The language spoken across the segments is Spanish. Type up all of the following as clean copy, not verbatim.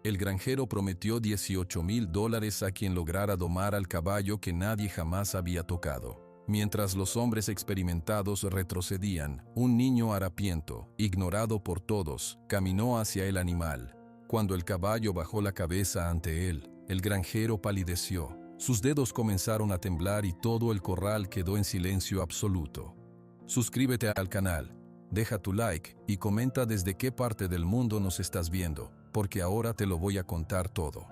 El granjero prometió $18,000 a quien lograra domar al caballo que nadie jamás había tocado. Mientras los hombres experimentados retrocedían, un niño harapiento, ignorado por todos, caminó hacia el animal. Cuando el caballo bajó la cabeza ante él, el granjero palideció. Sus dedos comenzaron a temblar y todo el corral quedó en silencio absoluto. Suscríbete al canal, deja tu like y comenta desde qué parte del mundo nos estás viendo, porque ahora te lo voy a contar todo.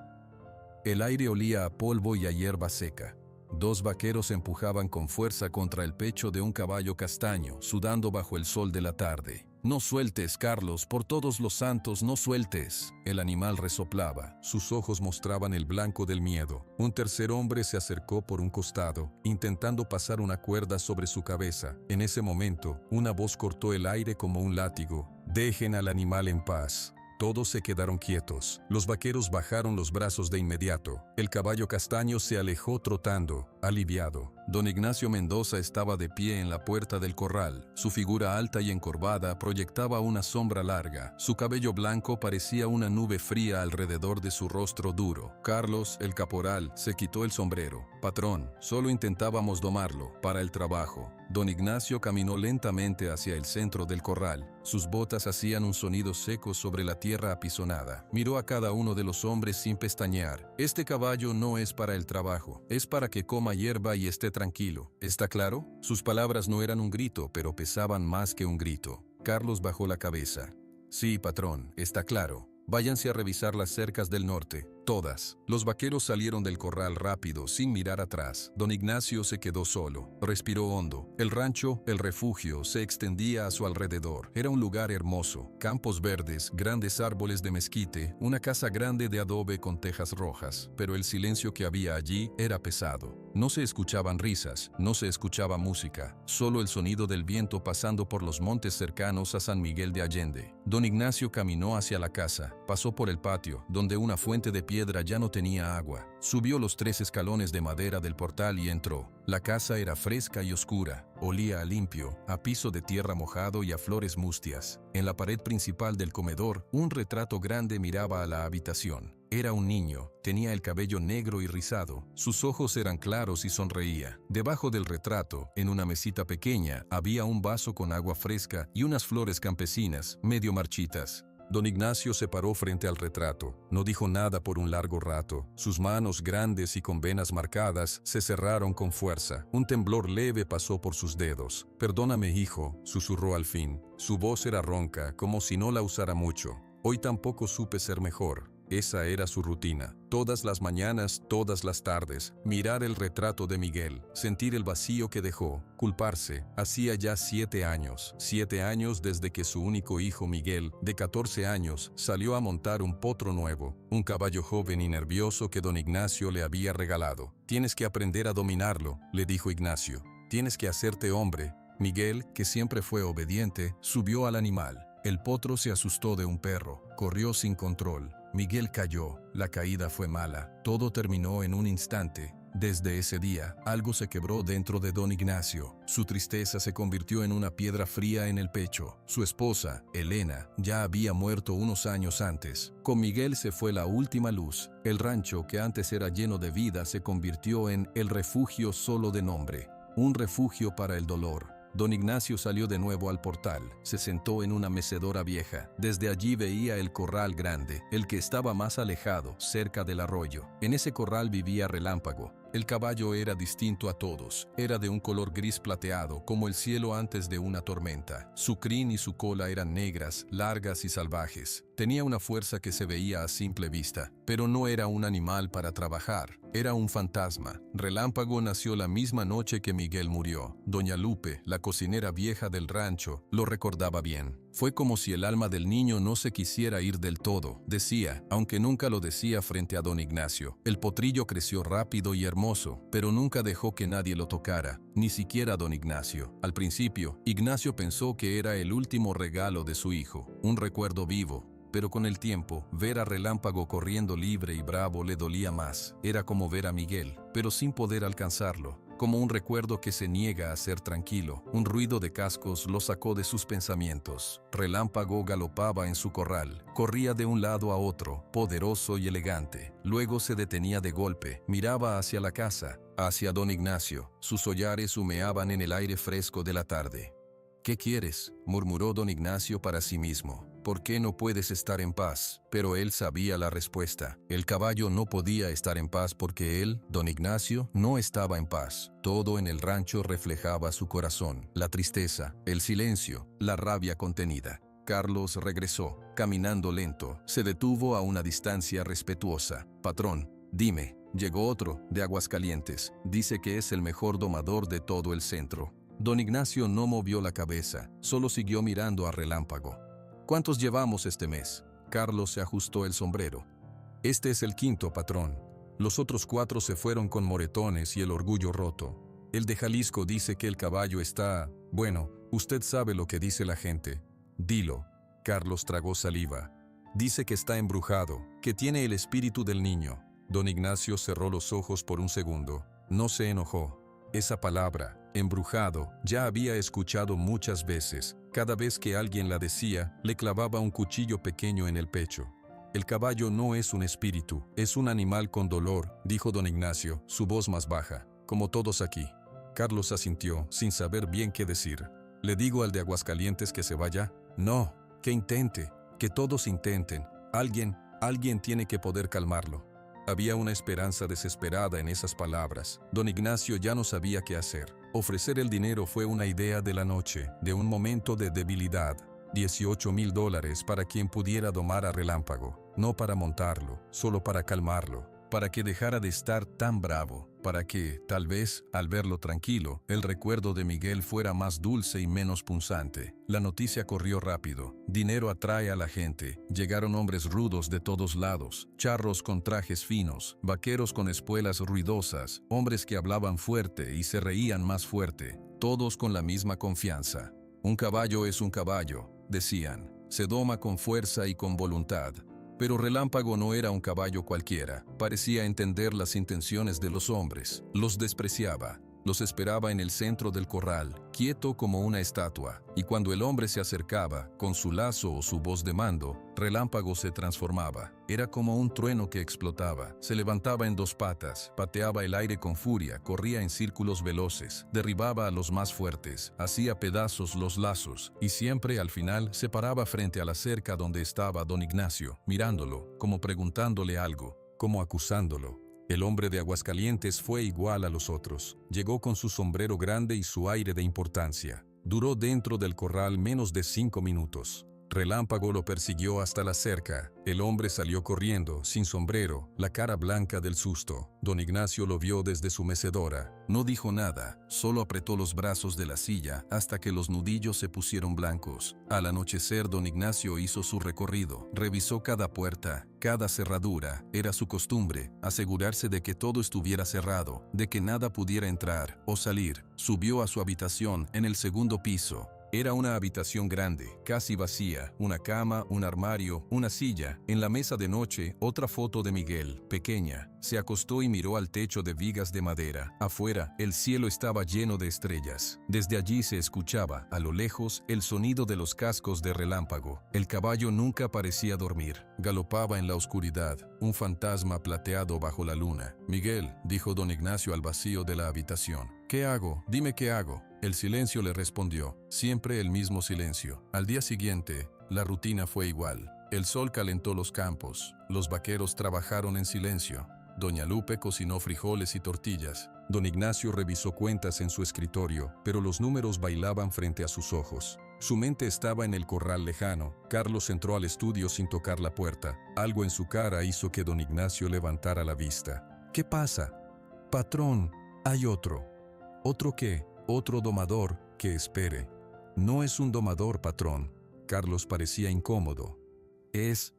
El aire olía a polvo y a hierba seca. Dos vaqueros empujaban con fuerza contra el pecho de un caballo castaño, sudando bajo el sol de la tarde. «No sueltes, Carlos, por todos los santos, no sueltes». El animal resoplaba, sus ojos mostraban el blanco del miedo. Un tercer hombre se acercó por un costado, intentando pasar una cuerda sobre su cabeza. En ese momento, una voz cortó el aire como un látigo. «Dejen al animal en paz». Todos se quedaron quietos. Los vaqueros bajaron los brazos de inmediato. El caballo castaño se alejó trotando, aliviado. Don Ignacio Mendoza estaba de pie en la puerta del corral. Su figura alta y encorvada proyectaba una sombra larga. Su cabello blanco parecía una nube fría alrededor de su rostro duro. Carlos, el caporal, se quitó el sombrero. «Patrón, solo intentábamos domarlo, para el trabajo». Don Ignacio caminó lentamente hacia el centro del corral. Sus botas hacían un sonido seco sobre la tierra apisonada. Miró a cada uno de los hombres sin pestañear. «Este caballo no es para el trabajo, es para que coma hierba y esté tranquilo. ¿Está claro?». Sus palabras no eran un grito, pero pesaban más que un grito. Carlos bajó la cabeza. «Sí, patrón, está claro. Váyanse a revisar las cercas del norte, todas». Los vaqueros salieron del corral rápido, sin mirar atrás. Don Ignacio se quedó solo. Respiró hondo. El rancho, el refugio, se extendía a su alrededor. Era un lugar hermoso. Campos verdes, grandes árboles de mezquite, una casa grande de adobe con tejas rojas. Pero el silencio que había allí era pesado. No se escuchaban risas, no se escuchaba música, solo el sonido del viento pasando por los montes cercanos a San Miguel de Allende. Don Ignacio caminó hacia la casa, pasó por el patio, donde una fuente de piedra ya no tenía agua. Subió los 3 escalones de madera del portal y entró. La casa era fresca y oscura, olía a limpio, a piso de tierra mojado y a flores mustias. En la pared principal del comedor, un retrato grande miraba a la habitación. Era un niño, tenía el cabello negro y rizado, sus ojos eran claros y sonreía. Debajo del retrato, en una mesita pequeña, había un vaso con agua fresca y unas flores campesinas, medio marchitas. Don Ignacio se paró frente al retrato. No dijo nada por un largo rato. Sus manos grandes y con venas marcadas se cerraron con fuerza. Un temblor leve pasó por sus dedos. «Perdóname, hijo», susurró al fin. Su voz era ronca, como si no la usara mucho. «Hoy tampoco supe ser mejor». Esa era su rutina. Todas las mañanas, todas las tardes, mirar el retrato de Miguel, sentir el vacío que dejó, culparse. Hacía ya 7 años. 7 años desde que su único hijo Miguel, de 14 años, salió a montar un potro nuevo, un caballo joven y nervioso que don Ignacio le había regalado. «Tienes que aprender a dominarlo», le dijo Ignacio. «Tienes que hacerte hombre». Miguel, que siempre fue obediente, subió al animal. El potro se asustó de un perro, corrió sin control. Miguel cayó, la caída fue mala, todo terminó en un instante. Desde ese día, algo se quebró dentro de don Ignacio. Su tristeza se convirtió en una piedra fría en el pecho. Su esposa, Elena, ya había muerto unos años antes. Con Miguel se fue la última luz. El rancho, que antes era lleno de vida, se convirtió en el refugio solo de nombre. Un refugio para el dolor. Don Ignacio salió de nuevo al portal, se sentó en una mecedora vieja. Desde allí veía el corral grande, el que estaba más alejado, cerca del arroyo. En ese corral vivía Relámpago. El caballo era distinto a todos, era de un color gris plateado, como el cielo antes de una tormenta. Su crin y su cola eran negras, largas y salvajes. Tenía una fuerza que se veía a simple vista, pero no era un animal para trabajar, era un fantasma. Relámpago nació la misma noche que Miguel murió. Doña Lupe, la cocinera vieja del rancho, lo recordaba bien. Fue como si el alma del niño no se quisiera ir del todo, decía, aunque nunca lo decía frente a don Ignacio. El potrillo creció rápido y hermoso, pero nunca dejó que nadie lo tocara, ni siquiera don Ignacio. Al principio, Ignacio pensó que era el último regalo de su hijo, un recuerdo vivo. Pero con el tiempo, ver a Relámpago corriendo libre y bravo le dolía más. Era como ver a Miguel, pero sin poder alcanzarlo. como un recuerdo que se niega a ser tranquilo. Un ruido de cascos lo sacó de sus pensamientos. Relámpago galopaba en su corral, corría de un lado a otro, poderoso y elegante. Luego se detenía de golpe, miraba hacia la casa, hacia don Ignacio. Sus hollares humeaban en el aire fresco de la tarde. «¿Qué quieres?», murmuró don Ignacio para sí mismo. «¿Por qué no puedes estar en paz?». Pero él sabía la respuesta. El caballo no podía estar en paz porque él, don Ignacio, no estaba en paz. Todo en el rancho reflejaba su corazón, la tristeza, el silencio, la rabia contenida. Carlos regresó, caminando lento. Se detuvo a una distancia respetuosa. «Patrón, dime». Llegó otro, de Aguascalientes. Dice que es el mejor domador de todo el centro. Don Ignacio no movió la cabeza, solo siguió mirando a Relámpago. «¿Cuántos llevamos este mes?». Carlos se ajustó el sombrero. «Este es el quinto, patrón. Los otros 4 se fueron con moretones y el orgullo roto. El de Jalisco dice que el caballo está... Bueno, usted sabe lo que dice la gente». «Dilo». Carlos tragó saliva. «Dice que está embrujado, que tiene el espíritu del niño». Don Ignacio cerró los ojos por un segundo. No se enojó. Esa palabra, embrujado, ya había escuchado muchas veces. Cada vez que alguien la decía, le clavaba un cuchillo pequeño en el pecho. «El caballo no es un espíritu, es un animal con dolor», dijo don Ignacio, su voz más baja, «como todos aquí». Carlos asintió, sin saber bien qué decir. «¿Le digo al de Aguascalientes que se vaya?». «No, que intente, que todos intenten. Alguien tiene que poder calmarlo». Había una esperanza desesperada en esas palabras. Don Ignacio ya no sabía qué hacer. Ofrecer el dinero fue una idea de la noche, de un momento de debilidad. $18,000 para quien pudiera domar a Relámpago, no para montarlo, solo para calmarlo, para que dejara de estar tan bravo, para que, tal vez, al verlo tranquilo, el recuerdo de Miguel fuera más dulce y menos punzante. La noticia corrió rápido. Dinero atrae a la gente. Llegaron hombres rudos de todos lados, charros con trajes finos, vaqueros con espuelas ruidosas, hombres que hablaban fuerte y se reían más fuerte, todos con la misma confianza. «Un caballo es un caballo», decían. «Se doma con fuerza y con voluntad». Pero Relámpago no era un caballo cualquiera. Parecía entender las intenciones de los hombres. Los despreciaba. Los esperaba en el centro del corral, quieto como una estatua. Y cuando el hombre se acercaba, con su lazo o su voz de mando, Relámpago se transformaba. Era como un trueno que explotaba. Se levantaba en 2 patas, pateaba el aire con furia, corría en círculos veloces, derribaba a los más fuertes, hacía pedazos los lazos, y siempre al final se paraba frente a la cerca donde estaba don Ignacio, mirándolo, como preguntándole algo, como acusándolo. El hombre de Aguascalientes fue igual a los otros. Llegó con su sombrero grande y su aire de importancia. Duró dentro del corral menos de 5 minutos. Relámpago lo persiguió hasta la cerca. El hombre salió corriendo, sin sombrero, la cara blanca del susto. Don Ignacio lo vio desde su mecedora. No dijo nada, solo apretó los brazos de la silla hasta que los nudillos se pusieron blancos. Al anochecer, don Ignacio hizo su recorrido. Revisó cada puerta, cada cerradura. Era su costumbre, asegurarse de que todo estuviera cerrado, de que nada pudiera entrar o salir. Subió a su habitación en el 2º piso. Era una habitación grande, casi vacía, una cama, un armario, una silla. En la mesa de noche, otra foto de Miguel, pequeña. Se acostó y miró al techo de vigas de madera. Afuera, el cielo estaba lleno de estrellas. Desde allí se escuchaba, a lo lejos, el sonido de los cascos de Relámpago. El caballo nunca parecía dormir. Galopaba en la oscuridad, un fantasma plateado bajo la luna. «Miguel», dijo don Ignacio al vacío de la habitación. «¿Qué hago? Dime qué hago». El silencio le respondió, siempre el mismo silencio. Al día siguiente, la rutina fue igual. El sol calentó los campos, los vaqueros trabajaron en silencio. Doña Lupe cocinó frijoles y tortillas. Don Ignacio revisó cuentas en su escritorio, pero los números bailaban frente a sus ojos. Su mente estaba en el corral lejano. Carlos entró al estudio sin tocar la puerta. Algo en su cara hizo que don Ignacio levantara la vista. «¿Qué pasa?» «Patrón, hay otro». «¿Otro qué?» «Otro domador, que espere». «No es un domador, patrón». Carlos parecía incómodo. Es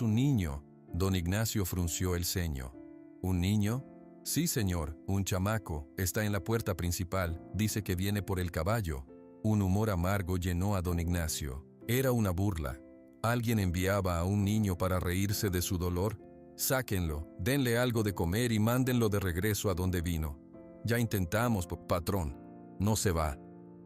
un niño». Don Ignacio frunció el ceño. «¿Un niño?» «Sí, señor, un chamaco. Está en la puerta principal. Dice que viene por el caballo». Un humor amargo llenó a don Ignacio. Era una burla. ¿Alguien enviaba a un niño para reírse de su dolor? «Sáquenlo, denle algo de comer y mándenlo de regreso a donde vino». Ya intentamos, patrón. No se va.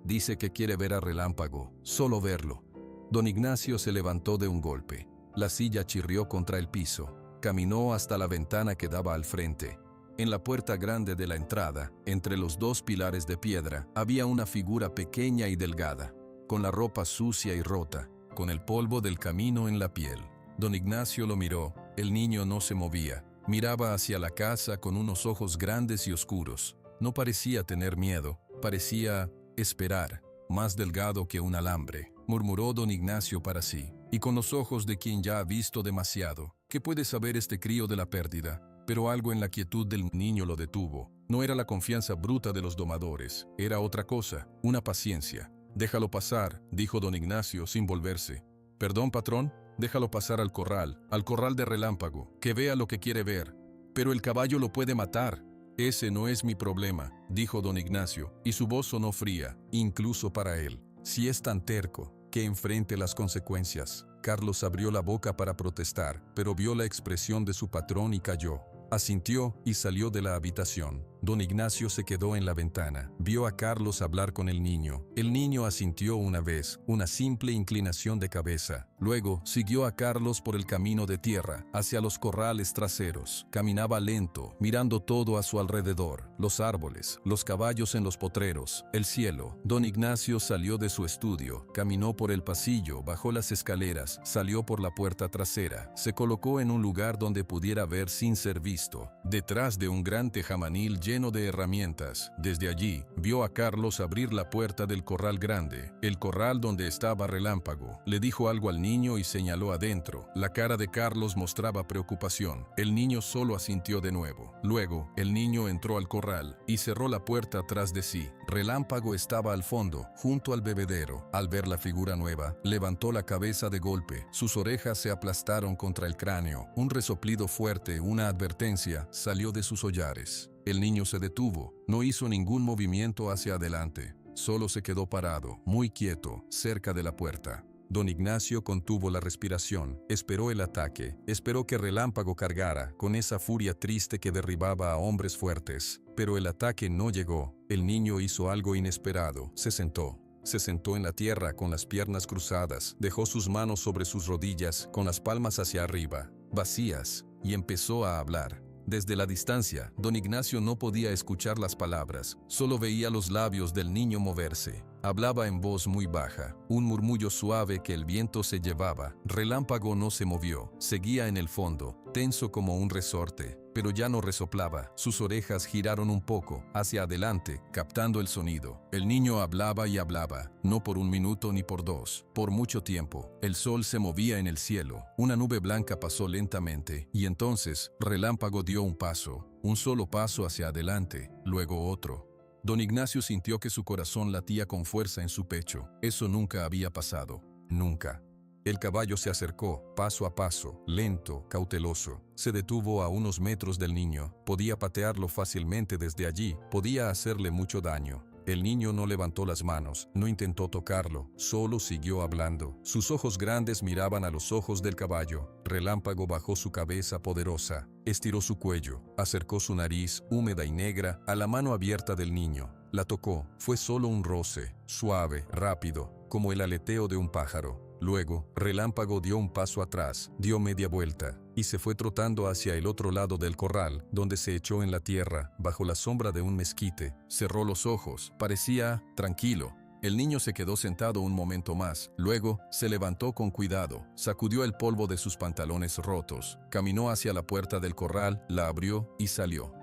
Dice que quiere ver a Relámpago, solo verlo. Don Ignacio se levantó de un golpe. La silla chirrió contra el piso. Caminó hasta la ventana que daba al frente. En la puerta grande de la entrada, entre los dos pilares de piedra, había una figura pequeña y delgada, con la ropa sucia y rota, con el polvo del camino en la piel. Don Ignacio lo miró. El niño no se movía. Miraba hacia la casa con unos ojos grandes y oscuros. No parecía tener miedo, parecía esperar, más delgado que un alambre, murmuró don Ignacio para sí, y con los ojos de quien ya ha visto demasiado. ¿Qué puede saber este crío de la pérdida? Pero algo en la quietud del niño lo detuvo. No era la confianza bruta de los domadores, era otra cosa, una paciencia. Déjalo pasar, dijo don Ignacio sin volverse. ¿Perdón, patrón? Déjalo pasar al corral de Relámpago, que vea lo que quiere ver. Pero el caballo lo puede matar. Ese no es mi problema, dijo don Ignacio, y su voz sonó fría, incluso para él. Si es tan terco, que enfrente las consecuencias. Carlos abrió la boca para protestar, pero vio la expresión de su patrón y calló. Asintió y salió de la habitación. Don Ignacio se quedó en la ventana. Vio a Carlos hablar con el niño. El niño asintió una vez, una simple inclinación de cabeza. Luego siguió a Carlos por el camino de tierra, hacia los corrales traseros. Caminaba lento, mirando todo a su alrededor. Los árboles, los caballos en los potreros, el cielo. Don Ignacio salió de su estudio, caminó por el pasillo, bajó las escaleras, salió por la puerta trasera. Se colocó en un lugar donde pudiera ver sin ser visto, detrás de un gran tejamanil lleno de herramientas. Desde allí, vio a Carlos abrir la puerta del corral grande, el corral donde estaba Relámpago. Le dijo algo al niño y señaló adentro. La cara de Carlos mostraba preocupación. El niño solo asintió de nuevo. Luego, el niño entró al corral y cerró la puerta tras de sí. Relámpago estaba al fondo, junto al bebedero. Al ver la figura nueva, levantó la cabeza de golpe. Sus orejas se aplastaron contra el cráneo. Un resoplido fuerte, una advertencia, salió de sus hollares. El niño se detuvo, no hizo ningún movimiento hacia adelante, solo se quedó parado, muy quieto, cerca de la puerta. Don Ignacio contuvo la respiración, esperó el ataque, esperó que Relámpago cargara, con esa furia triste que derribaba a hombres fuertes. Pero el ataque no llegó. El niño hizo algo inesperado, se sentó. Se sentó en la tierra con las piernas cruzadas, dejó sus manos sobre sus rodillas, con las palmas hacia arriba, vacías, y empezó a hablar. Desde la distancia, don Ignacio no podía escuchar las palabras, solo veía los labios del niño moverse. Hablaba en voz muy baja, un murmullo suave que el viento se llevaba. Relámpago no se movió, seguía en el fondo, tenso como un resorte, pero ya no resoplaba. Sus orejas giraron un poco, hacia adelante, captando el sonido. El niño hablaba y hablaba, no por un minuto ni por dos, por mucho tiempo. El sol se movía en el cielo, una nube blanca pasó lentamente, y entonces Relámpago dio un paso, un solo paso hacia adelante, luego otro. Don Ignacio sintió que su corazón latía con fuerza en su pecho. Eso nunca había pasado, nunca. El caballo se acercó, paso a paso, lento, cauteloso. Se detuvo a unos metros del niño. Podía patearlo fácilmente desde allí, podía hacerle mucho daño. El niño no levantó las manos, no intentó tocarlo, solo siguió hablando. Sus ojos grandes miraban a los ojos del caballo. Relámpago bajó su cabeza poderosa, estiró su cuello, acercó su nariz, húmeda y negra, a la mano abierta del niño. La tocó, fue solo un roce, suave, rápido, como el aleteo de un pájaro. Luego, Relámpago dio un paso atrás, dio media vuelta, y se fue trotando hacia el otro lado del corral, donde se echó en la tierra, bajo la sombra de un mezquite. Cerró los ojos, parecía tranquilo. El niño se quedó sentado un momento más, luego se levantó con cuidado, sacudió el polvo de sus pantalones rotos, caminó hacia la puerta del corral, la abrió y salió.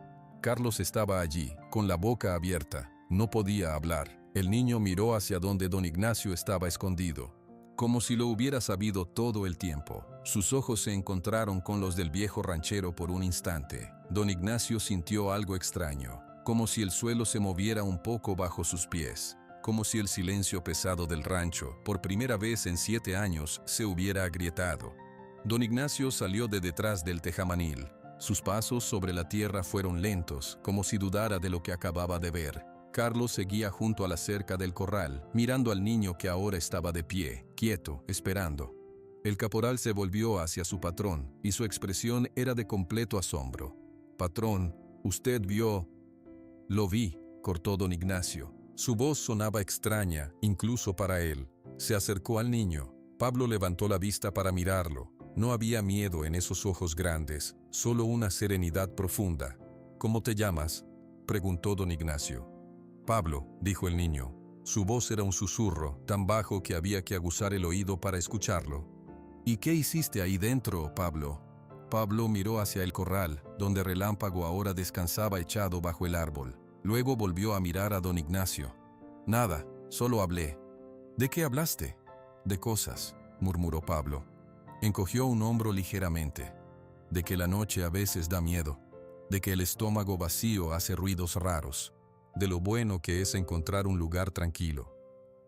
Carlos estaba allí, con la boca abierta, no podía hablar. El niño miró hacia donde don Ignacio estaba escondido, como si lo hubiera sabido todo el tiempo. Sus ojos se encontraron con los del viejo ranchero por un instante. Don Ignacio sintió algo extraño, como si el suelo se moviera un poco bajo sus pies, como si el silencio pesado del rancho, por primera vez en 7 años, se hubiera agrietado. Don Ignacio salió de detrás del tejamanil. Sus pasos sobre la tierra fueron lentos, como si dudara de lo que acababa de ver. Carlos seguía junto a la cerca del corral, mirando al niño que ahora estaba de pie, quieto, esperando. El caporal se volvió hacia su patrón, y su expresión era de completo asombro. «Patrón, usted vio...» Lo vi, cortó don Ignacio. Su voz sonaba extraña, incluso para él. Se acercó al niño. Pablo levantó la vista para mirarlo. No había miedo en esos ojos grandes, solo una serenidad profunda. ¿Cómo te llamas?, preguntó don Ignacio. Pablo, dijo el niño. Su voz era un susurro, tan bajo que había que aguzar el oído para escucharlo. ¿Y qué hiciste ahí dentro, Pablo? Pablo miró hacia el corral, donde Relámpago ahora descansaba echado bajo el árbol. Luego volvió a mirar a don Ignacio. Nada, solo hablé. ¿De qué hablaste? De cosas, murmuró Pablo. Encogió un hombro ligeramente. De que la noche a veces da miedo. De que el estómago vacío hace ruidos raros. De lo bueno que es encontrar un lugar tranquilo.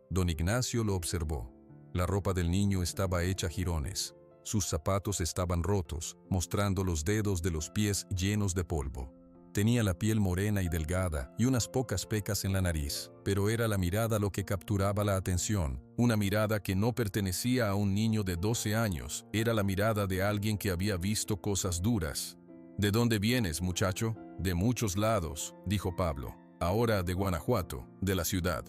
Don Ignacio lo observó. La ropa del niño estaba hecha jirones. Sus zapatos estaban rotos, mostrando los dedos de los pies llenos de polvo. Tenía la piel morena y delgada y unas pocas pecas en la nariz, pero era la mirada lo que capturaba la atención. Una mirada que no pertenecía a un niño de 12 años, era la mirada de alguien que había visto cosas duras. ¿De dónde vienes, muchacho? De muchos lados, dijo Pablo. Ahora de Guanajuato, de la ciudad.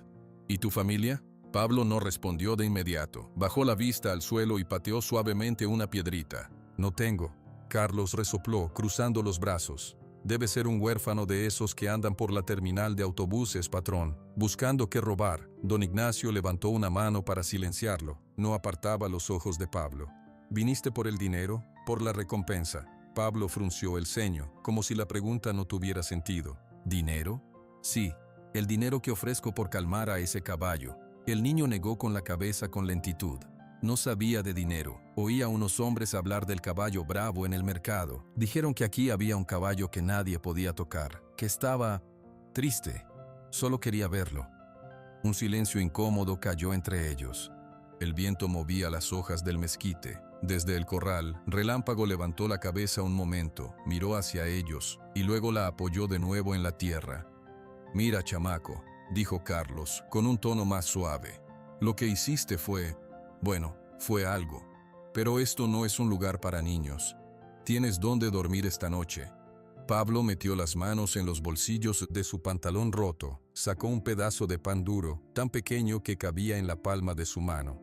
¿Y tu familia? Pablo no respondió de inmediato. Bajó la vista al suelo y pateó suavemente una piedrita. No tengo. Carlos resopló, cruzando los brazos. Debe ser un huérfano de esos que andan por la terminal de autobuses, patrón, buscando qué robar. Don Ignacio levantó una mano para silenciarlo. No apartaba los ojos de Pablo. ¿Viniste por el dinero? ¿Por la recompensa? Pablo frunció el ceño, como si la pregunta no tuviera sentido. ¿Dinero? Sí, el dinero que ofrezco por calmar a ese caballo. El niño negó con la cabeza con lentitud. No sabía de dinero. Oía a unos hombres hablar del caballo bravo en el mercado. Dijeron que aquí había un caballo que nadie podía tocar, que estaba triste. Solo quería verlo. Un silencio incómodo cayó entre ellos. El viento movía las hojas del mezquite. Desde el corral, Relámpago levantó la cabeza un momento, miró hacia ellos y luego la apoyó de nuevo en la tierra. «Mira, chamaco», dijo Carlos, con un tono más suave. «Lo que hiciste fue... bueno, fue algo. Pero esto no es un lugar para niños. Tienes dónde dormir esta noche». Pablo metió las manos en los bolsillos de su pantalón roto, sacó un pedazo de pan duro, tan pequeño que cabía en la palma de su mano.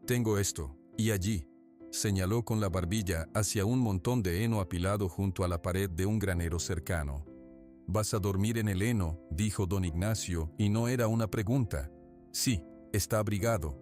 «Tengo esto, y allí», señaló con la barbilla hacia un montón de heno apilado junto a la pared de un granero cercano. «¿Vas a dormir en el heno?», dijo don Ignacio, y no era una pregunta. «Sí, está abrigado».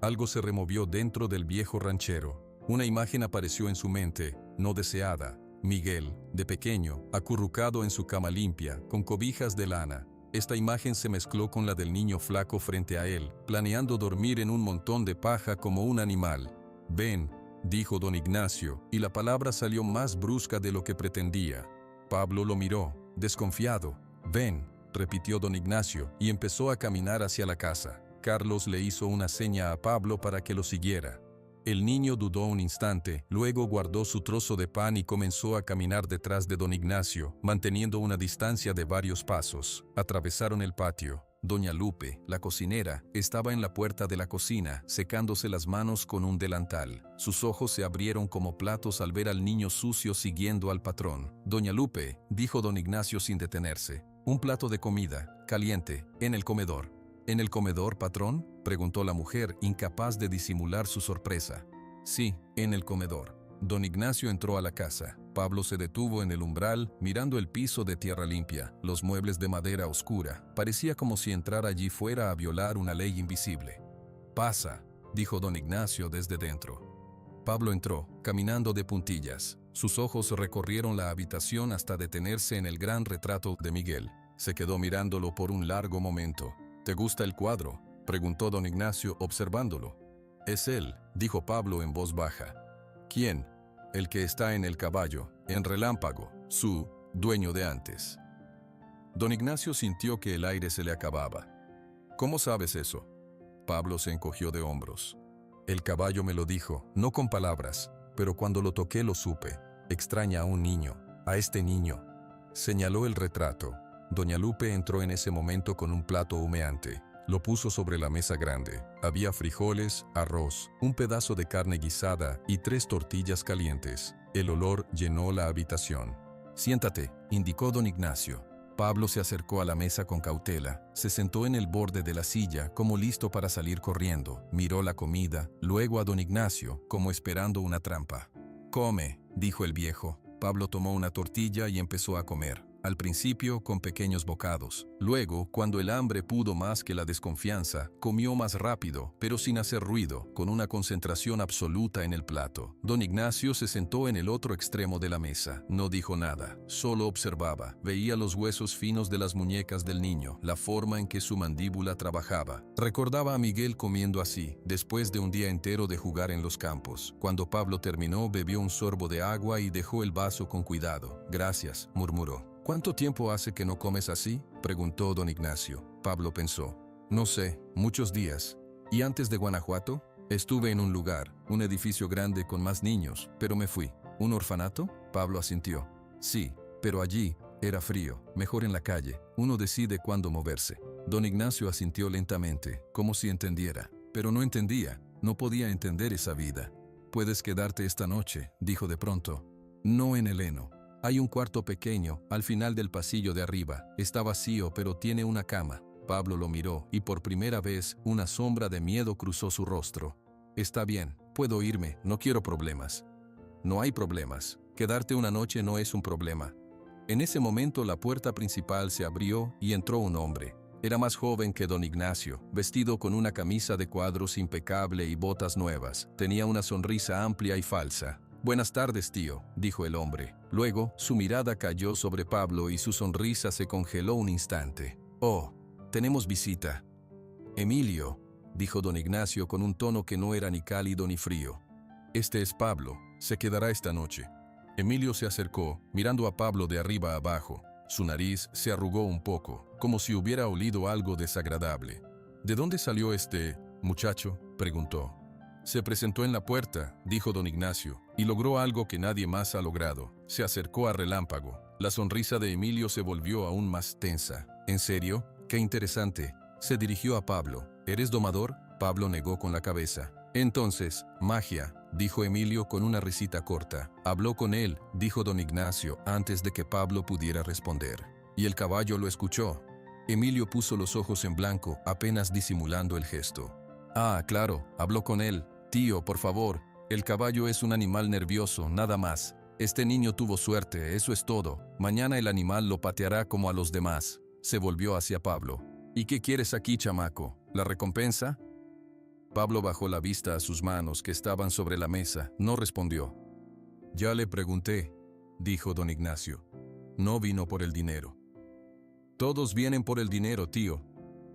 Algo se removió dentro del viejo ranchero. Una imagen apareció en su mente, no deseada. Miguel, de pequeño, acurrucado en su cama limpia, con cobijas de lana. Esta imagen se mezcló con la del niño flaco frente a él, planeando dormir en un montón de paja como un animal. «Ven», dijo don Ignacio, y la palabra salió más brusca de lo que pretendía. Pablo lo miró, desconfiado. «Ven», repitió don Ignacio, y empezó a caminar hacia la casa. Carlos le hizo una seña a Pablo para que lo siguiera. El niño dudó un instante, luego guardó su trozo de pan y comenzó a caminar detrás de don Ignacio, manteniendo una distancia de varios pasos. Atravesaron el patio. Doña Lupe, la cocinera, estaba en la puerta de la cocina, secándose las manos con un delantal. Sus ojos se abrieron como platos al ver al niño sucio siguiendo al patrón. «Doña Lupe», dijo don Ignacio sin detenerse, «un plato de comida, caliente, en el comedor». «¿En el comedor, patrón?», preguntó la mujer, incapaz de disimular su sorpresa. «Sí, en el comedor». Don Ignacio entró a la casa. Pablo se detuvo en el umbral, mirando el piso de tierra limpia, los muebles de madera oscura. Parecía como si entrar allí fuera a violar una ley invisible. «Pasa», dijo don Ignacio desde dentro. Pablo entró, caminando de puntillas. Sus ojos recorrieron la habitación hasta detenerse en el gran retrato de Miguel. Se quedó mirándolo por un largo momento. «¿Te gusta el cuadro?», preguntó don Ignacio observándolo. «Es él», dijo Pablo en voz baja. «¿Quién?». «El que está en el caballo, en Relámpago, su dueño de antes». Don Ignacio sintió que el aire se le acababa. «¿Cómo sabes eso?». Pablo se encogió de hombros. «El caballo me lo dijo, no con palabras, pero cuando lo toqué lo supe. Extraña a un niño, a este niño». Señaló el retrato. Doña Lupe entró en ese momento con un plato humeante. Lo puso sobre la mesa grande. Había frijoles, arroz, un pedazo de carne guisada y 3 tortillas calientes. El olor llenó la habitación. «Siéntate», indicó don Ignacio. Pablo se acercó a la mesa con cautela, se sentó en el borde de la silla como listo para salir corriendo, miró la comida, luego a don Ignacio, como esperando una trampa. «Come», dijo el viejo. Pablo tomó una tortilla y empezó a comer. Al principio con pequeños bocados. Luego, cuando el hambre pudo más que la desconfianza, comió más rápido, pero sin hacer ruido, con una concentración absoluta en el plato. Don Ignacio se sentó en el otro extremo de la mesa. No dijo nada, solo observaba. Veía los huesos finos de las muñecas del niño, la forma en que su mandíbula trabajaba. Recordaba a Miguel comiendo así, después de un día entero de jugar en los campos. Cuando Pablo terminó, bebió un sorbo de agua y dejó el vaso con cuidado. «Gracias», murmuró. «¿Cuánto tiempo hace que no comes así?», preguntó don Ignacio. Pablo pensó. «No sé, muchos días. ¿Y antes de Guanajuato? Estuve en un lugar, un edificio grande con más niños, pero me fui». «¿Un orfanato?», Pablo asintió. «Sí, pero allí era frío, mejor en la calle. Uno decide cuándo moverse». Don Ignacio asintió lentamente, como si entendiera. Pero no entendía, no podía entender esa vida. «Puedes quedarte esta noche», dijo de pronto. «No en el heno. Hay un cuarto pequeño, al final del pasillo de arriba. Está vacío, pero tiene una cama». Pablo lo miró, y por primera vez, una sombra de miedo cruzó su rostro. «Está bien, puedo irme, no quiero problemas». «No hay problemas. Quedarte una noche no es un problema». En ese momento la puerta principal se abrió y entró un hombre. Era más joven que don Ignacio, vestido con una camisa de cuadros impecable y botas nuevas. Tenía una sonrisa amplia y falsa. «Buenas tardes, tío», dijo el hombre. Luego, su mirada cayó sobre Pablo y su sonrisa se congeló un instante. «Oh, tenemos visita». «Emilio», dijo don Ignacio con un tono que no era ni cálido ni frío. «Este es Pablo, se quedará esta noche». Emilio se acercó, mirando a Pablo de arriba a abajo. Su nariz se arrugó un poco, como si hubiera olido algo desagradable. «¿De dónde salió este muchacho?», preguntó. «Se presentó en la puerta», dijo don Ignacio, «y logró algo que nadie más ha logrado. Se acercó a relámpago». La sonrisa de Emilio se volvió aún más tensa. «¿En serio? Qué interesante». Se dirigió a Pablo. «¿Eres domador?». Pablo negó con la cabeza. «Entonces, magia», dijo Emilio con una risita corta. «Habló con él», dijo don Ignacio, antes de que Pablo pudiera responder. «¿Y el caballo lo escuchó?». Emilio puso los ojos en blanco, apenas disimulando el gesto. «Ah, claro, habló con él. Tío, por favor, el caballo es un animal nervioso, nada más. Este niño tuvo suerte, eso es todo. Mañana el animal lo pateará como a los demás». Se volvió hacia Pablo. «¿Y qué quieres aquí, chamaco? ¿La recompensa?». Pablo bajó la vista a sus manos que estaban sobre la mesa. No respondió. «Ya le pregunté», dijo don Ignacio. «No vino por el dinero». «Todos vienen por el dinero, tío»,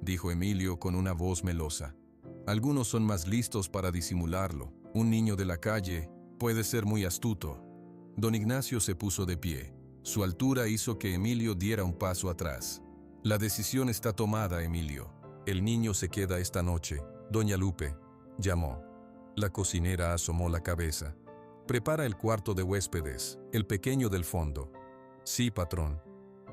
dijo Emilio con una voz melosa. «Algunos son más listos para disimularlo. Un niño de la calle puede ser muy astuto». Don Ignacio se puso de pie. Su altura hizo que Emilio diera un paso atrás. «La decisión está tomada, Emilio. El niño se queda esta noche». «Doña Lupe», llamó. La cocinera asomó la cabeza. «Prepara el cuarto de huéspedes, el pequeño del fondo». «Sí, patrón».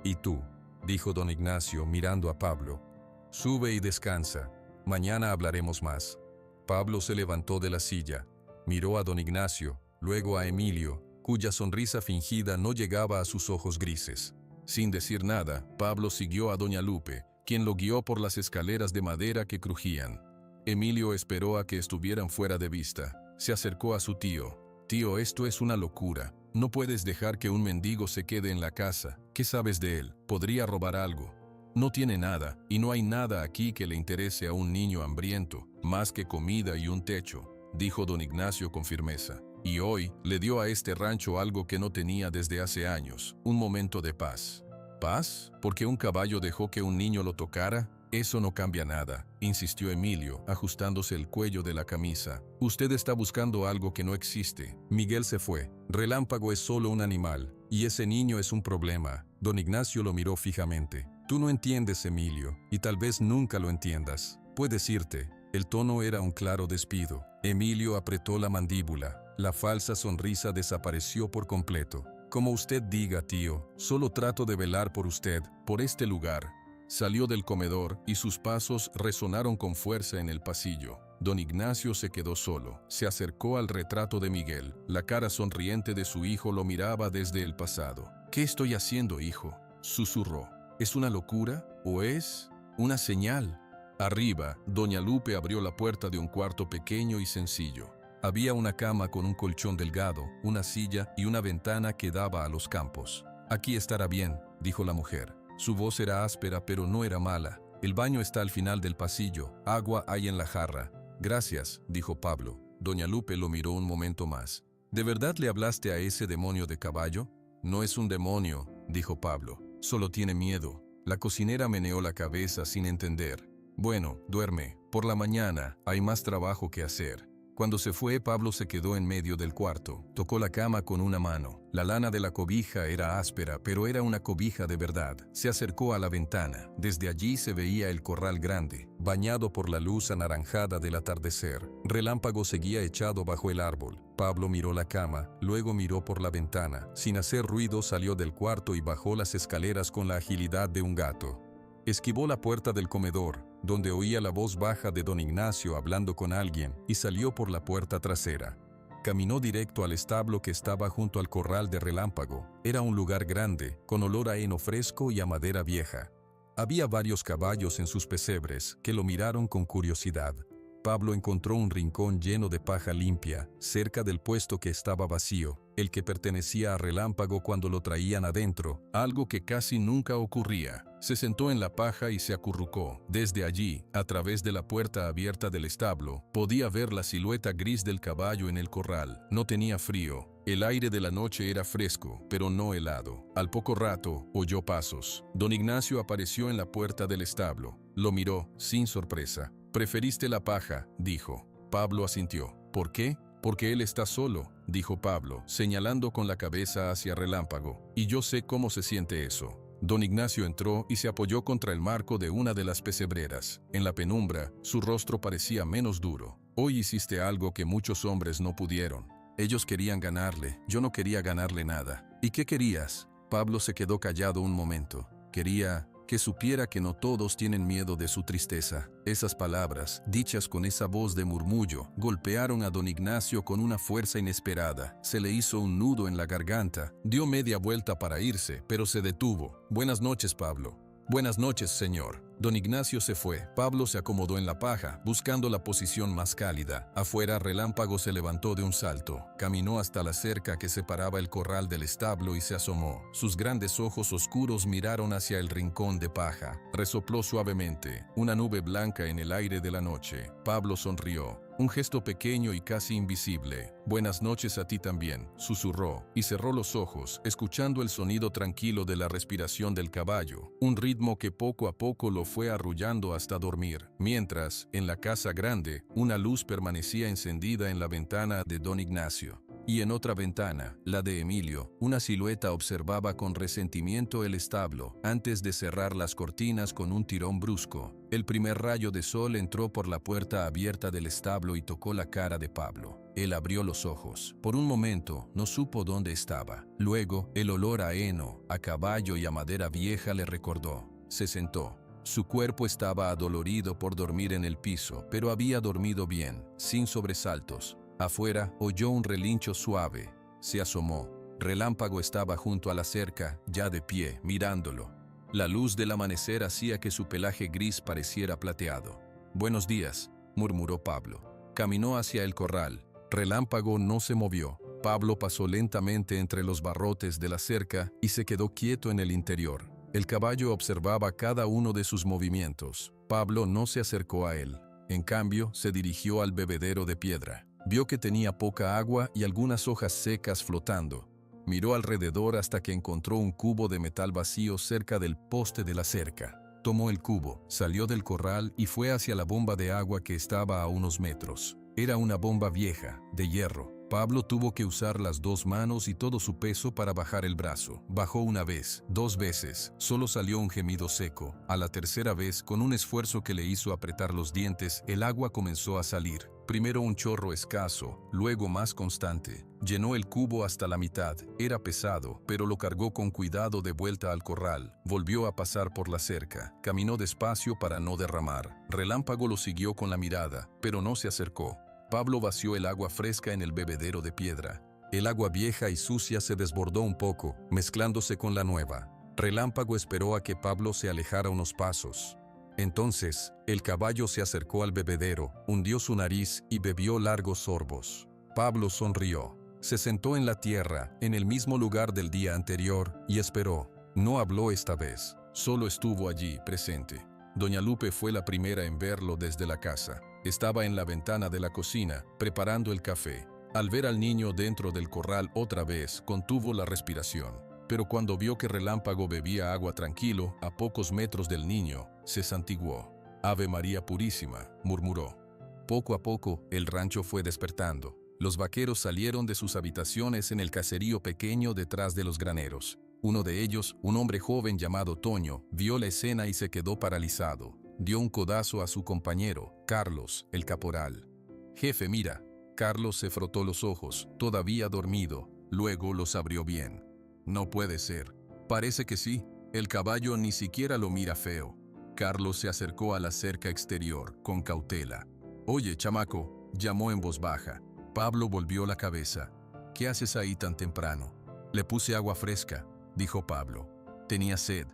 «¿Y tú?», dijo don Ignacio mirando a Pablo. «Sube y descansa. Mañana hablaremos más». Pablo se levantó de la silla, miró a don Ignacio, luego a Emilio, cuya sonrisa fingida no llegaba a sus ojos grises. Sin decir nada, Pablo siguió a doña Lupe, quien lo guió por las escaleras de madera que crujían. Emilio esperó a que estuvieran fuera de vista. Se acercó a su tío. «Tío, esto es una locura. No puedes dejar que un mendigo se quede en la casa. ¿Qué sabes de él? Podría robar algo. No tiene nada, y no hay nada aquí que le interese a un niño hambriento, más que comida y un techo», dijo don Ignacio con firmeza. «Y hoy le dio a este rancho algo que no tenía desde hace años, un momento de paz». «¿Paz? ¿Porque un caballo dejó que un niño lo tocara? Eso no cambia nada», insistió Emilio, ajustándose el cuello de la camisa. «Usted está buscando algo que no existe. Miguel se fue. Relámpago es solo un animal, y ese niño es un problema». Don Ignacio lo miró fijamente. «Tú no entiendes, Emilio, y tal vez nunca lo entiendas. Puedes irte». El tono era un claro despido. Emilio apretó la mandíbula. La falsa sonrisa desapareció por completo. «Como usted diga, tío, solo trato de velar por usted, por este lugar». Salió del comedor y sus pasos resonaron con fuerza en el pasillo. Don Ignacio se quedó solo. Se acercó al retrato de Miguel. La cara sonriente de su hijo lo miraba desde el pasado. «¿Qué estoy haciendo, hijo?», susurró. ¿Es una locura o es una señal? Arriba, doña Lupe abrió la puerta de un cuarto pequeño y sencillo. Había una cama con un colchón delgado, una silla y una ventana que daba a los campos. «Aquí estará bien», dijo la mujer. Su voz era áspera pero no era mala. «El baño está al final del pasillo, agua hay en la jarra». «Gracias», dijo Pablo. Doña Lupe lo miró un momento más. «¿De verdad le hablaste a ese demonio de caballo?» «No es un demonio», dijo Pablo. «Solo tiene miedo». La cocinera meneó la cabeza sin entender. «Bueno, duerme. Por la mañana hay más trabajo que hacer». Cuando se fue, Pablo se quedó en medio del cuarto. Tocó la cama con una mano. La lana de la cobija era áspera, pero era una cobija de verdad. Se acercó a la ventana. Desde allí se veía el corral grande, bañado por la luz anaranjada del atardecer. Relámpago seguía echado bajo el árbol. Pablo miró la cama, luego miró por la ventana. Sin hacer ruido salió del cuarto y bajó las escaleras con la agilidad de un gato. Esquivó la puerta del comedor, donde oía la voz baja de don Ignacio hablando con alguien, y salió por la puerta trasera. Caminó directo al establo que estaba junto al corral de Relámpago. Era un lugar grande, con olor a heno fresco y a madera vieja. Había varios caballos en sus pesebres, que lo miraron con curiosidad. Pablo encontró un rincón lleno de paja limpia, cerca del puesto que estaba vacío, el que pertenecía a Relámpago cuando lo traían adentro, algo que casi nunca ocurría. Se sentó en la paja y se acurrucó. Desde allí, a través de la puerta abierta del establo, podía ver la silueta gris del caballo en el corral. No tenía frío. El aire de la noche era fresco, pero no helado. Al poco rato, oyó pasos. Don Ignacio apareció en la puerta del establo. Lo miró, sin sorpresa. «Preferiste la paja», dijo. Pablo asintió. «¿Por qué?» «Porque él está solo», dijo Pablo, señalando con la cabeza hacia Relámpago. «Y yo sé cómo se siente eso». Don Ignacio entró y se apoyó contra el marco de una de las pesebreras. En la penumbra, su rostro parecía menos duro. «Hoy hiciste algo que muchos hombres no pudieron. Ellos querían ganarle, yo no quería ganarle nada». «¿Y qué querías?» Pablo se quedó callado un momento. Quería que supiera que no todos tienen miedo de su tristeza. Esas palabras, dichas con esa voz de murmullo, golpearon a don Ignacio con una fuerza inesperada. Se le hizo un nudo en la garganta. Dio media vuelta para irse, pero se detuvo. «Buenas noches, Pablo». «Buenas noches, señor». Don Ignacio se fue. Pablo se acomodó en la paja, buscando la posición más cálida. Afuera, Relámpago se levantó de un salto. Caminó hasta la cerca que separaba el corral del establo y se asomó. Sus grandes ojos oscuros miraron hacia el rincón de paja. Resopló suavemente, una nube blanca en el aire de la noche. Pablo sonrió. Un gesto pequeño y casi invisible. «Buenas noches a ti también», susurró, y cerró los ojos, escuchando el sonido tranquilo de la respiración del caballo, un ritmo que poco a poco lo fue arrullando hasta dormir. Mientras, en la casa grande, una luz permanecía encendida en la ventana de don Ignacio. Y en otra ventana, la de Emilio, una silueta observaba con resentimiento el establo, antes de cerrar las cortinas con un tirón brusco. El primer rayo de sol entró por la puerta abierta del establo y tocó la cara de Pablo. Él abrió los ojos. Por un momento, no supo dónde estaba. Luego, el olor a heno, a caballo y a madera vieja le recordó. Se sentó. Su cuerpo estaba adolorido por dormir en el piso, pero había dormido bien, sin sobresaltos. Afuera, oyó un relincho suave. Se asomó. Relámpago estaba junto a la cerca, ya de pie, mirándolo. La luz del amanecer hacía que su pelaje gris pareciera plateado. «Buenos días», murmuró Pablo. Caminó hacia el corral. Relámpago no se movió. Pablo pasó lentamente entre los barrotes de la cerca y se quedó quieto en el interior. El caballo observaba cada uno de sus movimientos. Pablo no se acercó a él. En cambio, se dirigió al bebedero de piedra. Vio que tenía poca agua y algunas hojas secas flotando. Miró alrededor hasta que encontró un cubo de metal vacío cerca del poste de la cerca. Tomó el cubo, salió del corral y fue hacia la bomba de agua que estaba a unos metros. Era una bomba vieja, de hierro. Pablo tuvo que usar las dos manos y todo su peso para bajar el brazo. Bajó una vez, dos veces, solo salió un gemido seco. A la tercera vez, con un esfuerzo que le hizo apretar los dientes, el agua comenzó a salir. Primero un chorro escaso, luego más constante. Llenó el cubo hasta la mitad. Era pesado, pero lo cargó con cuidado de vuelta al corral. Volvió a pasar por la cerca. Caminó despacio para no derramar. Relámpago lo siguió con la mirada, pero no se acercó. Pablo vació el agua fresca en el bebedero de piedra. El agua vieja y sucia se desbordó un poco, mezclándose con la nueva. Relámpago esperó a que Pablo se alejara unos pasos. Entonces, el caballo se acercó al bebedero, hundió su nariz y bebió largos sorbos. Pablo sonrió. Se sentó en la tierra, en el mismo lugar del día anterior, y esperó. No habló esta vez, solo estuvo allí, presente. Doña Lupe fue la primera en verlo desde la casa. Estaba en la ventana de la cocina, preparando el café. Al ver al niño dentro del corral otra vez, contuvo la respiración. Pero cuando vio que Relámpago bebía agua tranquilo, a pocos metros del niño, se santiguó. «Ave María Purísima», murmuró. Poco a poco, el rancho fue despertando. Los vaqueros salieron de sus habitaciones en el caserío pequeño detrás de los graneros. Uno de ellos, un hombre joven llamado Toño, vio la escena y se quedó paralizado. Dio un codazo a su compañero, Carlos, el caporal. «Jefe, mira». Carlos se frotó los ojos, todavía dormido. Luego los abrió bien. «No puede ser. Parece que sí. El caballo ni siquiera lo mira feo». Carlos se acercó a la cerca exterior, con cautela. «Oye, chamaco», llamó en voz baja. Pablo volvió la cabeza. «¿Qué haces ahí tan temprano?» «Le puse agua fresca», dijo Pablo. Tenía sed.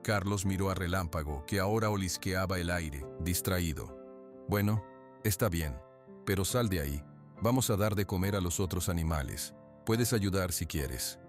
Carlos miró a Relámpago, que ahora olisqueaba el aire, distraído. «Bueno, está bien, pero sal de ahí. Vamos a dar de comer a los otros animales. Puedes ayudar si quieres».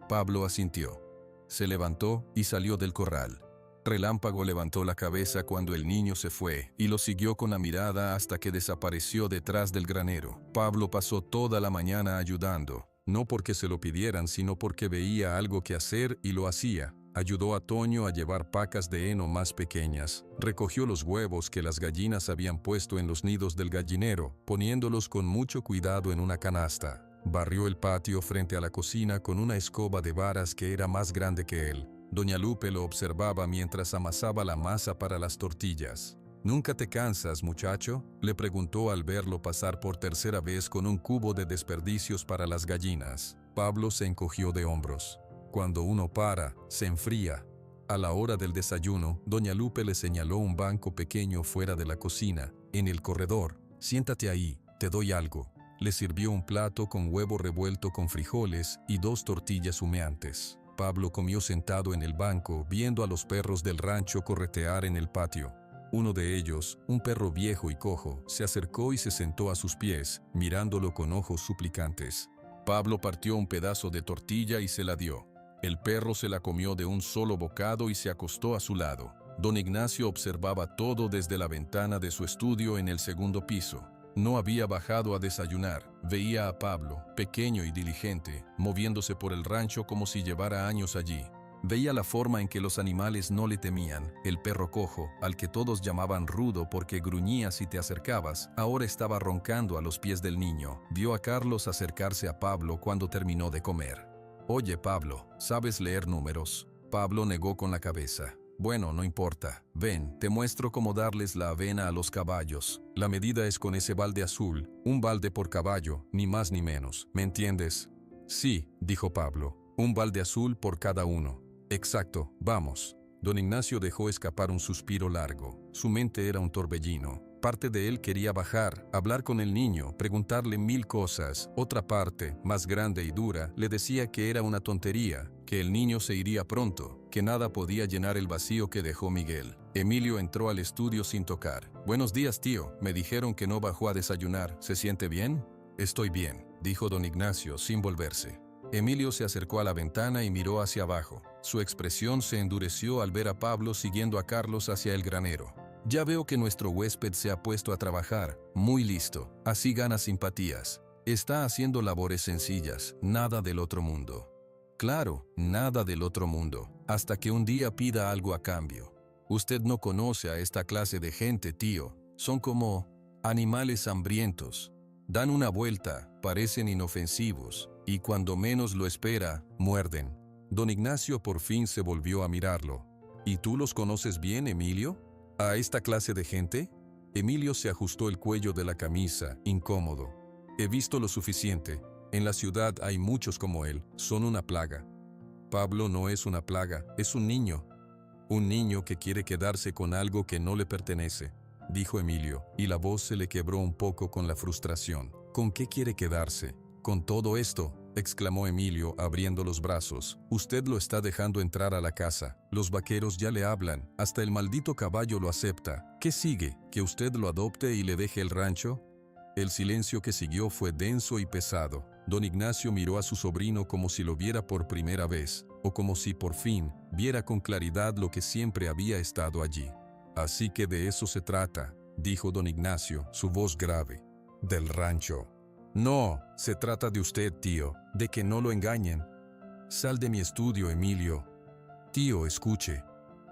Pablo asintió. Se levantó y salió del corral. Relámpago levantó la cabeza cuando el niño se fue y lo siguió con la mirada hasta que desapareció detrás del granero. Pablo pasó toda la mañana ayudando, no porque se lo pidieran, sino porque veía algo que hacer y lo hacía. Ayudó a Toño a llevar pacas de heno más pequeñas. Recogió los huevos que las gallinas habían puesto en los nidos del gallinero, poniéndolos con mucho cuidado en una canasta. Barrió el patio frente a la cocina con una escoba de varas que era más grande que él. Doña Lupe lo observaba mientras amasaba la masa para las tortillas. «¿Nunca te cansas, muchacho?», le preguntó al verlo pasar por tercera vez con un cubo de desperdicios para las gallinas. Pablo se encogió de hombros. «Cuando uno para, se enfría». A la hora del desayuno, Doña Lupe le señaló un banco pequeño fuera de la cocina, en el corredor. «Siéntate ahí, te doy algo». Le sirvió un plato con huevo revuelto con frijoles y 2 tortillas humeantes. Pablo comió sentado en el banco, viendo a los perros del rancho corretear en el patio. Uno de ellos, un perro viejo y cojo, se acercó y se sentó a sus pies, mirándolo con ojos suplicantes. Pablo partió un pedazo de tortilla y se la dio. El perro se la comió de un solo bocado y se acostó a su lado. Don Ignacio observaba todo desde la ventana de su estudio en el segundo piso. No había bajado a desayunar. Veía a Pablo, pequeño y diligente, moviéndose por el rancho como si llevara años allí. Veía la forma en que los animales no le temían. El perro cojo, al que todos llamaban rudo porque gruñía si te acercabas, ahora estaba roncando a los pies del niño. Vio a Carlos acercarse a Pablo cuando terminó de comer. «Oye, Pablo, ¿sabes leer números?» Pablo negó con la cabeza. «Bueno, no importa. Ven, te muestro cómo darles la avena a los caballos. La medida es con ese balde azul, un balde por caballo, ni más ni menos. ¿Me entiendes?» «Sí», dijo Pablo, «un balde azul por cada uno». «Exacto, vamos». Don Ignacio dejó escapar un suspiro largo. Su mente era un torbellino. Parte de él quería bajar, hablar con el niño, preguntarle 1000 cosas. Otra parte, más grande y dura, le decía que era una tontería, que el niño se iría pronto, que nada podía llenar el vacío que dejó Miguel. Emilio entró al estudio sin tocar. «Buenos días, tío. Me dijeron que no bajó a desayunar. ¿Se siente bien?» «Estoy bien», dijo don Ignacio sin volverse. Emilio se acercó a la ventana y miró hacia abajo. Su expresión se endureció al ver a Pablo siguiendo a Carlos hacia el granero. «Ya veo que nuestro huésped se ha puesto a trabajar. Muy listo. Así gana simpatías. Está haciendo labores sencillas, nada del otro mundo». «Claro, nada del otro mundo, hasta que un día pida algo a cambio. Usted no conoce a esta clase de gente, tío. Son como animales hambrientos. Dan una vuelta, parecen inofensivos, y cuando menos lo espera, muerden». Don Ignacio por fin se volvió a mirarlo. «¿Y tú los conoces bien, Emilio? ¿A esta clase de gente?» Emilio se ajustó el cuello de la camisa, incómodo. «He visto lo suficiente. En la ciudad hay muchos como él. Son una plaga». «Pablo no es una plaga, es un niño. Un niño que quiere quedarse con algo que no le pertenece», dijo Emilio, y la voz se le quebró un poco con la frustración. «¿Con qué quiere quedarse? ¿Con todo esto? exclamó Emilio abriendo los brazos. Usted lo está dejando entrar a la casa. Los vaqueros ya le hablan. Hasta el maldito caballo lo acepta. ¿Qué sigue? ¿Que usted lo adopte y le deje el rancho? El silencio que siguió fue denso y pesado. Don Ignacio miró a su sobrino como si lo viera por primera vez, o como si por fin viera con claridad lo que siempre había estado allí. Así que de eso se trata, dijo don Ignacio, su voz grave. Del rancho. No, se trata de usted, tío, de que no lo engañen. Sal de mi estudio, Emilio. Tío, escuche.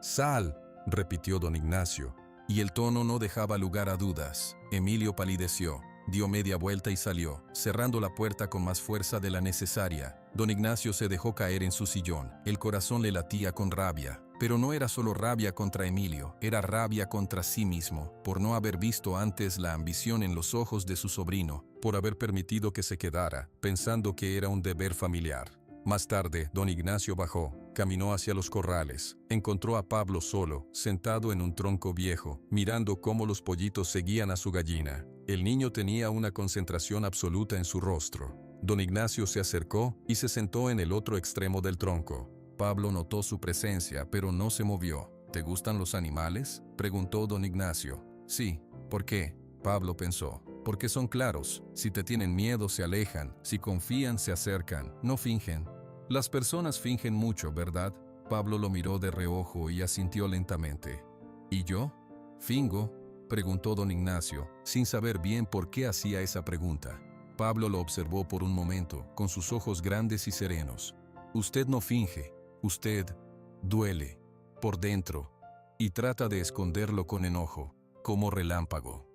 Sal, repitió don Ignacio, y el tono no dejaba lugar a dudas. Emilio palideció, dio media vuelta y salió, cerrando la puerta con más fuerza de la necesaria. Don Ignacio se dejó caer en su sillón. El corazón le latía con rabia. Pero no era solo rabia contra Emilio, era rabia contra sí mismo, por no haber visto antes la ambición en los ojos de su sobrino, por haber permitido que se quedara, pensando que era un deber familiar. Más tarde, don Ignacio bajó, caminó hacia los corrales, encontró a Pablo solo, sentado en un tronco viejo, mirando cómo los pollitos seguían a su gallina. El niño tenía una concentración absoluta en su rostro. Don Ignacio se acercó y se sentó en el otro extremo del tronco. Pablo notó su presencia, pero no se movió. ¿Te gustan los animales?, preguntó don Ignacio. Sí. ¿Por qué? Pablo pensó. Porque son claros. Si te tienen miedo, se alejan. Si confían, se acercan. No fingen. Las personas fingen mucho, ¿verdad? Pablo lo miró de reojo y asintió lentamente. ¿Y yo? ¿Fingo?, preguntó don Ignacio, sin saber bien por qué hacía esa pregunta. Pablo lo observó por un momento, con sus ojos grandes y serenos. Usted no finge. Usted duele por dentro y trata de esconderlo con enojo, como relámpago.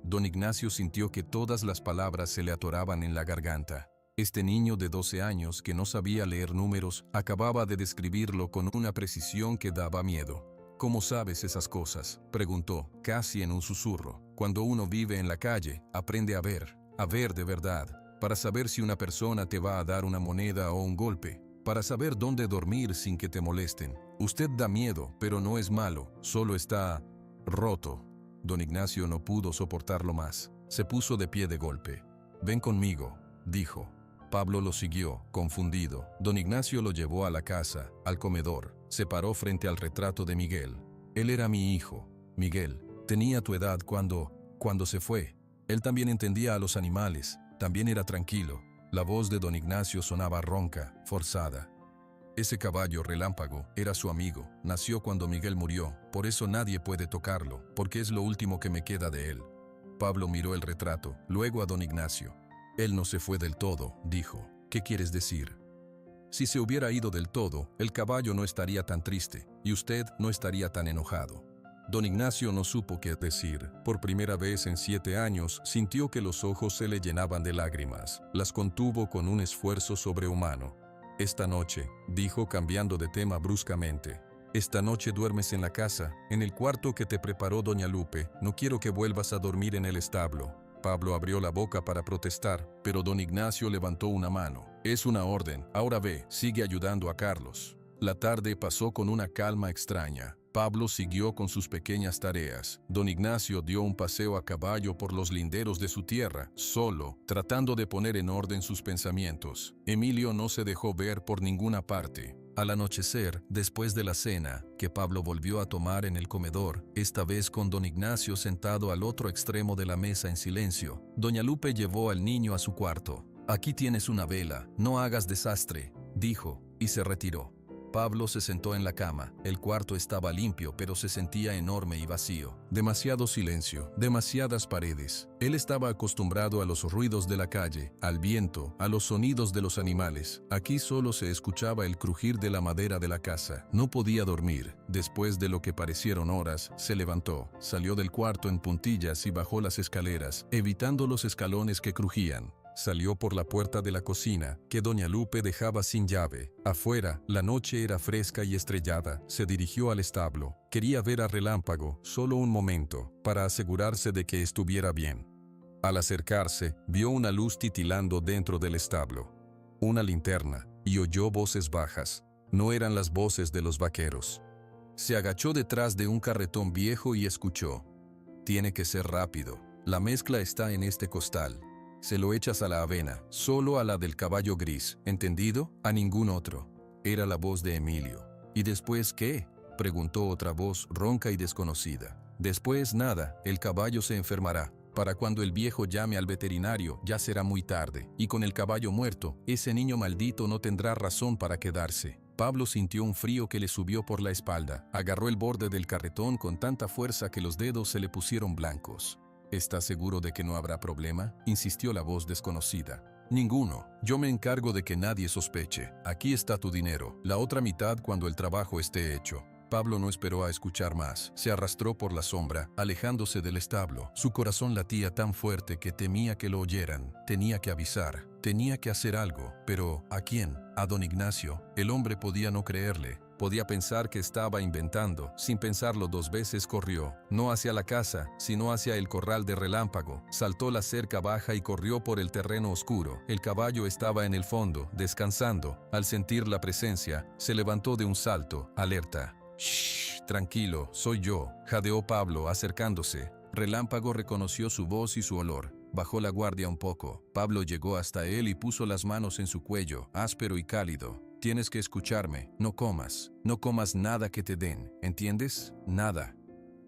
Don Ignacio sintió que todas las palabras se le atoraban en la garganta. Este niño de 12 años que no sabía leer números acababa de describirlo con una precisión que daba miedo. ¿Cómo sabes esas cosas?, preguntó, casi en un susurro. Cuando uno vive en la calle, aprende a ver de verdad, para saber si una persona te va a dar una moneda o un golpe, para saber dónde dormir sin que te molesten. Usted da miedo, pero no es malo, solo está roto. Don Ignacio no pudo soportarlo más. Se puso de pie de golpe. Ven conmigo, dijo. Pablo lo siguió, confundido. Don Ignacio lo llevó a la casa, al comedor. Se paró frente al retrato de Miguel. Él era mi hijo. Miguel, tenía tu edad cuando se fue. Él también entendía a los animales, también era tranquilo. La voz de don Ignacio sonaba ronca, forzada. Ese caballo relámpago era su amigo, nació cuando Miguel murió, por eso nadie puede tocarlo, porque es lo último que me queda de él. Pablo miró el retrato, luego a don Ignacio. Él no se fue del todo, dijo. ¿Qué quieres decir? Si se hubiera ido del todo, el caballo no estaría tan triste, y usted no estaría tan enojado. Don Ignacio no supo qué decir. Por primera vez en 7 años, sintió que los ojos se le llenaban de lágrimas. Las contuvo con un esfuerzo sobrehumano. Esta noche, dijo cambiando de tema bruscamente. Esta noche duermes en la casa, en el cuarto que te preparó doña Lupe. No quiero que vuelvas a dormir en el establo. Pablo abrió la boca para protestar, pero don Ignacio levantó una mano. Es una orden. Ahora ve, sigue ayudando a Carlos. La tarde pasó con una calma extraña. Pablo siguió con sus pequeñas tareas. Don Ignacio dio un paseo a caballo por los linderos de su tierra, solo, tratando de poner en orden sus pensamientos. Emilio no se dejó ver por ninguna parte. Al anochecer, después de la cena, que Pablo volvió a tomar en el comedor, esta vez con don Ignacio sentado al otro extremo de la mesa en silencio, doña Lupe llevó al niño a su cuarto. Aquí tienes una vela, no hagas desastre, dijo, y se retiró. Pablo se sentó en la cama. El cuarto estaba limpio, pero se sentía enorme y vacío. Demasiado silencio, demasiadas paredes. Él estaba acostumbrado a los ruidos de la calle, al viento, a los sonidos de los animales. Aquí solo se escuchaba el crujir de la madera de la casa. No podía dormir. Después de lo que parecieron horas, se levantó, salió del cuarto en puntillas y bajó las escaleras, evitando los escalones que crujían. Salió por la puerta de la cocina, que doña Lupe dejaba sin llave. Afuera, la noche era fresca y estrellada. Se dirigió al establo. Quería ver a Relámpago, solo un momento, para asegurarse de que estuviera bien. Al acercarse, vio una luz titilando dentro del establo. Una linterna, y oyó voces bajas. No eran las voces de los vaqueros. Se agachó detrás de un carretón viejo y escuchó. Tiene que ser rápido. La mezcla está en este costal. Se lo echas a la avena, solo a la del caballo gris, ¿entendido? A ningún otro. Era la voz de Emilio. ¿Y después qué?, preguntó otra voz ronca y desconocida. Después nada, el caballo se enfermará. Para cuando el viejo llame al veterinario, ya será muy tarde, y con el caballo muerto, ese niño maldito no tendrá razón para quedarse. Pablo sintió un frío que le subió por la espalda. Agarró el borde del carretón con tanta fuerza que los dedos se le pusieron blancos. ¿Estás seguro de que no habrá problema?, insistió la voz desconocida. Ninguno. Yo me encargo de que nadie sospeche. Aquí está tu dinero, la otra mitad cuando el trabajo esté hecho. Pablo no esperó a escuchar más. Se arrastró por la sombra, alejándose del establo. Su corazón latía tan fuerte que temía que lo oyeran. Tenía que avisar, tenía que hacer algo. Pero, ¿a quién? A don Ignacio. El hombre podía no creerle. Podía pensar que estaba inventando. Sin pensarlo 2 veces corrió, no hacia la casa, sino hacia el corral de Relámpago. Saltó la cerca baja y corrió por el terreno oscuro. El caballo estaba en el fondo, descansando. Al sentir la presencia, se levantó de un salto, alerta. «Shh, tranquilo, soy yo», jadeó Pablo, acercándose. Relámpago reconoció su voz y su olor. Bajó la guardia un poco. Pablo llegó hasta él y puso las manos en su cuello, áspero y cálido. «Tienes que escucharme. No comas. No comas nada que te den. ¿Entiendes? Nada».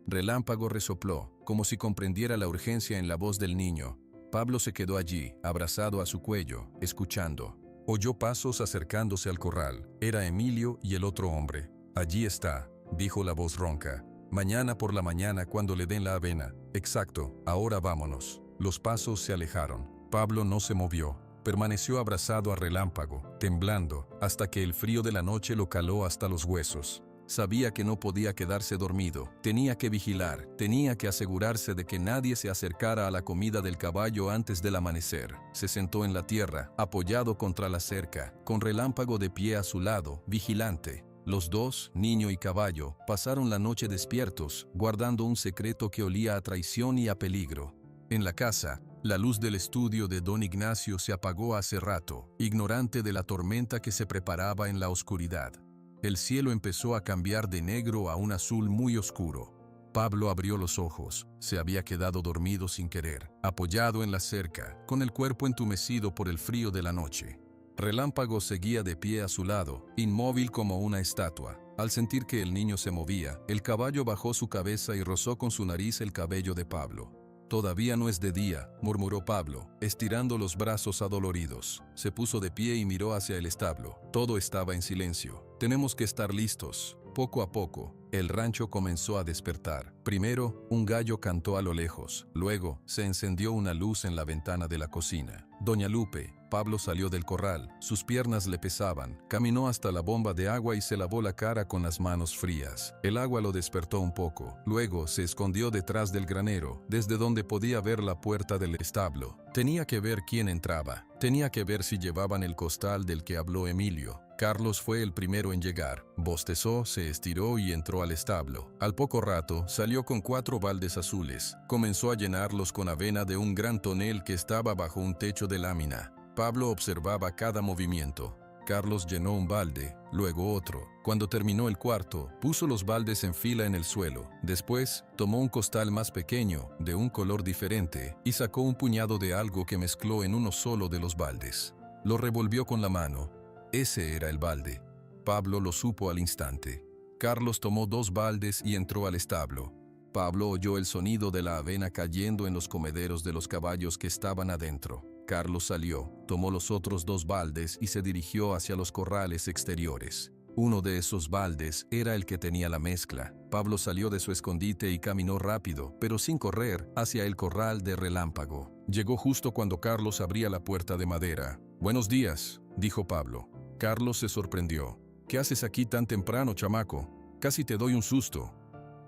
Relámpago resopló, como si comprendiera la urgencia en la voz del niño. Pablo se quedó allí, abrazado a su cuello, escuchando. Oyó pasos acercándose al corral. Era Emilio y el otro hombre. «Allí está», dijo la voz ronca. «Mañana por la mañana cuando le den la avena». «Exacto, ahora vámonos». Los pasos se alejaron. Pablo no se movió. Permaneció abrazado a Relámpago, temblando, hasta que el frío de la noche lo caló hasta los huesos. Sabía que no podía quedarse dormido. Tenía que vigilar, tenía que asegurarse de que nadie se acercara a la comida del caballo antes del amanecer. Se sentó en la tierra, apoyado contra la cerca, con Relámpago de pie a su lado, vigilante. Los dos, niño y caballo, pasaron la noche despiertos, guardando un secreto que olía a traición y a peligro. En la casa, la luz del estudio de don Ignacio se apagó hace rato, ignorante de la tormenta que se preparaba en la oscuridad. El cielo empezó a cambiar de negro a un azul muy oscuro. Pablo abrió los ojos. Se había quedado dormido sin querer, apoyado en la cerca, con el cuerpo entumecido por el frío de la noche. Relámpago seguía de pie a su lado, inmóvil como una estatua. Al sentir que el niño se movía, el caballo bajó su cabeza y rozó con su nariz el cabello de Pablo. «Todavía no es de día», murmuró Pablo, estirando los brazos adoloridos. Se puso de pie y miró hacia el establo. Todo estaba en silencio. «Tenemos que estar listos». Poco a poco, el rancho comenzó a despertar. Primero, un gallo cantó a lo lejos. Luego, se encendió una luz en la ventana de la cocina. «Doña Lupe». Pablo salió del corral. Sus piernas le pesaban. Caminó hasta la bomba de agua y se lavó la cara con las manos frías. El agua lo despertó un poco. Luego se escondió detrás del granero, desde donde podía ver la puerta del establo. Tenía que ver quién entraba. Tenía que ver si llevaban el costal del que habló Emilio. Carlos fue el primero en llegar. Bostezó, se estiró y entró al establo. Al poco rato, salió con 4 baldes azules. Comenzó a llenarlos con avena de un gran tonel que estaba bajo un techo de lámina. Pablo observaba cada movimiento. Carlos llenó un balde, luego otro. Cuando terminó el cuarto, puso los baldes en fila en el suelo. Después, tomó un costal más pequeño, de un color diferente, y sacó un puñado de algo que mezcló en uno solo de los baldes. Lo revolvió con la mano. Ese era el balde. Pablo lo supo al instante. Carlos tomó 2 baldes y entró al establo. Pablo oyó el sonido de la avena cayendo en los comederos de los caballos que estaban adentro. Carlos salió, tomó los otros 2 baldes y se dirigió hacia los corrales exteriores. Uno de esos baldes era el que tenía la mezcla. Pablo salió de su escondite y caminó rápido, pero sin correr, hacia el corral de Relámpago. Llegó justo cuando Carlos abría la puerta de madera. «Buenos días», dijo Pablo. Carlos se sorprendió. «¿Qué haces aquí tan temprano, chamaco? Casi te doy un susto».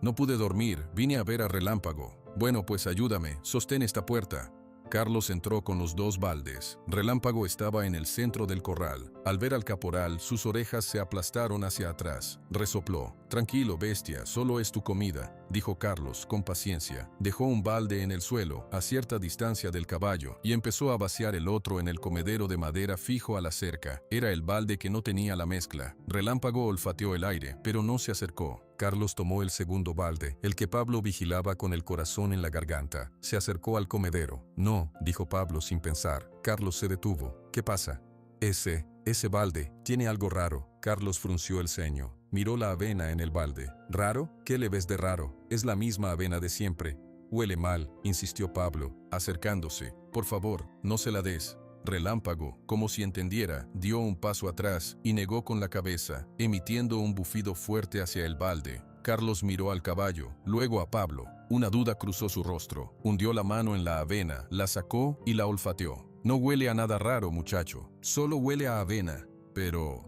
«No pude dormir, vine a ver a Relámpago». «Bueno, pues ayúdame, sostén esta puerta». Carlos entró con los 2 baldes. Relámpago estaba en el centro del corral. Al ver al caporal, sus orejas se aplastaron hacia atrás. Resopló. «Tranquilo, bestia, solo es tu comida», dijo Carlos, con paciencia. Dejó un balde en el suelo, a cierta distancia del caballo, y empezó a vaciar el otro en el comedero de madera fijo a la cerca. Era el balde que no tenía la mezcla. Relámpago olfateó el aire, pero no se acercó. Carlos tomó el segundo balde, el que Pablo vigilaba con el corazón en la garganta. Se acercó al comedero. No, dijo Pablo sin pensar. Carlos se detuvo. ¿Qué pasa? Ese balde, tiene algo raro. Carlos frunció el ceño. Miró la avena en el balde. ¿Raro? ¿Qué le ves de raro? Es la misma avena de siempre. Huele mal, insistió Pablo, acercándose. Por favor, no se la des. Relámpago, como si entendiera, dio un paso atrás y negó con la cabeza, emitiendo un bufido fuerte hacia el balde. Carlos miró al caballo, luego a Pablo. Una duda cruzó su rostro. Hundió la mano en la avena, la sacó y la olfateó. No huele a nada raro, muchacho. Solo huele a avena. Pero...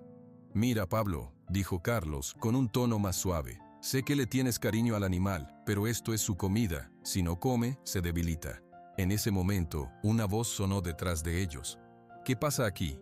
Mira, Pablo, dijo Carlos con un tono más suave. Sé que le tienes cariño al animal, pero esto es su comida. Si no come, se debilita. En ese momento, una voz sonó detrás de ellos. ¿Qué pasa aquí?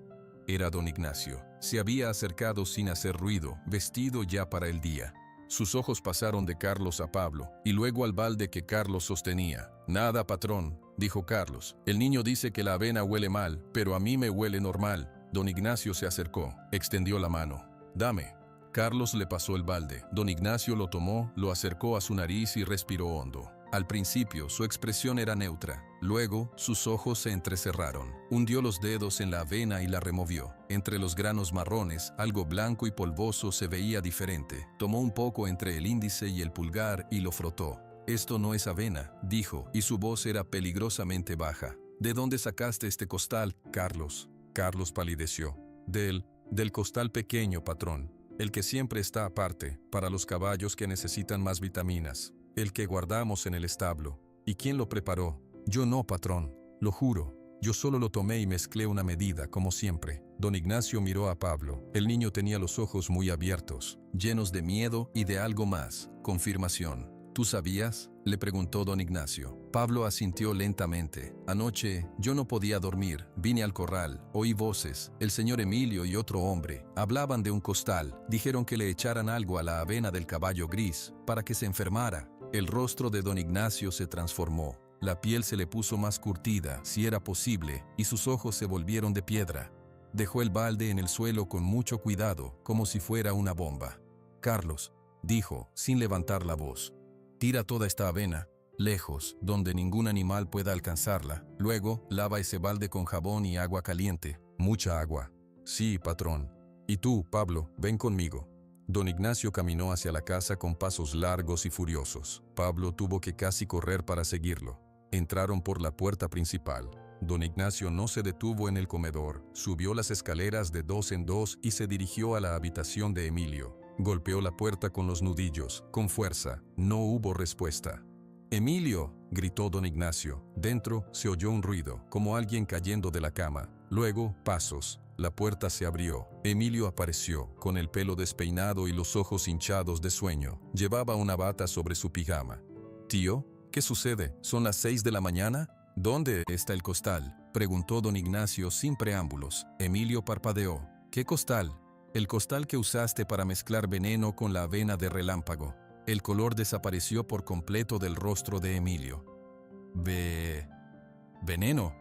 Era don Ignacio. Se había acercado sin hacer ruido, vestido ya para el día. Sus ojos pasaron de Carlos a Pablo, y luego al balde que Carlos sostenía. Nada, patrón, dijo Carlos. El niño dice que la avena huele mal, pero a mí me huele normal. Don Ignacio se acercó, extendió la mano. Dame. Carlos le pasó el balde. Don Ignacio lo tomó, lo acercó a su nariz y respiró hondo. Al principio, su expresión era neutra. Luego, sus ojos se entrecerraron. Hundió los dedos en la avena y la removió. Entre los granos marrones, algo blanco y polvoso se veía diferente. Tomó un poco entre el índice y el pulgar y lo frotó. Esto no es avena, dijo, y su voz era peligrosamente baja. ¿De dónde sacaste este costal, Carlos? Carlos palideció. Del costal pequeño, patrón. El que siempre está aparte, para los caballos que necesitan más vitaminas. El que guardamos en el establo. ¿Y quién lo preparó? Yo no, patrón. Lo juro. Yo solo lo tomé y mezclé una medida, como siempre. Don Ignacio miró a Pablo. El niño tenía los ojos muy abiertos, llenos de miedo y de algo más. Confirmación. ¿Tú sabías?, le preguntó don Ignacio. Pablo asintió lentamente. Anoche yo no podía dormir. Vine al corral, oí voces. El señor Emilio y otro hombre hablaban de un costal. Dijeron que le echaran algo a la avena del caballo gris para que se enfermara. El rostro de don Ignacio se transformó. La piel se le puso más curtida, si era posible, y sus ojos se volvieron de piedra. Dejó el balde en el suelo con mucho cuidado, como si fuera una bomba. Carlos, dijo, sin levantar la voz. Tira toda esta avena, lejos, donde ningún animal pueda alcanzarla. Luego, lava ese balde con jabón y agua caliente. Mucha agua. Sí, patrón. Y tú, Pablo, ven conmigo. Don Ignacio caminó hacia la casa con pasos largos y furiosos. Pablo tuvo que casi correr para seguirlo. Entraron por la puerta principal. Don Ignacio no se detuvo en el comedor. Subió las escaleras de 2 en 2 y se dirigió a la habitación de Emilio. Golpeó la puerta con los nudillos, con fuerza. No hubo respuesta. «¡Emilio!», gritó don Ignacio. Dentro se oyó un ruido, como alguien cayendo de la cama. Luego, pasos. La puerta se abrió. Emilio apareció, con el pelo despeinado y los ojos hinchados de sueño. Llevaba una bata sobre su pijama. «Tío, ¿qué sucede? ¿Son las 6 de la mañana? ¿Dónde está el costal?», preguntó don Ignacio sin preámbulos. Emilio parpadeó. «¿Qué costal?». «El costal que usaste para mezclar veneno con la avena de Relámpago». El color desapareció por completo del rostro de Emilio. ¿Veneno?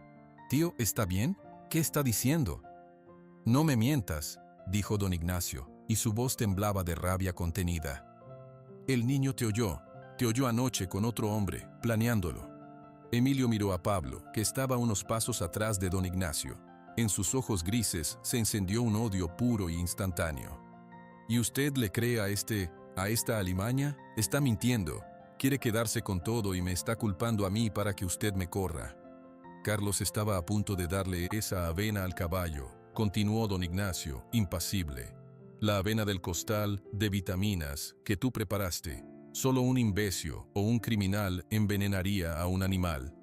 Tío, ¿está bien? ¿Qué está diciendo? «No me mientas», dijo don Ignacio, y su voz temblaba de rabia contenida. «El niño te oyó anoche con otro hombre, planeándolo». Emilio miró a Pablo, que estaba unos pasos atrás de don Ignacio. En sus ojos grises se encendió un odio puro e instantáneo. «¿Y usted le cree a esta alimaña? Está mintiendo. Quiere quedarse con todo y me está culpando a mí para que usted me corra». Carlos estaba a punto de darle esa avena al caballo, continuó don Ignacio, impasible. «La avena del costal de vitaminas que tú preparaste. Solo un imbécil o un criminal envenenaría a un animal».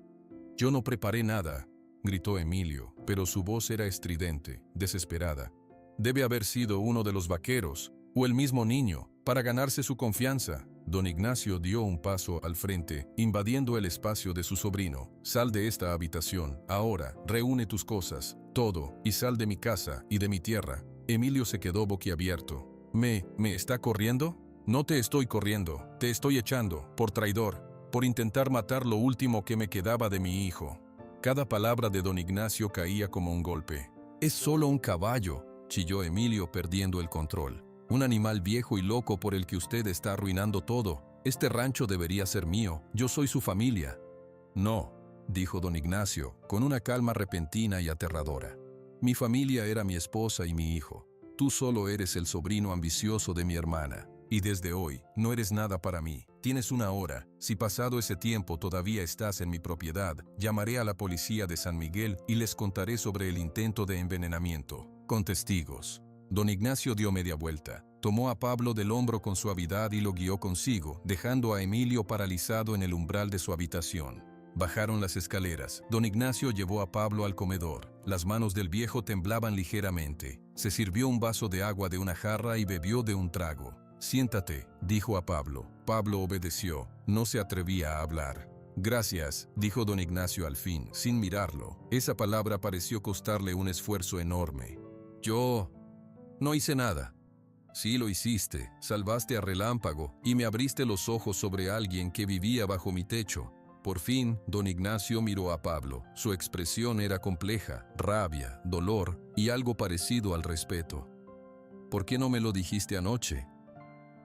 «Yo no preparé nada», gritó Emilio, pero su voz era estridente, desesperada. «Debe haber sido uno de los vaqueros, o el mismo niño, para ganarse su confianza». Don Ignacio dio un paso al frente, invadiendo el espacio de su sobrino. «Sal de esta habitación, ahora, reúne tus cosas, todo, y sal de mi casa y de mi tierra». Emilio se quedó boquiabierto. ¿Me está corriendo? «No te estoy corriendo, te estoy echando, por traidor, por intentar matar lo último que me quedaba de mi hijo». Cada palabra de don Ignacio caía como un golpe. «Es solo un caballo», chilló Emilio perdiendo el control. Un animal viejo y loco por el que usted está arruinando todo. Este rancho debería ser mío. Yo soy su familia. No, dijo don Ignacio, con una calma repentina y aterradora. Mi familia era mi esposa y mi hijo. Tú solo eres el sobrino ambicioso de mi hermana. Y desde hoy, no eres nada para mí. Tienes una hora. Si pasado ese tiempo todavía estás en mi propiedad, llamaré a la policía de San Miguel y les contaré sobre el intento de envenenamiento, con testigos. Don Ignacio dio media vuelta. Tomó a Pablo del hombro con suavidad y lo guió consigo, dejando a Emilio paralizado en el umbral de su habitación. Bajaron las escaleras. Don Ignacio llevó a Pablo al comedor. Las manos del viejo temblaban ligeramente. Se sirvió un vaso de agua de una jarra y bebió de un trago. Siéntate, dijo a Pablo. Pablo obedeció. No se atrevía a hablar. Gracias, dijo don Ignacio al fin, sin mirarlo. Esa palabra pareció costarle un esfuerzo enorme. Yo no hice nada. Sí lo hiciste. Salvaste a Relámpago y me abriste los ojos sobre alguien que vivía bajo mi techo. Por fin, don Ignacio miró a Pablo. Su expresión era compleja, rabia, dolor y algo parecido al respeto. ¿Por qué no me lo dijiste anoche?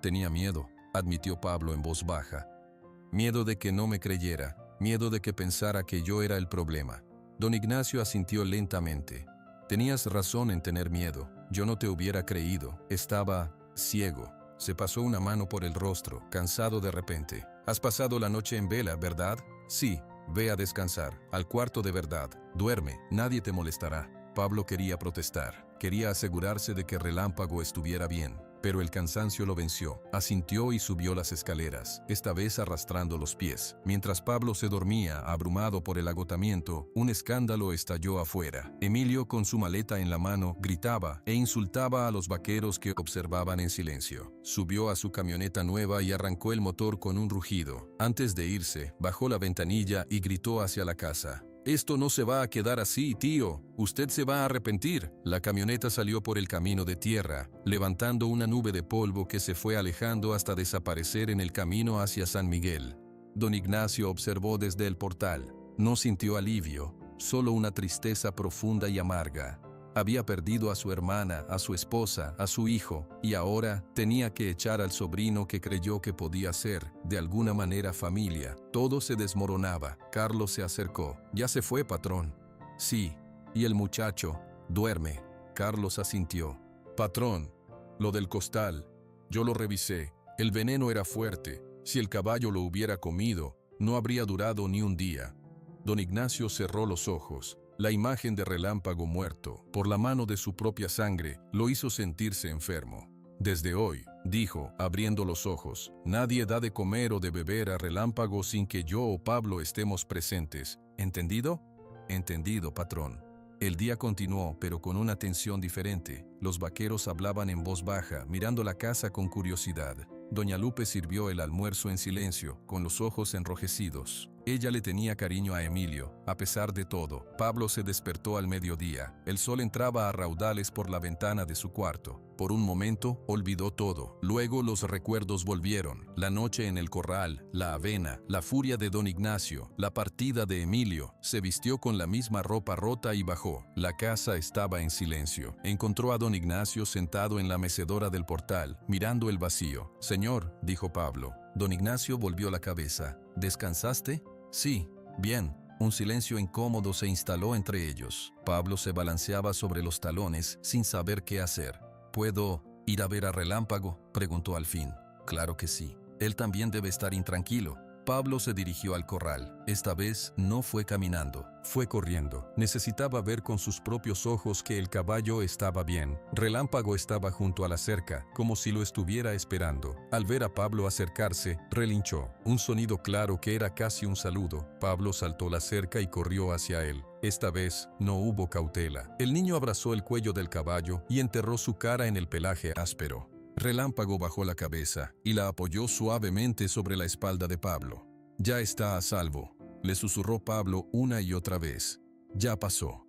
Tenía miedo, admitió Pablo en voz baja. Miedo de que no me creyera, miedo de que pensara que yo era el problema. Don Ignacio asintió lentamente. Tenías razón en tener miedo. Yo no te hubiera creído. Estaba ciego. Se pasó una mano por el rostro, cansado de repente. Has pasado la noche en vela, ¿verdad? Sí. Ve a descansar, al cuarto de verdad. Duerme, nadie te molestará. Pablo quería protestar. Quería asegurarse de que Relámpago estuviera bien. Pero el cansancio lo venció. Asintió y subió las escaleras, esta vez arrastrando los pies. Mientras Pablo se dormía, abrumado por el agotamiento, un escándalo estalló afuera. Emilio, con su maleta en la mano, gritaba e insultaba a los vaqueros que observaban en silencio. Subió a su camioneta nueva y arrancó el motor con un rugido. Antes de irse, bajó la ventanilla y gritó hacia la casa. Esto no se va a quedar así, tío. Usted se va a arrepentir. La camioneta salió por el camino de tierra, levantando una nube de polvo que se fue alejando hasta desaparecer en el camino hacia San Miguel. Don Ignacio observó desde el portal. No sintió alivio, solo una tristeza profunda y amarga. Había perdido a su hermana, a su esposa, a su hijo, y ahora tenía que echar al sobrino que creyó que podía ser, de alguna manera, familia. Todo se desmoronaba. Carlos se acercó. «Ya se fue, patrón». «Sí». «¿Y el muchacho?» «Duerme». Carlos asintió. «Patrón, lo del costal. Yo lo revisé. El veneno era fuerte. Si el caballo lo hubiera comido, no habría durado ni un día». Don Ignacio cerró los ojos. La imagen de Relámpago muerto, por la mano de su propia sangre, lo hizo sentirse enfermo. «Desde hoy», dijo, abriendo los ojos, «nadie da de comer o de beber a Relámpago sin que yo o Pablo estemos presentes. ¿Entendido?» «Entendido, patrón». El día continuó, pero con una tensión diferente. Los vaqueros hablaban en voz baja, mirando la casa con curiosidad. Doña Lupe sirvió el almuerzo en silencio, con los ojos enrojecidos. Ella le tenía cariño a Emilio, a pesar de todo. Pablo se despertó al mediodía. El sol entraba a raudales por la ventana de su cuarto. Por un momento, olvidó todo. Luego los recuerdos volvieron. La noche en el corral, la avena, la furia de don Ignacio, la partida de Emilio. Se vistió con la misma ropa rota y bajó. La casa estaba en silencio. Encontró a don Ignacio sentado en la mecedora del portal, mirando el vacío. «Señor», dijo Pablo. Don Ignacio volvió la cabeza. «¿Descansaste?» «Sí, bien». Un silencio incómodo se instaló entre ellos. Pablo se balanceaba sobre los talones sin saber qué hacer. «¿Puedo ir a ver a Relámpago?», preguntó al fin. «Claro que sí. Él también debe estar intranquilo». Pablo se dirigió al corral. Esta vez no fue caminando, fue corriendo. Necesitaba ver con sus propios ojos que el caballo estaba bien. Relámpago estaba junto a la cerca, como si lo estuviera esperando. Al ver a Pablo acercarse, relinchó. Un sonido claro que era casi un saludo. Pablo saltó la cerca y corrió hacia él. Esta vez no hubo cautela. El niño abrazó el cuello del caballo y enterró su cara en el pelaje áspero. Relámpago bajó la cabeza y la apoyó suavemente sobre la espalda de Pablo. «Ya está a salvo», le susurró Pablo una y otra vez. «Ya pasó».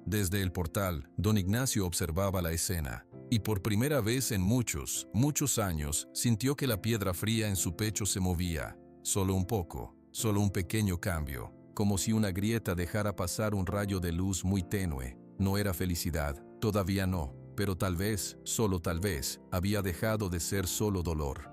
Desde el portal, don Ignacio observaba la escena, y por primera vez en muchos, muchos años, sintió que la piedra fría en su pecho se movía. Solo un poco, solo un pequeño cambio, como si una grieta dejara pasar un rayo de luz muy tenue. No era felicidad, todavía no. pero tal vez, solo tal vez, había dejado de ser solo dolor.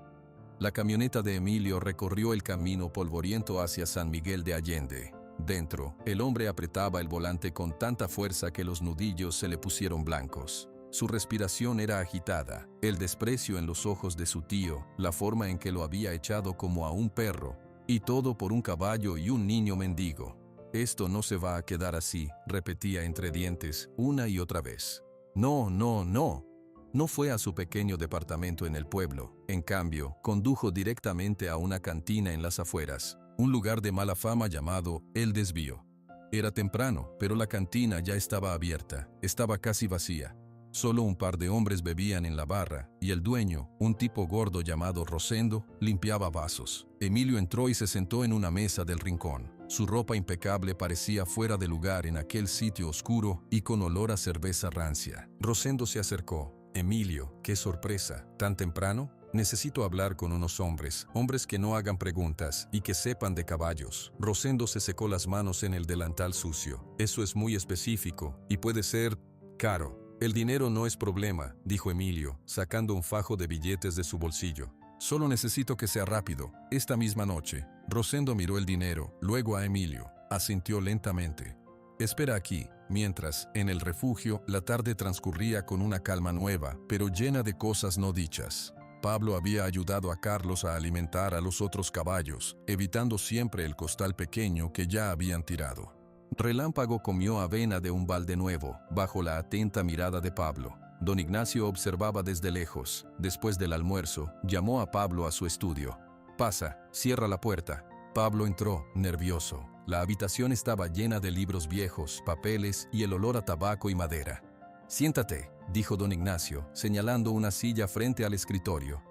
La camioneta de Emilio recorrió el camino polvoriento hacia San Miguel de Allende. Dentro, el hombre apretaba el volante con tanta fuerza que los nudillos se le pusieron blancos. Su respiración era agitada, el desprecio en los ojos de su tío, la forma en que lo había echado como a un perro, y todo por un caballo y un niño mendigo. «Esto no se va a quedar así», repetía entre dientes, una y otra vez. «No, no, no». No fue a su pequeño departamento en el pueblo, en cambio, condujo directamente a una cantina en las afueras, un lugar de mala fama llamado El Desvío. Era temprano, pero la cantina ya estaba abierta, estaba casi vacía. Solo un par de hombres bebían en la barra, y el dueño, un tipo gordo llamado Rosendo, limpiaba vasos. Emilio entró y se sentó en una mesa del rincón. Su ropa impecable parecía fuera de lugar en aquel sitio oscuro y con olor a cerveza rancia. Rosendo se acercó. «Emilio, qué sorpresa, ¿tan temprano? Necesito hablar con unos hombres que no hagan preguntas y que sepan de caballos». Rosendo se secó las manos en el delantal sucio. «Eso es muy específico y puede ser caro». «El dinero no es problema», dijo Emilio, sacando un fajo de billetes de su bolsillo. «Solo necesito que sea rápido, esta misma noche». Rosendo miró el dinero, luego a Emilio. Asintió lentamente. «Espera aquí». Mientras, en el refugio, la tarde transcurría con una calma nueva, pero llena de cosas no dichas. Pablo había ayudado a Carlos a alimentar a los otros caballos, evitando siempre el costal pequeño que ya habían tirado. Relámpago comió avena de un balde nuevo, bajo la atenta mirada de Pablo. Don Ignacio observaba desde lejos. Después del almuerzo, llamó a Pablo a su estudio. «Pasa, cierra la puerta». Pablo entró, nervioso. La habitación estaba llena de libros viejos, papeles y el olor a tabaco y madera. «Siéntate», dijo don Ignacio, señalando una silla frente al escritorio.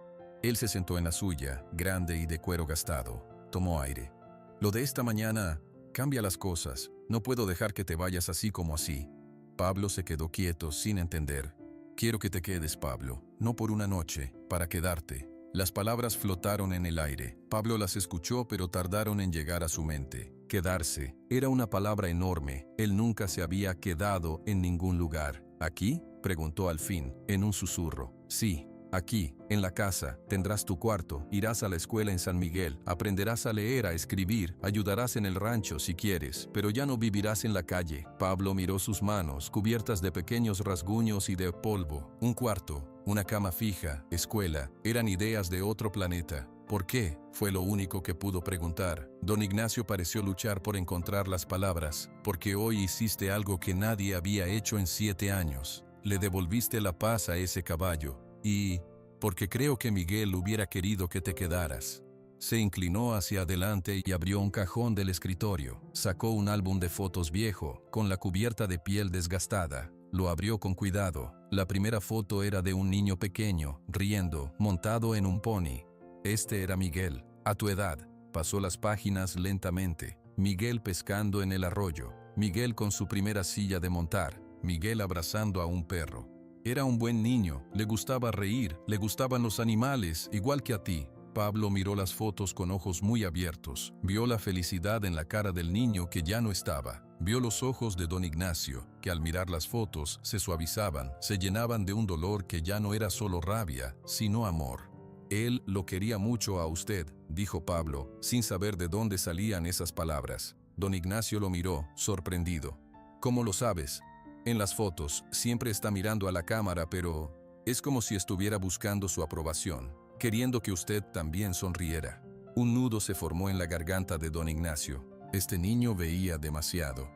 Él se sentó en la suya, grande y de cuero gastado. Tomó aire. «Lo de esta mañana cambia las cosas. No puedo dejar que te vayas así como así». Pablo se quedó quieto, sin entender. «Quiero que te quedes, Pablo. No por una noche, para quedarte». Las palabras flotaron en el aire. Pablo las escuchó, pero tardaron en llegar a su mente. Quedarse era una palabra enorme. Él nunca se había quedado en ningún lugar. «¿Aquí?», preguntó al fin, en un susurro. «Sí, aquí, en la casa. Tendrás tu cuarto, irás a la escuela en San Miguel, aprenderás a leer, a escribir, ayudarás en el rancho si quieres, pero ya no vivirás en la calle». Pablo miró sus manos, cubiertas de pequeños rasguños y de polvo. Un cuarto, una cama fija, escuela, eran ideas de otro planeta. «¿Por qué?», fue lo único que pudo preguntar. Don Ignacio pareció luchar por encontrar las palabras. «Porque hoy hiciste algo que nadie había hecho en 7 años. Le devolviste la paz a ese caballo. Y porque creo que Miguel hubiera querido que te quedaras». Se inclinó hacia adelante y abrió un cajón del escritorio. Sacó un álbum de fotos viejo, con la cubierta de piel desgastada. Lo abrió con cuidado. La primera foto era de un niño pequeño, riendo, montado en un pony. Este era Miguel, a tu edad. Pasó las páginas lentamente. Miguel pescando en el arroyo. Miguel con su primera silla de montar. Miguel abrazando a un perro. Era un buen niño, le gustaba reír, le gustaban los animales, igual que a ti. Pablo miró las fotos con ojos muy abiertos. Vio la felicidad en la cara del niño que ya no estaba. Vio los ojos de don Ignacio, que al mirar las fotos se suavizaban, se llenaban de un dolor que ya no era solo rabia, sino amor. «Él lo quería mucho a usted», dijo Pablo, sin saber de dónde salían esas palabras. Don Ignacio lo miró, sorprendido. «¿Cómo lo sabes?» «En las fotos, siempre está mirando a la cámara, pero es como si estuviera buscando su aprobación, queriendo que usted también sonriera». Un nudo se formó en la garganta de don Ignacio. Este niño veía demasiado.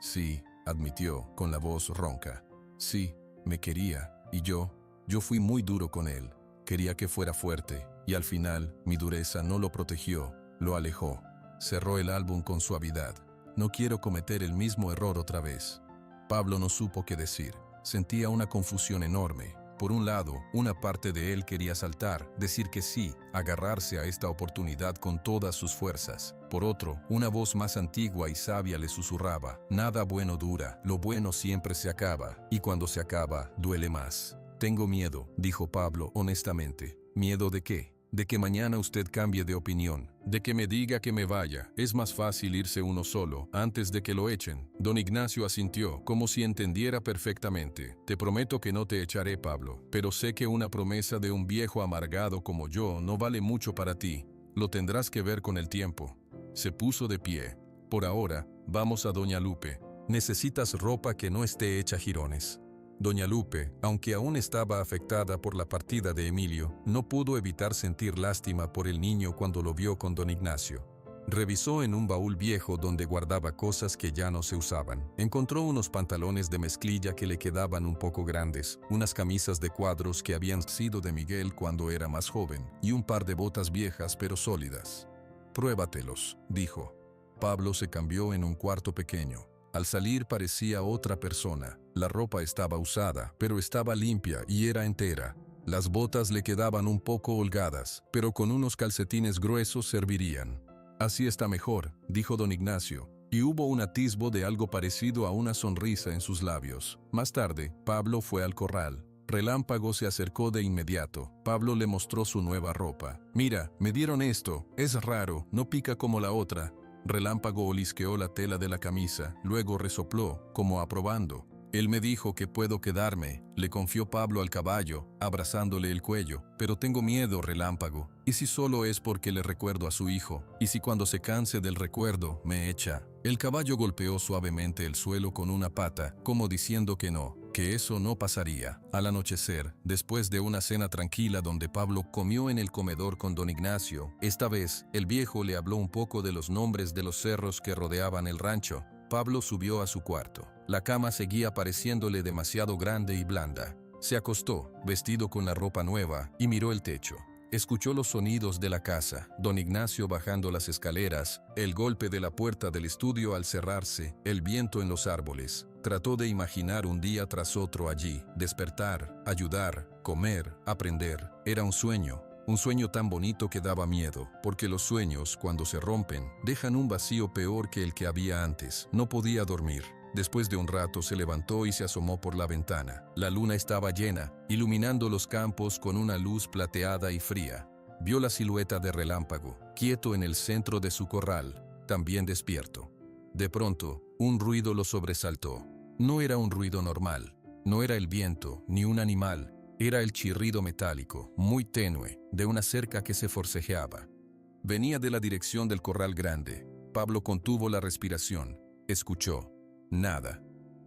«Sí», admitió, con la voz ronca. «Sí, me quería, y yo fui muy duro con él. Quería que fuera fuerte, y al final, mi dureza no lo protegió, lo alejó». Cerró el álbum con suavidad. «No quiero cometer el mismo error otra vez». Pablo no supo qué decir. Sentía una confusión enorme. Por un lado, una parte de él quería saltar, decir que sí, agarrarse a esta oportunidad con todas sus fuerzas. Por otro, una voz más antigua y sabia le susurraba: «Nada bueno dura, lo bueno siempre se acaba, y cuando se acaba, duele más». «Tengo miedo», dijo Pablo honestamente. «¿Miedo de qué?». de que mañana usted cambie de opinión, de que me diga que me vaya. Es más fácil irse uno solo, antes de que lo echen. Don Ignacio asintió, como si entendiera perfectamente. Te prometo que no te echaré, Pablo, pero sé que una promesa de un viejo amargado como yo no vale mucho para ti. Lo tendrás que ver con el tiempo. Se puso de pie. Por ahora, vamos a Doña Lupe. Necesitas ropa que no esté hecha jirones. Doña Lupe, aunque aún estaba afectada por la partida de Emilio, no pudo evitar sentir lástima por el niño cuando lo vio con don Ignacio. Revisó en un baúl viejo donde guardaba cosas que ya no se usaban. Encontró unos pantalones de mezclilla que le quedaban un poco grandes, unas camisas de cuadros que habían sido de Miguel cuando era más joven, y un par de botas viejas pero sólidas. «Pruébatelos», dijo. Pablo se cambió en un cuarto pequeño. Al salir parecía otra persona. La ropa estaba usada, pero estaba limpia y era entera. Las botas le quedaban un poco holgadas, pero con unos calcetines gruesos servirían. «Así está mejor», dijo don Ignacio, y hubo un atisbo de algo parecido a una sonrisa en sus labios. Más tarde, Pablo fue al corral. Relámpago se acercó de inmediato. Pablo le mostró su nueva ropa. «Mira, me dieron esto. Es raro, no pica como la otra». Relámpago olisqueó la tela de la camisa, luego resopló, como aprobando. «Él me dijo que puedo quedarme», le confió Pablo al caballo, abrazándole el cuello. «Pero tengo miedo, Relámpago. ¿Y si solo es porque le recuerdo a su hijo? ¿Y si cuando se canse del recuerdo, me echa?» El caballo golpeó suavemente el suelo con una pata, como diciendo que no, que eso no pasaría. Al anochecer, después de una cena tranquila donde Pablo comió en el comedor con don Ignacio, esta vez el viejo le habló un poco de los nombres de los cerros que rodeaban el rancho. Pablo subió a su cuarto. La cama seguía pareciéndole demasiado grande y blanda. Se acostó, vestido con la ropa nueva, y miró el techo. Escuchó los sonidos de la casa, don Ignacio bajando las escaleras, el golpe de la puerta del estudio al cerrarse, el viento en los árboles. Trató de imaginar un día tras otro allí, despertar, ayudar, comer, aprender. Era un sueño tan bonito que daba miedo, porque los sueños, cuando se rompen, dejan un vacío peor que el que había antes. No podía dormir. Después de un rato se levantó y se asomó por la ventana. La luna estaba llena, iluminando los campos con una luz plateada y fría. Vio la silueta de Relámpago, quieto en el centro de su corral, también despierto. De pronto, un ruido lo sobresaltó. No era un ruido normal, no era el viento, ni un animal, era el chirrido metálico, muy tenue, de una cerca que se forcejeaba. Venía de la dirección del corral grande. Pablo contuvo la respiración. Escuchó. Nada.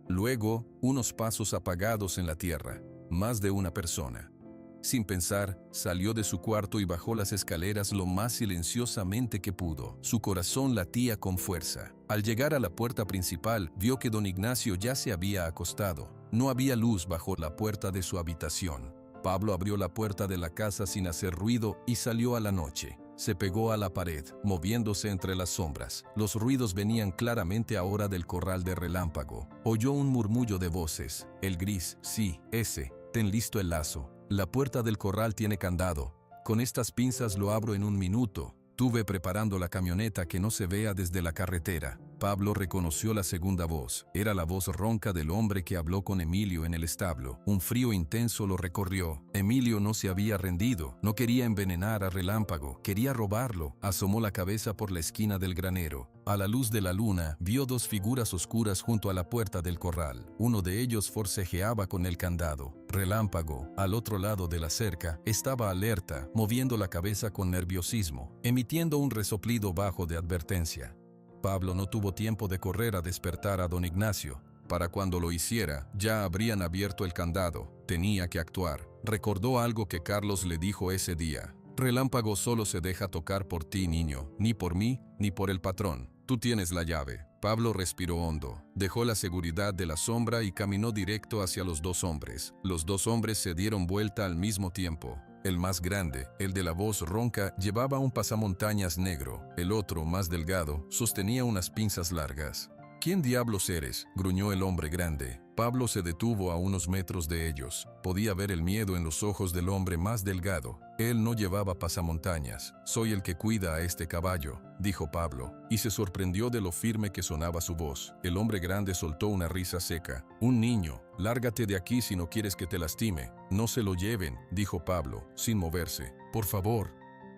Luego, unos pasos apagados en la tierra, más de una persona. Sin pensar, salió de su cuarto y bajó las escaleras lo más silenciosamente que pudo. Su corazón latía con fuerza. Al llegar a la puerta principal, vio que don Ignacio ya se había acostado. No había luz bajo la puerta de su habitación. Pablo abrió la puerta de la casa sin hacer ruido y salió a la noche. Se pegó a la pared, moviéndose entre las sombras. Los ruidos venían claramente ahora del corral de Relámpago. Oyó un murmullo de voces. El gris, sí, ese. Ten listo el lazo. La puerta del corral tiene candado. Con estas pinzas lo abro en un minuto. Tuve preparando la camioneta que no se vea desde la carretera. Pablo reconoció la segunda voz. Era la voz ronca del hombre que habló con Emilio en el establo. Un frío intenso lo recorrió. Emilio no se había rendido. No quería envenenar a Relámpago. Quería robarlo. Asomó la cabeza por la esquina del granero. A la luz de la luna, vio dos figuras oscuras junto a la puerta del corral. Uno de ellos forcejeaba con el candado. Relámpago, al otro lado de la cerca, estaba alerta, moviendo la cabeza con nerviosismo, emitiendo un resoplido bajo de advertencia. Pablo no tuvo tiempo de correr a despertar a don Ignacio. Para cuando lo hiciera, ya habrían abierto el candado. Tenía que actuar. Recordó algo que Carlos le dijo ese día. Relámpago solo se deja tocar por ti, niño, ni por mí, ni por el patrón. Tú tienes la llave. Pablo respiró hondo, dejó la seguridad de la sombra y caminó directo hacia los dos hombres. Los dos hombres se dieron vuelta al mismo tiempo. El más grande, el de la voz ronca, llevaba un pasamontañas negro. El otro, más delgado, sostenía unas pinzas largas. ¿Quién diablos eres?, gruñó el hombre grande. Pablo se detuvo a unos metros de ellos. Podía ver el miedo en los ojos del hombre más delgado. Él no llevaba pasamontañas. Soy el que cuida a este caballo, dijo Pablo, y se sorprendió de lo firme que sonaba su voz. El hombre grande soltó una risa seca. Un niño, lárgate de aquí si no quieres que te lastime. No se lo lleven, dijo Pablo, sin moverse. Por favor.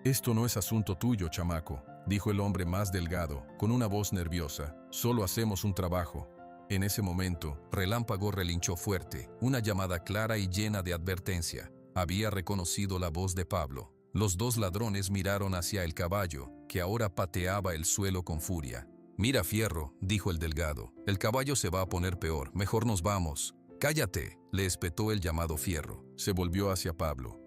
Esto no es asunto tuyo, chamaco, dijo el hombre más delgado, con una voz nerviosa. Solo hacemos un trabajo. En ese momento, Relámpago relinchó fuerte, una llamada clara y llena de advertencia. Había reconocido la voz de Pablo. Los dos ladrones miraron hacia el caballo, que ahora pateaba el suelo con furia. «Mira, Fierro», dijo el delgado, «el caballo se va a poner peor, mejor nos vamos». «Cállate», le espetó el llamado Fierro. Se volvió hacia Pablo.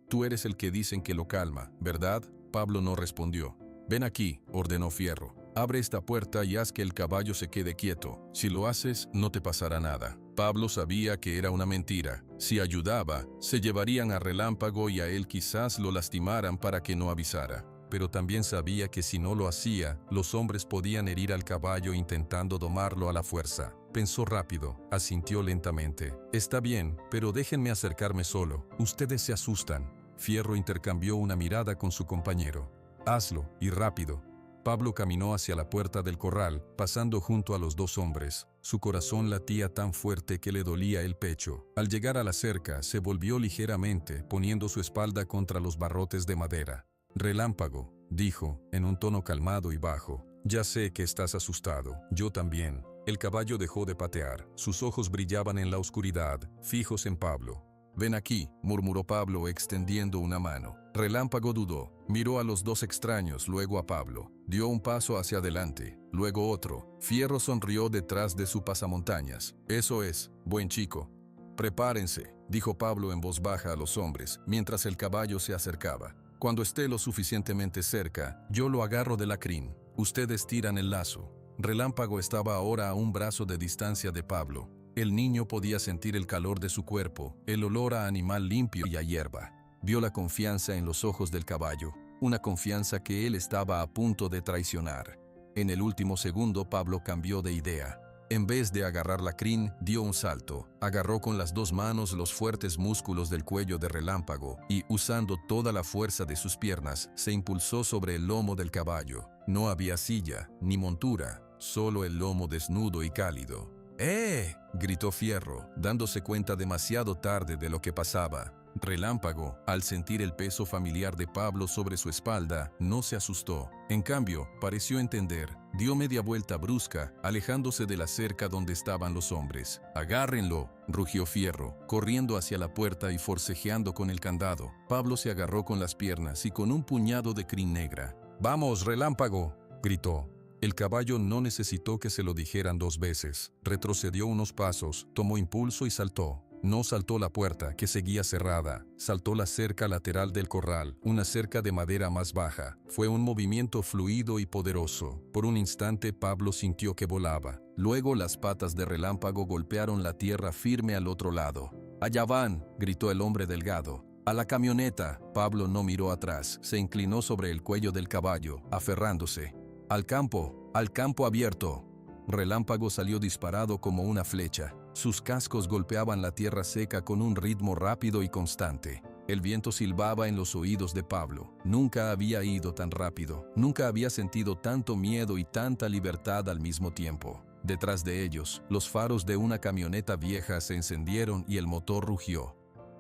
Tú eres el que dicen que lo calma, ¿verdad?» Pablo no respondió. «Ven aquí», ordenó Fierro. «Abre esta puerta y haz que el caballo se quede quieto. Si lo haces, no te pasará nada». Pablo sabía que era una mentira. Si ayudaba, se llevarían a Relámpago y a él quizás lo lastimaran para que no avisara. Pero también sabía que si no lo hacía, los hombres podían herir al caballo intentando domarlo a la fuerza. Pensó rápido, asintió lentamente. «Está bien, pero déjenme acercarme solo. Ustedes se asustan». Fierro intercambió una mirada con su compañero. «Hazlo, y rápido». Pablo caminó hacia la puerta del corral, pasando junto a los dos hombres. Su corazón latía tan fuerte que le dolía el pecho. Al llegar a la cerca, se volvió ligeramente, poniendo su espalda contra los barrotes de madera. «Relámpago», dijo, en un tono calmado y bajo. «Ya sé que estás asustado. Yo también». El caballo dejó de patear. Sus ojos brillaban en la oscuridad, fijos en Pablo. «Ven aquí», murmuró Pablo extendiendo una mano. Relámpago dudó. Miró a los dos extraños, luego a Pablo. Dio un paso hacia adelante, luego otro. Fierro sonrió detrás de su pasamontañas. «Eso es, buen chico». «Prepárense», dijo Pablo en voz baja a los hombres, mientras el caballo se acercaba. «Cuando esté lo suficientemente cerca, yo lo agarro de la crin. Ustedes tiran el lazo». Relámpago estaba ahora a un brazo de distancia de Pablo. El niño podía sentir el calor de su cuerpo, el olor a animal limpio y a hierba. Vio la confianza en los ojos del caballo, una confianza que él estaba a punto de traicionar. En el último segundo, Pablo cambió de idea. En vez de agarrar la crin, dio un salto. Agarró con las dos manos los fuertes músculos del cuello de Relámpago y, usando toda la fuerza de sus piernas, se impulsó sobre el lomo del caballo. No había silla, ni montura, solo el lomo desnudo y cálido. «¡Eh!», gritó Fierro, dándose cuenta demasiado tarde de lo que pasaba. Relámpago, al sentir el peso familiar de Pablo sobre su espalda, no se asustó. En cambio, pareció entender. Dio media vuelta brusca, alejándose de la cerca donde estaban los hombres. «¡Agárrenlo!», rugió Fierro, corriendo hacia la puerta y forcejeando con el candado. Pablo se agarró con las piernas y con un puñado de crin negra. «¡Vamos, Relámpago!», gritó. El caballo no necesitó que se lo dijeran dos veces. Retrocedió unos pasos, tomó impulso y saltó. No saltó la puerta, que seguía cerrada. Saltó la cerca lateral del corral, una cerca de madera más baja. Fue un movimiento fluido y poderoso. Por un instante Pablo sintió que volaba. Luego las patas de Relámpago golpearon la tierra firme al otro lado. «¡Allá van!», gritó el hombre delgado. «¡A la camioneta!». Pablo no miró atrás. Se inclinó sobre el cuello del caballo, aferrándose. «¡Al campo abierto!». Relámpago salió disparado como una flecha. Sus cascos golpeaban la tierra seca con un ritmo rápido y constante. El viento silbaba en los oídos de Pablo. Nunca había ido tan rápido. Nunca había sentido tanto miedo y tanta libertad al mismo tiempo. Detrás de ellos, los faros de una camioneta vieja se encendieron y el motor rugió.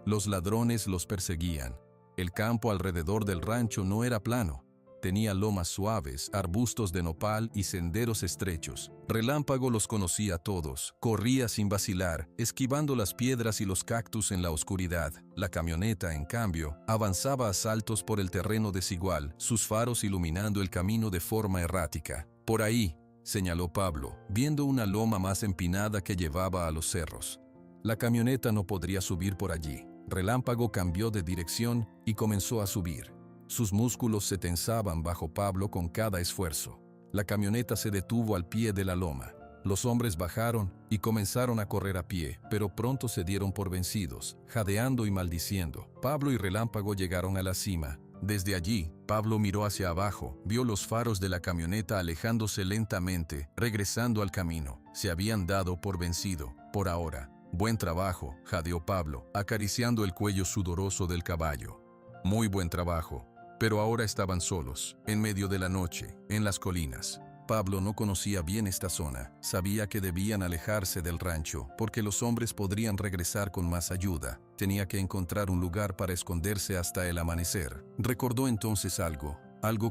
Los ladrones los perseguían. El campo alrededor del rancho no era plano. Tenía lomas suaves, arbustos de nopal y senderos estrechos. Relámpago los conocía a todos. Corría sin vacilar, esquivando las piedras y los cactus en la oscuridad. La camioneta, en cambio, avanzaba a saltos por el terreno desigual, sus faros iluminando el camino de forma errática. «Por ahí», señaló Pablo, viendo una loma más empinada que llevaba a los cerros. La camioneta no podría subir por allí. Relámpago cambió de dirección y comenzó a subir. Sus músculos se tensaban bajo Pablo con cada esfuerzo. La camioneta se detuvo al pie de la loma. Los hombres bajaron y comenzaron a correr a pie, pero pronto se dieron por vencidos, jadeando y maldiciendo. Pablo y Relámpago llegaron a la cima. Desde allí, Pablo miró hacia abajo, vio los faros de la camioneta alejándose lentamente, regresando al camino. Se habían dado por vencido, por ahora. «Buen trabajo», jadeó Pablo, acariciando el cuello sudoroso del caballo. «Muy buen trabajo». Pero ahora estaban solos, en medio de la noche, en las colinas. Pablo no conocía bien esta zona. Sabía que debían alejarse del rancho, porque los hombres podrían regresar con más ayuda. Tenía que encontrar un lugar para esconderse hasta el amanecer. Recordó entonces algo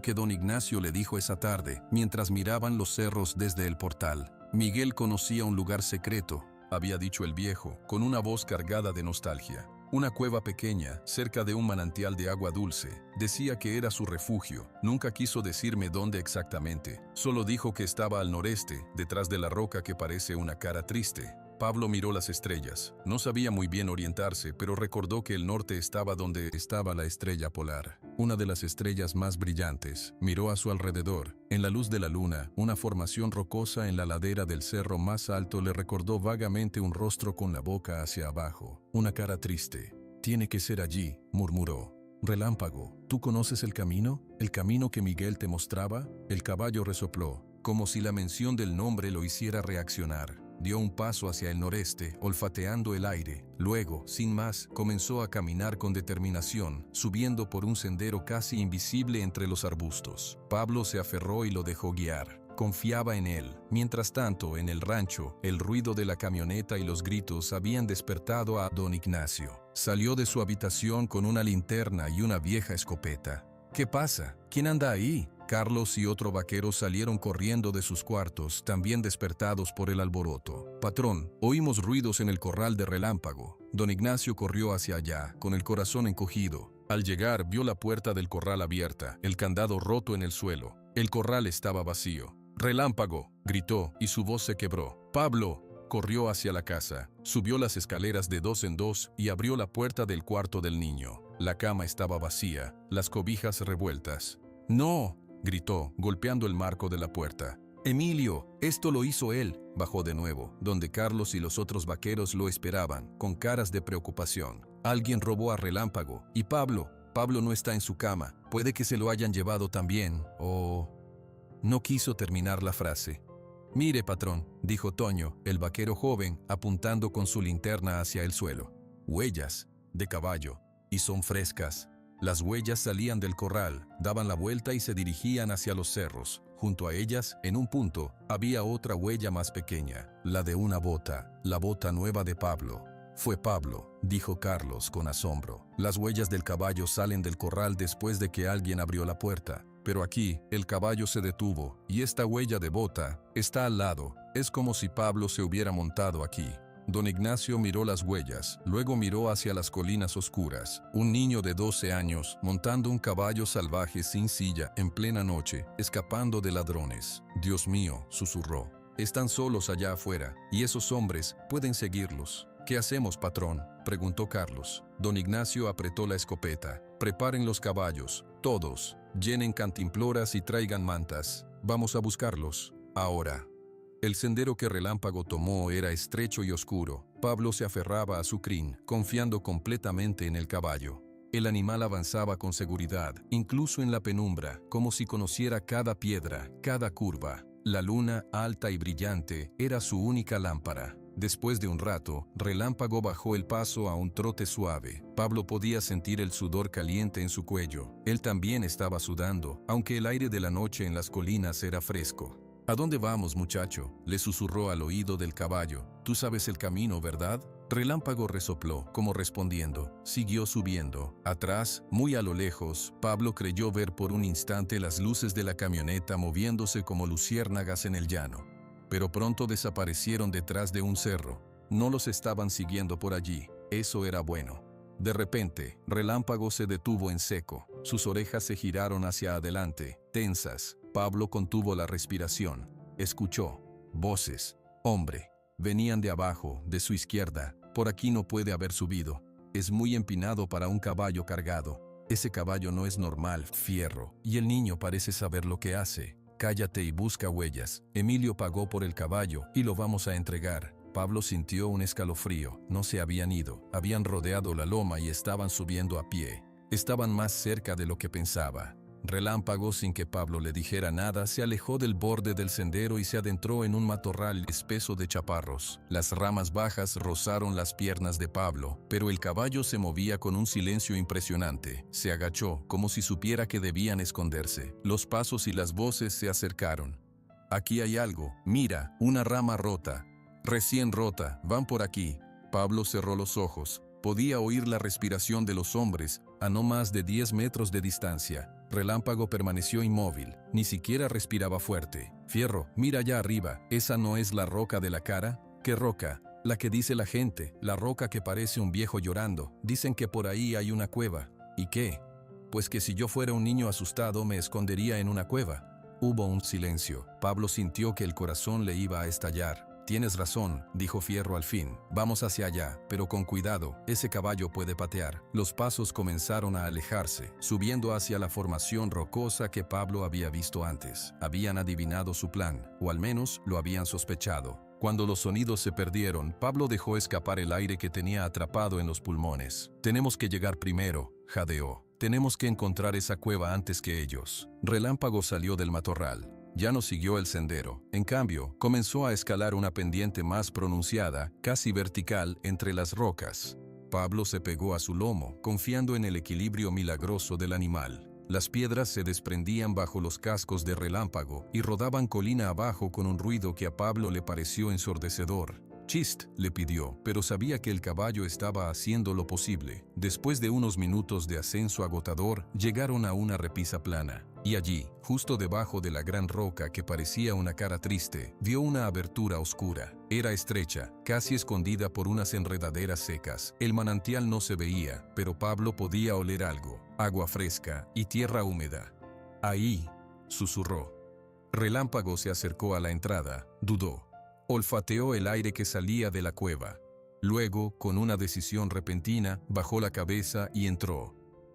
que don Ignacio le dijo esa tarde, mientras miraban los cerros desde el portal. Miguel conocía un lugar secreto, había dicho el viejo, con una voz cargada de nostalgia. Una cueva pequeña, cerca de un manantial de agua dulce. Decía que era su refugio. Nunca quiso decirme dónde exactamente. Solo dijo que estaba al noreste, detrás de la roca que parece una cara triste. Pablo miró las estrellas. No sabía muy bien orientarse, pero recordó que el norte estaba donde estaba la estrella polar, una de las estrellas más brillantes. Miró a su alrededor. En la luz de la luna, una formación rocosa en la ladera del cerro más alto le recordó vagamente un rostro con la boca hacia abajo, una cara triste. «Tiene que ser allí», murmuró. «Relámpago, ¿tú conoces el camino? ¿El camino que Miguel te mostraba?» El caballo resopló, como si la mención del nombre lo hiciera reaccionar. Dio un paso hacia el noreste, olfateando el aire. Luego, sin más, comenzó a caminar con determinación, subiendo por un sendero casi invisible entre los arbustos. Pablo se aferró y lo dejó guiar. Confiaba en él. Mientras tanto, en el rancho, el ruido de la camioneta y los gritos habían despertado a don Ignacio. Salió de su habitación con una linterna y una vieja escopeta. «¿Qué pasa? ¿Quién anda ahí?» Carlos y otro vaquero salieron corriendo de sus cuartos, también despertados por el alboroto. «Patrón, oímos ruidos en el corral de Relámpago». Don Ignacio corrió hacia allá, con el corazón encogido. Al llegar, vio la puerta del corral abierta, el candado roto en el suelo. El corral estaba vacío. «Relámpago», gritó, y su voz se quebró. «Pablo». Corrió hacia la casa, subió las escaleras de 2 en 2 y abrió la puerta del cuarto del niño. La cama estaba vacía, las cobijas revueltas. «¡No!», gritó, golpeando el marco de la puerta. «Emilio, esto lo hizo él». Bajó de nuevo, donde Carlos y los otros vaqueros lo esperaban, con caras de preocupación. «Alguien robó a Relámpago. Y Pablo no está en su cama. Puede que se lo hayan llevado también, o...». No quiso terminar la frase. «Mire, patrón», dijo Toño, el vaquero joven, apuntando con su linterna hacia el suelo. «Huellas de caballo, y son frescas». Las huellas salían del corral, daban la vuelta y se dirigían hacia los cerros. Junto a ellas, en un punto, había otra huella más pequeña, la de una bota, la bota nueva de Pablo. «Fue Pablo», dijo Carlos con asombro. «Las huellas del caballo salen del corral después de que alguien abrió la puerta. Pero aquí, el caballo se detuvo, y esta huella de bota está al lado. Es como si Pablo se hubiera montado aquí». Don Ignacio miró las huellas, luego miró hacia las colinas oscuras. Un niño de 12 años, montando un caballo salvaje sin silla en plena noche, escapando de ladrones. «Dios mío», susurró. «Están solos allá afuera, y esos hombres pueden seguirlos». «¿Qué hacemos, patrón?», preguntó Carlos. Don Ignacio apretó la escopeta. «Preparen los caballos, todos. Llenen cantimploras y traigan mantas. Vamos a buscarlos. Ahora». El sendero que Relámpago tomó era estrecho y oscuro. Pablo se aferraba a su crin, confiando completamente en el caballo. El animal avanzaba con seguridad, incluso en la penumbra, como si conociera cada piedra, cada curva. La luna, alta y brillante, era su única lámpara. Después de un rato, Relámpago bajó el paso a un trote suave. Pablo podía sentir el sudor caliente en su cuello. Él también estaba sudando, aunque el aire de la noche en las colinas era fresco. «¿A dónde vamos, muchacho?», le susurró al oído del caballo. «Tú sabes el camino, ¿verdad?». Relámpago resopló, como respondiendo. Siguió subiendo. Atrás, muy a lo lejos, Pablo creyó ver por un instante las luces de la camioneta moviéndose como luciérnagas en el llano. Pero pronto desaparecieron detrás de un cerro. No los estaban siguiendo por allí. Eso era bueno. De repente, Relámpago se detuvo en seco. Sus orejas se giraron hacia adelante, tensas. Pablo contuvo la respiración. Escuchó voces. «Hombre». Venían de abajo, de su izquierda. «Por aquí no puede haber subido. Es muy empinado para un caballo cargado. Ese caballo no es normal, fierro. Y el niño parece saber lo que hace. Cállate y busca huellas. Emilio pagó por el caballo y lo vamos a entregar». Pablo sintió un escalofrío. No se habían ido. Habían rodeado la loma y estaban subiendo a pie. Estaban más cerca de lo que pensaba. Relámpago, sin que Pablo le dijera nada, se alejó del borde del sendero y se adentró en un matorral espeso de chaparros. Las ramas bajas rozaron las piernas de Pablo, pero el caballo se movía con un silencio impresionante. Se agachó, como si supiera que debían esconderse. Los pasos y las voces se acercaron. Aquí hay algo, mira, una rama rota. Recién rota, van por aquí. Pablo cerró los ojos. Podía oír la respiración de los hombres a no más de 10 metros de distancia. Relámpago permaneció inmóvil, ni siquiera respiraba fuerte. Fierro, mira allá arriba, ¿esa no es la roca de la cara? ¿Qué roca? La que dice la gente, la roca que parece un viejo llorando. Dicen que por ahí hay una cueva. ¿Y qué? Pues que si yo fuera un niño asustado me escondería en una cueva. Hubo un silencio. Pablo sintió que el corazón le iba a estallar. Tienes razón, dijo Fierro al fin. Vamos hacia allá, pero con cuidado, ese caballo puede patear. Los pasos comenzaron a alejarse, subiendo hacia la formación rocosa que Pablo había visto antes. Habían adivinado su plan, o al menos lo habían sospechado. Cuando los sonidos se perdieron, Pablo dejó escapar el aire que tenía atrapado en los pulmones. Tenemos que llegar primero, jadeó. Tenemos que encontrar esa cueva antes que ellos. Relámpago salió del matorral. Ya no siguió el sendero. En cambio, comenzó a escalar una pendiente más pronunciada, casi vertical, entre las rocas. Pablo se pegó a su lomo, confiando en el equilibrio milagroso del animal. Las piedras se desprendían bajo los cascos de Relámpago y rodaban colina abajo con un ruido que a Pablo le pareció ensordecedor. «Chist», le pidió, pero sabía que el caballo estaba haciendo lo posible. Después de unos minutos de ascenso agotador, llegaron a una repisa plana. Y allí, justo debajo de la gran roca que parecía una cara triste, vio una abertura oscura. Era estrecha, casi escondida por unas enredaderas secas. El manantial no se veía, pero Pablo podía oler algo: agua fresca y tierra húmeda. «Ahí», susurró. Relámpago se acercó a la entrada, dudó. Olfateó el aire que salía de la cueva. Luego, con una decisión repentina, bajó la cabeza y entró.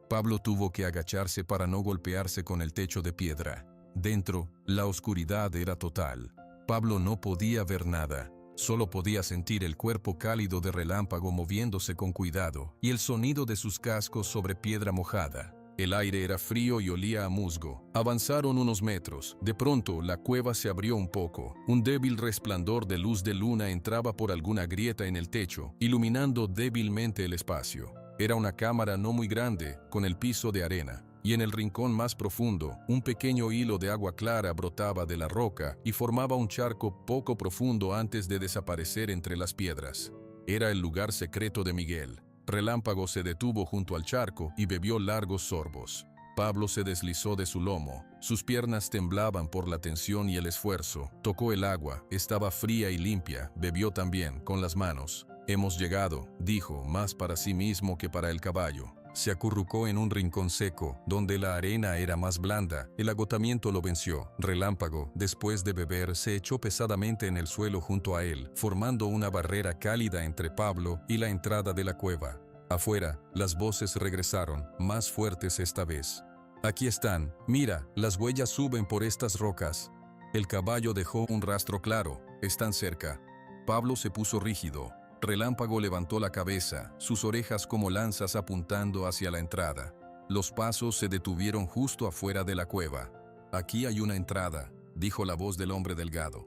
Pablo tuvo que agacharse para no golpearse con el techo de piedra. Dentro, la oscuridad era total. Pablo no podía ver nada. Solo podía sentir el cuerpo cálido de Relámpago moviéndose con cuidado y el sonido de sus cascos sobre piedra mojada. El aire era frío y olía a musgo. Avanzaron unos metros. De pronto, la cueva se abrió un poco. Un débil resplandor de luz de luna entraba por alguna grieta en el techo, iluminando débilmente el espacio. Era una cámara no muy grande, con el piso de arena. Y en el rincón más profundo, un pequeño hilo de agua clara brotaba de la roca y formaba un charco poco profundo antes de desaparecer entre las piedras. Era el lugar secreto de Miguel. Relámpago se detuvo junto al charco y bebió largos sorbos. Pablo se deslizó de su lomo. Sus piernas temblaban por la tensión y el esfuerzo. Tocó el agua, estaba fría y limpia, bebió también, con las manos. «Hemos llegado», dijo, más para sí mismo que para el caballo. Se acurrucó en un rincón seco, donde la arena era más blanda. El agotamiento lo venció. Relámpago, después de beber, se echó pesadamente en el suelo junto a él, formando una barrera cálida entre Pablo y la entrada de la cueva. Afuera, las voces regresaron, más fuertes esta vez. «Aquí están. Mira, las huellas suben por estas rocas». El caballo dejó un rastro claro. «Están cerca». Pablo se puso rígido. Relámpago levantó la cabeza, sus orejas como lanzas apuntando hacia la entrada. Los pasos se detuvieron justo afuera de la cueva. «Aquí hay una entrada», dijo la voz del hombre delgado.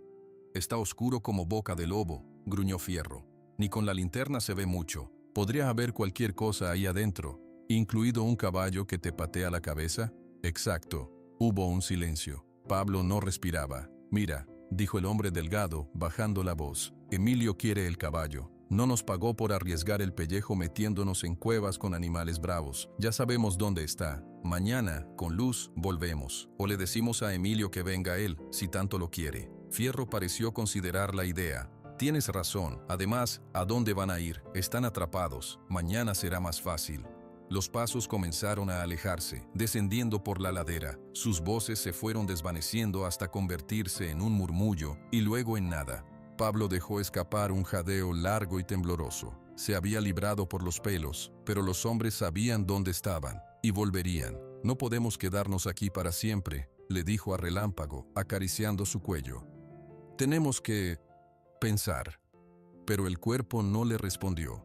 «Está oscuro como boca de lobo», gruñó Fierro. «Ni con la linterna se ve mucho. ¿Podría haber cualquier cosa ahí adentro, incluido un caballo que te patea la cabeza?» «Exacto». Hubo un silencio. Pablo no respiraba. «Mira», dijo el hombre delgado, bajando la voz. «Emilio quiere el caballo. No nos pagó por arriesgar el pellejo metiéndonos en cuevas con animales bravos. Ya sabemos dónde está. Mañana, con luz, volvemos. O le decimos a Emilio que venga él, si tanto lo quiere». Fierro pareció considerar la idea. «Tienes razón. Además, ¿a dónde van a ir? Están atrapados. Mañana será más fácil». Los pasos comenzaron a alejarse, descendiendo por la ladera. Sus voces se fueron desvaneciendo hasta convertirse en un murmullo y luego en nada. Pablo dejó escapar un jadeo largo y tembloroso. Se había librado por los pelos, pero los hombres sabían dónde estaban y volverían. «No podemos quedarnos aquí para siempre», le dijo a Relámpago, acariciando su cuello. «Tenemos que pensar». Pero el cuerpo no le respondió.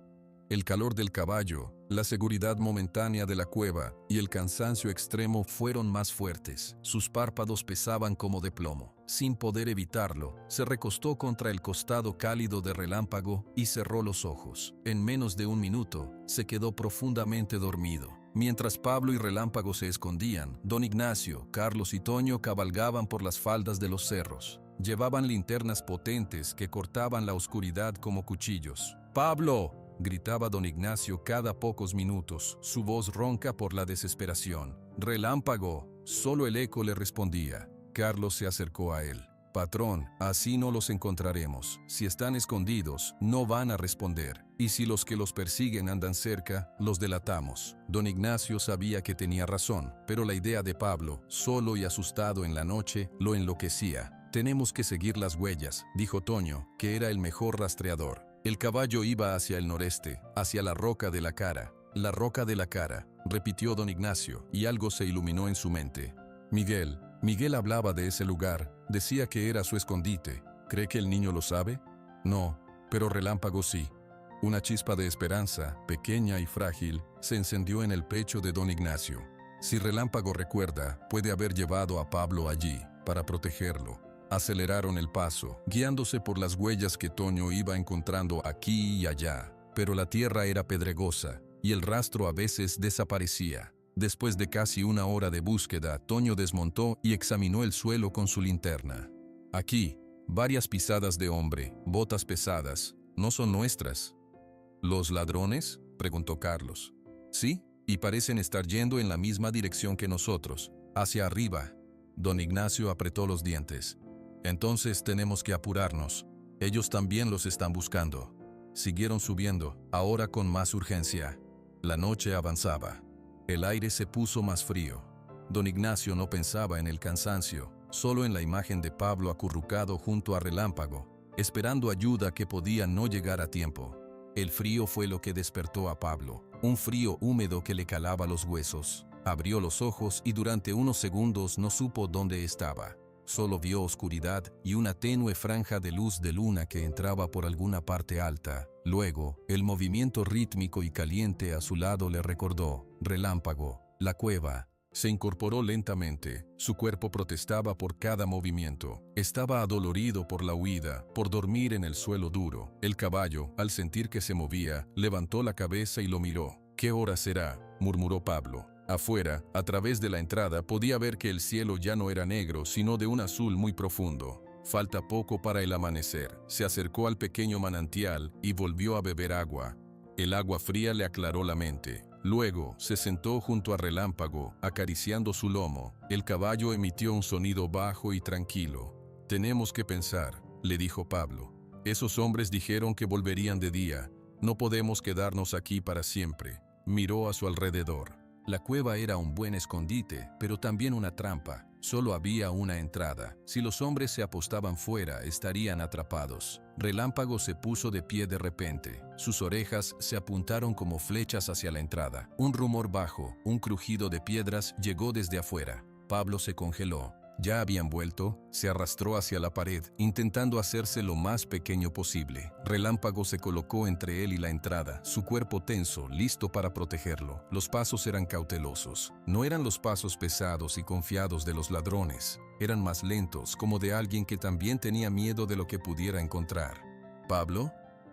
El calor del caballo, la seguridad momentánea de la cueva y el cansancio extremo fueron más fuertes. Sus párpados pesaban como de plomo. Sin poder evitarlo, se recostó contra el costado cálido de Relámpago y cerró los ojos. En menos de un minuto, se quedó profundamente dormido. Mientras Pablo y Relámpago se escondían, don Ignacio, Carlos y Toño cabalgaban por las faldas de los cerros. Llevaban linternas potentes que cortaban la oscuridad como cuchillos. ¡Pablo!, gritaba don Ignacio cada pocos minutos, su voz ronca por la desesperación. ¡Relámpago! Solo el eco le respondía. Carlos se acercó a él. Patrón, así no los encontraremos. Si están escondidos, no van a responder. Y si los que los persiguen andan cerca, los delatamos. Don Ignacio sabía que tenía razón, pero la idea de Pablo, solo y asustado en la noche, lo enloquecía. Tenemos que seguir las huellas, dijo Toño, que era el mejor rastreador. El caballo iba hacia el noreste, hacia la roca de la cara. La roca de la cara, repitió don Ignacio, y algo se iluminó en su mente. Miguel hablaba de ese lugar, decía que era su escondite. ¿Cree que el niño lo sabe? No, pero Relámpago sí. Una chispa de esperanza, pequeña y frágil, se encendió en el pecho de don Ignacio. Si Relámpago recuerda, puede haber llevado a Pablo allí, para protegerlo. Aceleraron el paso, guiándose por las huellas que Toño iba encontrando aquí y allá. Pero la tierra era pedregosa, y el rastro a veces desaparecía. Después de casi una hora de búsqueda, Toño desmontó y examinó el suelo con su linterna. Aquí, varias pisadas de hombre, botas pesadas, ¿no son nuestras? ¿Los ladrones?, preguntó Carlos. Sí, y parecen estar yendo en la misma dirección que nosotros, hacia arriba. Don Ignacio apretó los dientes. Entonces tenemos que apurarnos. Ellos también los están buscando. Siguieron subiendo, ahora con más urgencia. La noche avanzaba. El aire se puso más frío. Don Ignacio no pensaba en el cansancio, solo en la imagen de Pablo acurrucado junto a Relámpago, esperando ayuda que podía no llegar a tiempo. El frío fue lo que despertó a Pablo, un frío húmedo que le calaba los huesos. Abrió los ojos y durante unos segundos no supo dónde estaba. Solo vio oscuridad y una tenue franja de luz de luna que entraba por alguna parte alta. Luego, el movimiento rítmico y caliente a su lado le recordó: Relámpago, la cueva. Se incorporó lentamente. Su cuerpo protestaba por cada movimiento. Estaba adolorido por la huida, por dormir en el suelo duro. El caballo, al sentir que se movía, levantó la cabeza y lo miró. «¿Qué hora será?», murmuró Pablo. Afuera, a través de la entrada, podía ver que el cielo ya no era negro, sino de un azul muy profundo. Falta poco para el amanecer. Se acercó al pequeño manantial y volvió a beber agua. El agua fría le aclaró la mente. Luego, se sentó junto a Relámpago, acariciando su lomo. El caballo emitió un sonido bajo y tranquilo. «Tenemos que pensar», le dijo Pablo. «Esos hombres dijeron que volverían de día. No podemos quedarnos aquí para siempre». Miró a su alrededor. La cueva era un buen escondite, pero también una trampa. Solo había una entrada. Si los hombres se apostaban fuera, estarían atrapados. Relámpago se puso de pie de repente. Sus orejas se apuntaron como flechas hacia la entrada. Un rumor bajo, un crujido de piedras llegó desde afuera. Pablo se congeló. Ya habían vuelto, se arrastró hacia la pared, intentando hacerse lo más pequeño posible. Relámpago se colocó entre él y la entrada, su cuerpo tenso, listo para protegerlo. Los pasos eran cautelosos. No eran los pasos pesados y confiados de los ladrones. Eran más lentos, como de alguien que también tenía miedo de lo que pudiera encontrar. «¿Pablo?».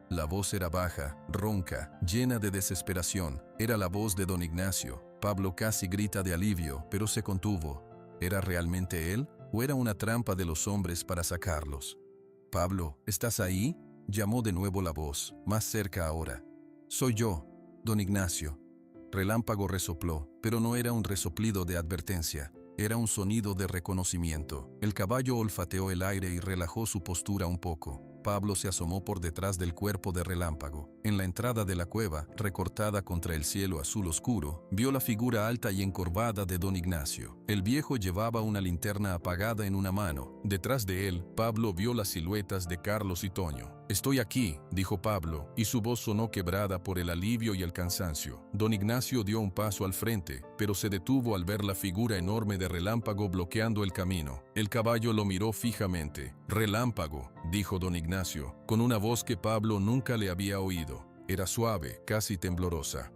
La voz era baja, ronca, llena de desesperación. Era la voz de don Ignacio. Pablo casi grita de alivio, pero se contuvo. ¿Era realmente él o era una trampa de los hombres para sacarlos? «Pablo, ¿estás ahí?», llamó de nuevo la voz, más cerca ahora. «Soy yo, don Ignacio». Relámpago resopló, pero no era un resoplido de advertencia, era un sonido de reconocimiento. El caballo olfateó el aire y relajó su postura un poco. Pablo se asomó por detrás del cuerpo de Relámpago. En la entrada de la cueva, recortada contra el cielo azul oscuro, vio la figura alta y encorvada de don Ignacio. El viejo llevaba una linterna apagada en una mano. Detrás de él, Pablo vio las siluetas de Carlos y Toño. «Estoy aquí», dijo Pablo, y su voz sonó quebrada por el alivio y el cansancio. Don Ignacio dio un paso al frente, pero se detuvo al ver la figura enorme de Relámpago bloqueando el camino. El caballo lo miró fijamente. «Relámpago», dijo don Ignacio, con una voz que Pablo nunca le había oído. Era suave, casi temblorosa.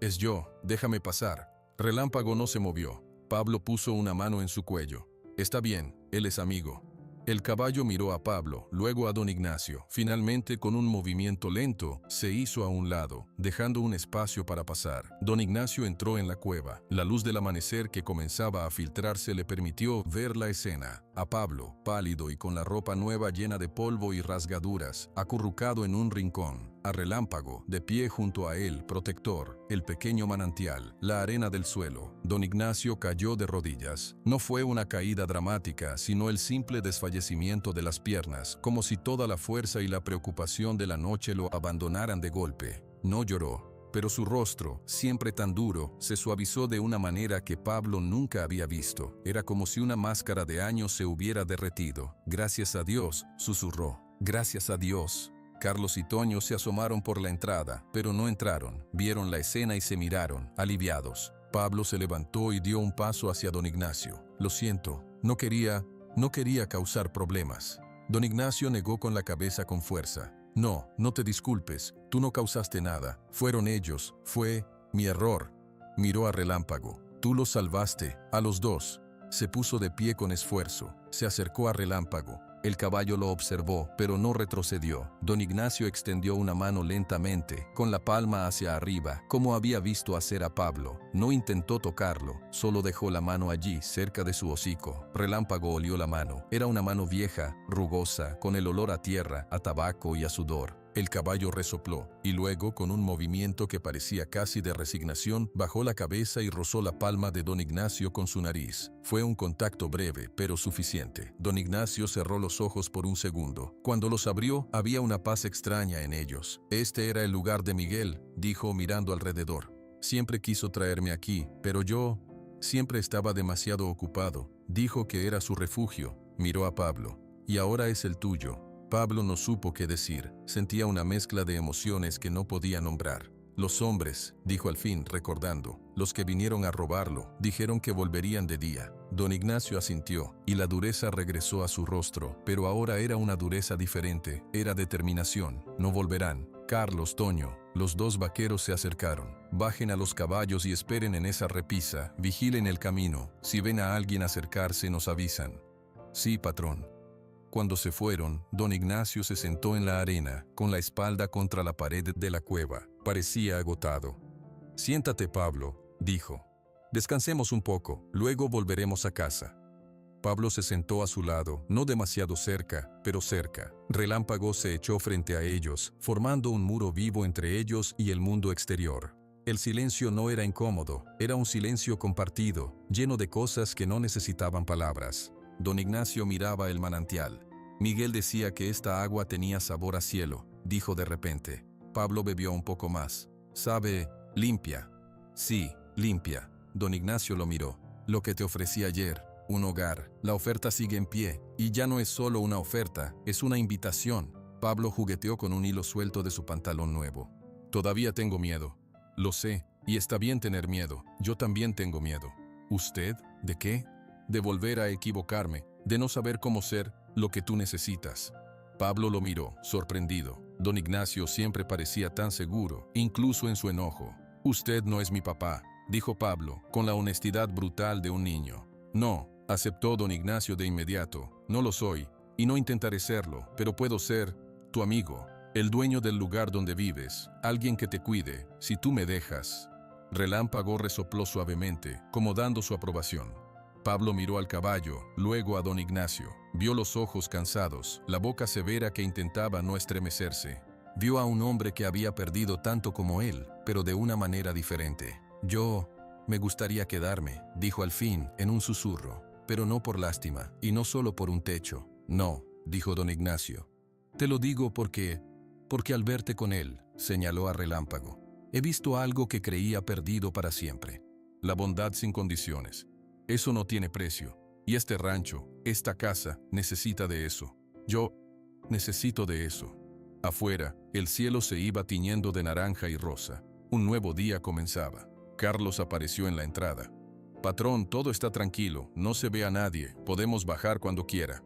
«Es yo, déjame pasar». Relámpago no se movió. Pablo puso una mano en su cuello. «Está bien, él es amigo». El caballo miró a Pablo, luego a don Ignacio. Finalmente, con un movimiento lento, se hizo a un lado, dejando un espacio para pasar. Don Ignacio entró en la cueva. La luz del amanecer que comenzaba a filtrarse le permitió ver la escena. A Pablo, pálido y con la ropa nueva llena de polvo y rasgaduras, acurrucado en un rincón. A Relámpago, de pie junto a él, protector, el pequeño manantial, la arena del suelo. Don Ignacio cayó de rodillas. No fue una caída dramática, sino el simple desfallecimiento de las piernas, como si toda la fuerza y la preocupación de la noche lo abandonaran de golpe. No lloró, pero su rostro, siempre tan duro, se suavizó de una manera que Pablo nunca había visto. Era como si una máscara de años se hubiera derretido. «Gracias a Dios», susurró. «Gracias a Dios». Carlos y Toño se asomaron por la entrada, pero no entraron. Vieron la escena y se miraron, aliviados. Pablo se levantó y dio un paso hacia don Ignacio. «Lo siento, no quería causar problemas». Don Ignacio negó con la cabeza con fuerza. «No, no te disculpes, tú no causaste nada. Fueron ellos, fue mi error». Miró a Relámpago. «Tú los salvaste, a los dos». Se puso de pie con esfuerzo. Se acercó a Relámpago. El caballo lo observó, pero no retrocedió. Don Ignacio extendió una mano lentamente, con la palma hacia arriba, como había visto hacer a Pablo. No intentó tocarlo, solo dejó la mano allí, cerca de su hocico. Relámpago olió la mano. Era una mano vieja, rugosa, con el olor a tierra, a tabaco y a sudor. El caballo resopló, y luego, con un movimiento que parecía casi de resignación, bajó la cabeza y rozó la palma de don Ignacio con su nariz. Fue un contacto breve, pero suficiente. Don Ignacio cerró los ojos por un segundo. Cuando los abrió, había una paz extraña en ellos. «Este era el lugar de Miguel», dijo mirando alrededor. «Siempre quiso traerme aquí, pero yo siempre estaba demasiado ocupado. Dijo que era su refugio». Miró a Pablo. «Y ahora es el tuyo». Pablo no supo qué decir. Sentía una mezcla de emociones que no podía nombrar. «Los hombres», dijo al fin, recordando, «los que vinieron a robarlo, dijeron que volverían de día». Don Ignacio asintió, y la dureza regresó a su rostro, pero ahora era una dureza diferente, era determinación. «No volverán». Carlos, Toño, los dos vaqueros se acercaron. «Bajen a los caballos y esperen en esa repisa, vigilen el camino. Si ven a alguien acercarse, nos avisan». «Sí, patrón». Cuando se fueron, don Ignacio se sentó en la arena, con la espalda contra la pared de la cueva. Parecía agotado. «Siéntate, Pablo», dijo. «Descansemos un poco, luego volveremos a casa». Pablo se sentó a su lado, no demasiado cerca, pero cerca. Relámpago se echó frente a ellos, formando un muro vivo entre ellos y el mundo exterior. El silencio no era incómodo, era un silencio compartido, lleno de cosas que no necesitaban palabras. Don Ignacio miraba el manantial. «Miguel decía que esta agua tenía sabor a cielo», dijo de repente. Pablo bebió un poco más. «Sabe, limpia». «Sí, limpia». Don Ignacio lo miró. «Lo que te ofrecí ayer, un hogar. La oferta sigue en pie, y ya no es solo una oferta, es una invitación». Pablo jugueteó con un hilo suelto de su pantalón nuevo. «Todavía tengo miedo». «Lo sé, y está bien tener miedo. Yo también tengo miedo». «¿Usted? ¿De qué?» «De volver a equivocarme, de no saber cómo ser lo que tú necesitas». Pablo lo miró, sorprendido. Don Ignacio siempre parecía tan seguro, incluso en su enojo. «Usted no es mi papá», dijo Pablo, con la honestidad brutal de un niño. «No», aceptó don Ignacio de inmediato. «No lo soy, y no intentaré serlo, pero puedo ser tu amigo, el dueño del lugar donde vives, alguien que te cuide, si tú me dejas». Relámpago resopló suavemente, como dando su aprobación. Pablo miró al caballo, luego a don Ignacio. Vio los ojos cansados, la boca severa que intentaba no estremecerse. Vio a un hombre que había perdido tanto como él, pero de una manera diferente. «Yo me gustaría quedarme», dijo al fin, en un susurro, «pero no por lástima, y no solo por un techo». «No», dijo don Ignacio. «Te lo digo porque al verte con él», señaló a Relámpago, «he visto algo que creía perdido para siempre. La bondad sin condiciones. Eso no tiene precio. Y este rancho, esta casa, necesita de eso. Yo necesito de eso». Afuera, el cielo se iba tiñendo de naranja y rosa. Un nuevo día comenzaba. Carlos apareció en la entrada. «Patrón, todo está tranquilo, no se ve a nadie, podemos bajar cuando quiera».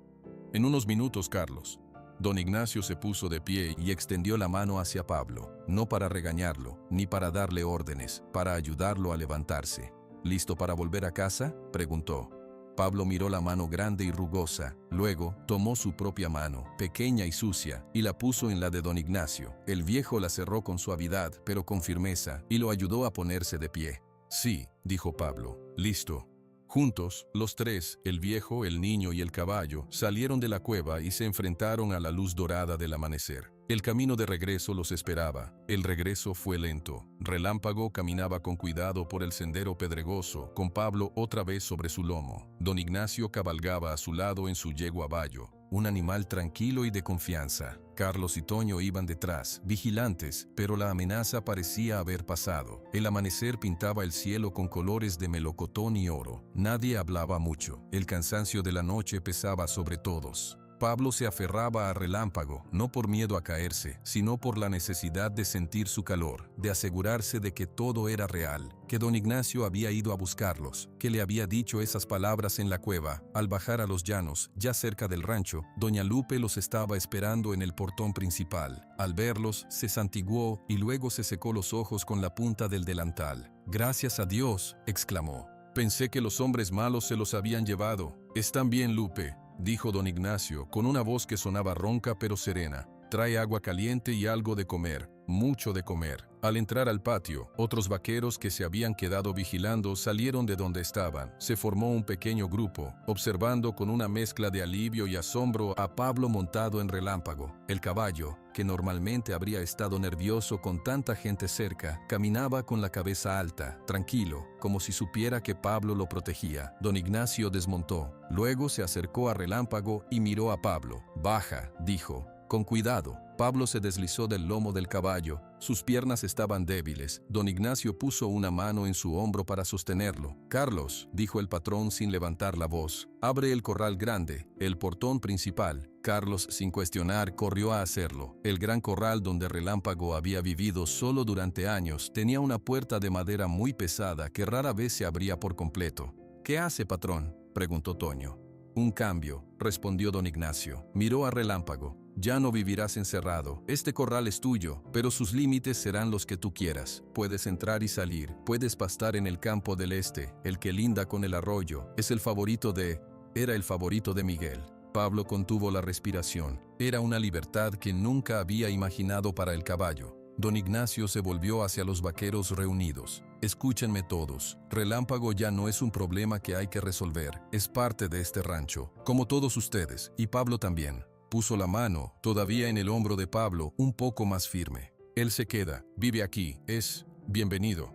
«En unos minutos, Carlos». Don Ignacio se puso de pie y extendió la mano hacia Pablo, no para regañarlo, ni para darle órdenes, para ayudarlo a levantarse. «¿Listo para volver a casa?», preguntó. Pablo miró la mano grande y rugosa, luego tomó su propia mano, pequeña y sucia, y la puso en la de don Ignacio. El viejo la cerró con suavidad, pero con firmeza, y lo ayudó a ponerse de pie. Sí, dijo Pablo, listo. Juntos, los tres, el viejo, el niño y el caballo, salieron de la cueva y se enfrentaron a la luz dorada del amanecer. El camino de regreso los esperaba. El regreso fue lento. Relámpago caminaba con cuidado por el sendero pedregoso, con Pablo otra vez sobre su lomo. Don Ignacio cabalgaba a su lado en su yegua Bayo, un animal tranquilo y de confianza. Carlos y Toño iban detrás, vigilantes, pero la amenaza parecía haber pasado. El amanecer pintaba el cielo con colores de melocotón y oro. Nadie hablaba mucho. El cansancio de la noche pesaba sobre todos. Pablo se aferraba a Relámpago, no por miedo a caerse, sino por la necesidad de sentir su calor, de asegurarse de que todo era real, que don Ignacio había ido a buscarlos, que le había dicho esas palabras en la cueva. Al bajar a los llanos, ya cerca del rancho, doña Lupe los estaba esperando en el portón principal. Al verlos, se santiguó y luego se secó los ojos con la punta del delantal. «Gracias a Dios», exclamó. «Pensé que los hombres malos se los habían llevado». «Están bien, Lupe», dijo don Ignacio, con una voz que sonaba ronca pero serena. «Trae agua caliente y algo de comer, mucho de comer». Al entrar al patio, otros vaqueros que se habían quedado vigilando salieron de donde estaban. Se formó un pequeño grupo, observando con una mezcla de alivio y asombro a Pablo montado en Relámpago. El caballo, que normalmente habría estado nervioso con tanta gente cerca, caminaba con la cabeza alta, tranquilo, como si supiera que Pablo lo protegía. Don Ignacio desmontó. Luego se acercó a Relámpago y miró a Pablo. «Baja», dijo. «Con cuidado». Pablo se deslizó del lomo del caballo. Sus piernas estaban débiles. Don Ignacio puso una mano en su hombro para sostenerlo. «Carlos», dijo el patrón sin levantar la voz, «abre el corral grande, el portón principal». Carlos, sin cuestionar, corrió a hacerlo. El gran corral donde Relámpago había vivido solo durante años tenía una puerta de madera muy pesada que rara vez se abría por completo. «¿Qué hace, patrón?», preguntó Toño. «Un cambio», respondió don Ignacio. Miró a Relámpago. «Ya no vivirás encerrado. Este corral es tuyo, pero sus límites serán los que tú quieras. Puedes entrar y salir. Puedes pastar en el campo del este, el que linda con el arroyo. Es el favorito de... Era el favorito de Miguel». Pablo contuvo la respiración. Era una libertad que nunca había imaginado para el caballo. Don Ignacio se volvió hacia los vaqueros reunidos. «Escúchenme todos. Relámpago ya no es un problema que hay que resolver. Es parte de este rancho, como todos ustedes, y Pablo también». Puso la mano, todavía en el hombro de Pablo, un poco más firme. «Él se queda, vive aquí, es bienvenido».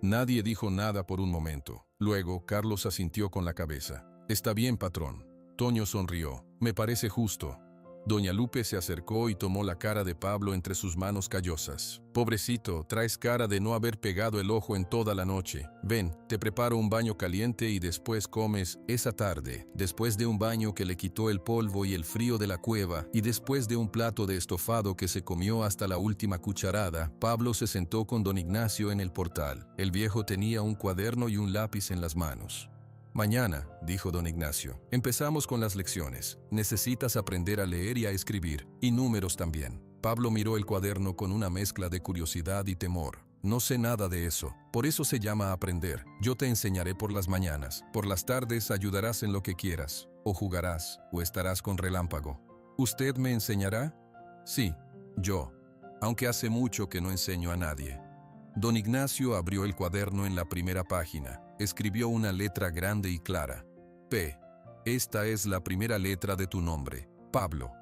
Nadie dijo nada por un momento. Luego, Carlos asintió con la cabeza. «Está bien, patrón». Toño sonrió. «Me parece justo». Doña Lupe se acercó y tomó la cara de Pablo entre sus manos callosas. «Pobrecito, traes cara de no haber pegado el ojo en toda la noche. Ven, te preparo un baño caliente y después comes esa tarde». Después de un baño que le quitó el polvo y el frío de la cueva, y después de un plato de estofado que se comió hasta la última cucharada, Pablo se sentó con don Ignacio en el portal. El viejo tenía un cuaderno y un lápiz en las manos. «Mañana», dijo don Ignacio, «empezamos con las lecciones. Necesitas aprender a leer y a escribir, y números también». Pablo miró el cuaderno con una mezcla de curiosidad y temor. «No sé nada de eso. Por eso se llama aprender. Yo te enseñaré por las mañanas. Por las tardes ayudarás en lo que quieras. O jugarás, o estarás con Relámpago». «¿Usted me enseñará?» «Sí, yo. Aunque hace mucho que no enseño a nadie». Don Ignacio abrió el cuaderno en la primera página. Escribió una letra grande y clara. «P. Esta es la primera letra de tu nombre, Pablo».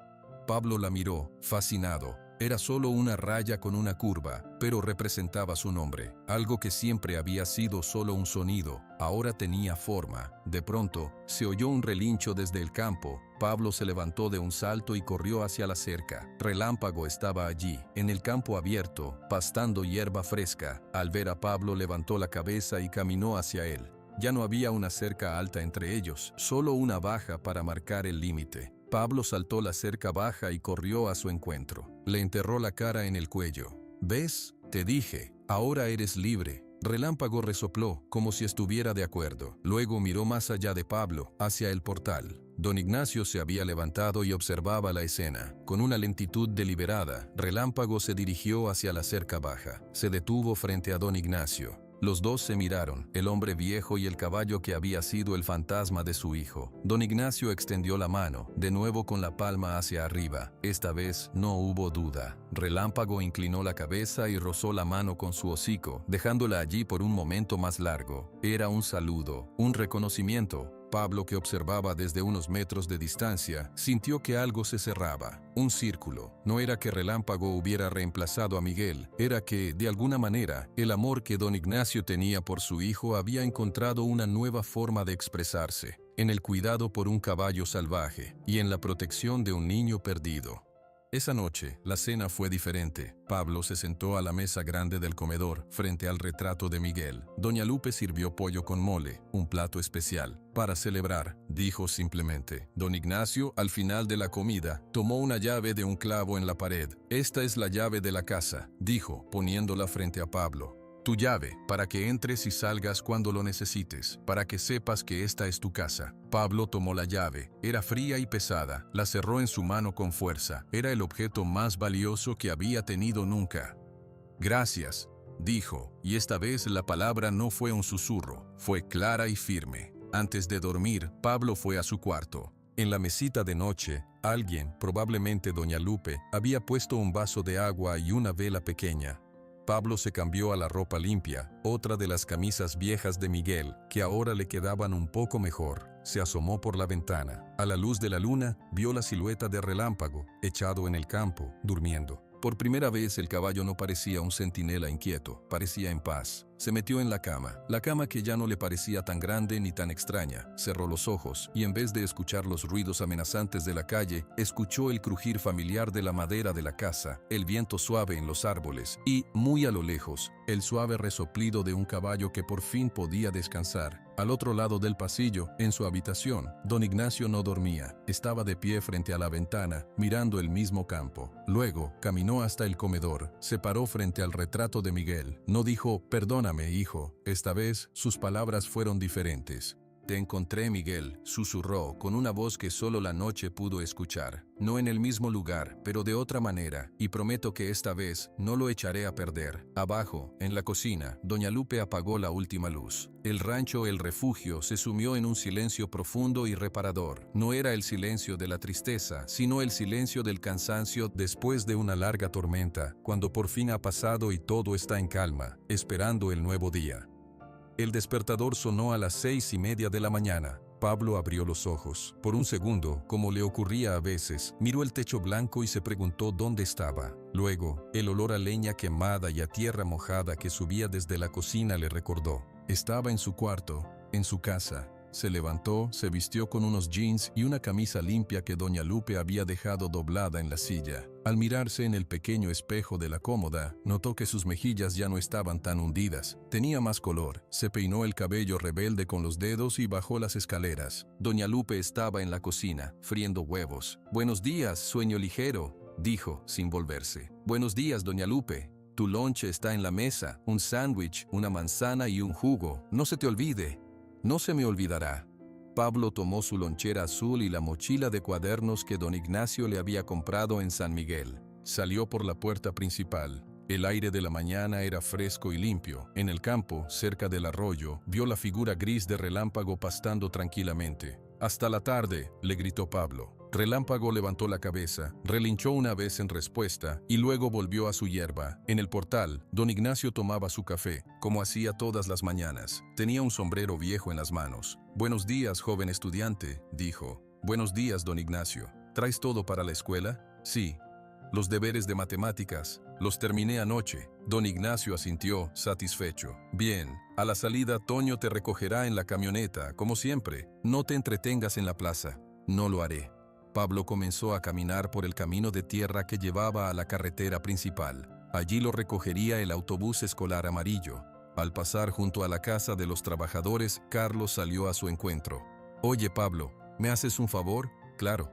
Pablo la miró, fascinado. Era solo una raya con una curva, pero representaba su nombre. Algo que siempre había sido solo un sonido, ahora tenía forma. De pronto, se oyó un relincho desde el campo. Pablo se levantó de un salto y corrió hacia la cerca. Relámpago estaba allí, en el campo abierto, pastando hierba fresca. Al ver a Pablo, levantó la cabeza y caminó hacia él. Ya no había una cerca alta entre ellos, solo una baja para marcar el límite. Pablo saltó la cerca baja y corrió a su encuentro. Le enterró la cara en el cuello. «¿Ves? Te dije, ahora eres libre». Relámpago resopló, como si estuviera de acuerdo. Luego miró más allá de Pablo, hacia el portal. Don Ignacio se había levantado y observaba la escena. Con una lentitud deliberada, Relámpago se dirigió hacia la cerca baja. Se detuvo frente a don Ignacio. Los dos se miraron, el hombre viejo y el caballo que había sido el fantasma de su hijo. Don Ignacio extendió la mano, de nuevo con la palma hacia arriba. Esta vez no hubo duda. Relámpago inclinó la cabeza y rozó la mano con su hocico, dejándola allí por un momento más largo. Era un saludo, un reconocimiento. Pablo, que observaba desde unos metros de distancia, sintió que algo se cerraba. Un círculo. No era que Relámpago hubiera reemplazado a Miguel, era que, de alguna manera, el amor que don Ignacio tenía por su hijo había encontrado una nueva forma de expresarse, en el cuidado por un caballo salvaje y en la protección de un niño perdido. Esa noche, la cena fue diferente. Pablo se sentó a la mesa grande del comedor, frente al retrato de Miguel. Doña Lupe sirvió pollo con mole, un plato especial. Para celebrar, dijo simplemente. Don Ignacio, al final de la comida, tomó una llave de un clavo en la pared. Esta es la llave de la casa, dijo, poniéndola frente a Pablo. Tu llave, para que entres y salgas cuando lo necesites, para que sepas que esta es tu casa. Pablo tomó la llave. Era fría y pesada. La cerró en su mano con fuerza. Era el objeto más valioso que había tenido nunca. Gracias, dijo, y esta vez la palabra no fue un susurro, fue clara y firme. Antes de dormir, Pablo fue a su cuarto. En la mesita de noche, alguien, probablemente doña Lupe, había puesto un vaso de agua y una vela pequeña. Pablo se cambió a la ropa limpia, otra de las camisas viejas de Miguel, que ahora le quedaban un poco mejor. Se asomó por la ventana. A la luz de la luna, vio la silueta de Relámpago, echado en el campo, durmiendo. Por primera vez el caballo no parecía un centinela inquieto, parecía en paz. Se metió en la cama que ya no le parecía tan grande ni tan extraña. Cerró los ojos y en vez de escuchar los ruidos amenazantes de la calle, escuchó el crujir familiar de la madera de la casa, el viento suave en los árboles y, muy a lo lejos, el suave resoplido de un caballo que por fin podía descansar. Al otro lado del pasillo, en su habitación, don Ignacio no dormía. Estaba de pie frente a la ventana, mirando el mismo campo. Luego, caminó hasta el comedor, se paró frente al retrato de Miguel. No dijo, perdóname, hijo. Esta vez, sus palabras fueron diferentes. Te encontré, Miguel, susurró, con una voz que solo la noche pudo escuchar. No en el mismo lugar, pero de otra manera, y prometo que esta vez no lo echaré a perder. Abajo, en la cocina, doña Lupe apagó la última luz. El rancho El Refugio se sumió en un silencio profundo y reparador. No era el silencio de la tristeza, sino el silencio del cansancio después de una larga tormenta, cuando por fin ha pasado y todo está en calma, esperando el nuevo día. El despertador sonó a las 6:30 de la mañana. Pablo abrió los ojos. Por un segundo, como le ocurría a veces, miró el techo blanco y se preguntó dónde estaba. Luego, el olor a leña quemada y a tierra mojada que subía desde la cocina le recordó. Estaba en su cuarto, en su casa. Se levantó, se vistió con unos jeans y una camisa limpia que doña Lupe había dejado doblada en la silla. Al mirarse en el pequeño espejo de la cómoda, notó que sus mejillas ya no estaban tan hundidas. Tenía más color. Se peinó el cabello rebelde con los dedos y bajó las escaleras. Doña Lupe estaba en la cocina, friendo huevos. «Buenos días, sueño ligero», dijo, sin volverse. «Buenos días, doña Lupe. Tu lonche está en la mesa, un sándwich, una manzana y un jugo. No se te olvide». «No se me olvidará». Pablo tomó su lonchera azul y la mochila de cuadernos que don Ignacio le había comprado en San Miguel. Salió por la puerta principal. El aire de la mañana era fresco y limpio. En el campo, cerca del arroyo, vio la figura gris de Relámpago pastando tranquilamente. «Hasta la tarde», le gritó Pablo. Relámpago levantó la cabeza, relinchó una vez en respuesta y luego volvió a su hierba. En el portal, don Ignacio tomaba su café, como hacía todas las mañanas. Tenía un sombrero viejo en las manos. «Buenos días, joven estudiante», dijo. «Buenos días, don Ignacio. ¿Traes todo para la escuela?» «Sí». «Los deberes de matemáticas. Los terminé anoche». Don Ignacio asintió, satisfecho. «Bien. A la salida, Toño te recogerá en la camioneta, como siempre. No te entretengas en la plaza». «No lo haré». Pablo comenzó a caminar por el camino de tierra que llevaba a la carretera principal. Allí lo recogería el autobús escolar amarillo. Al pasar junto a la casa de los trabajadores, Carlos salió a su encuentro. «Oye, Pablo, ¿me haces un favor?» «Claro.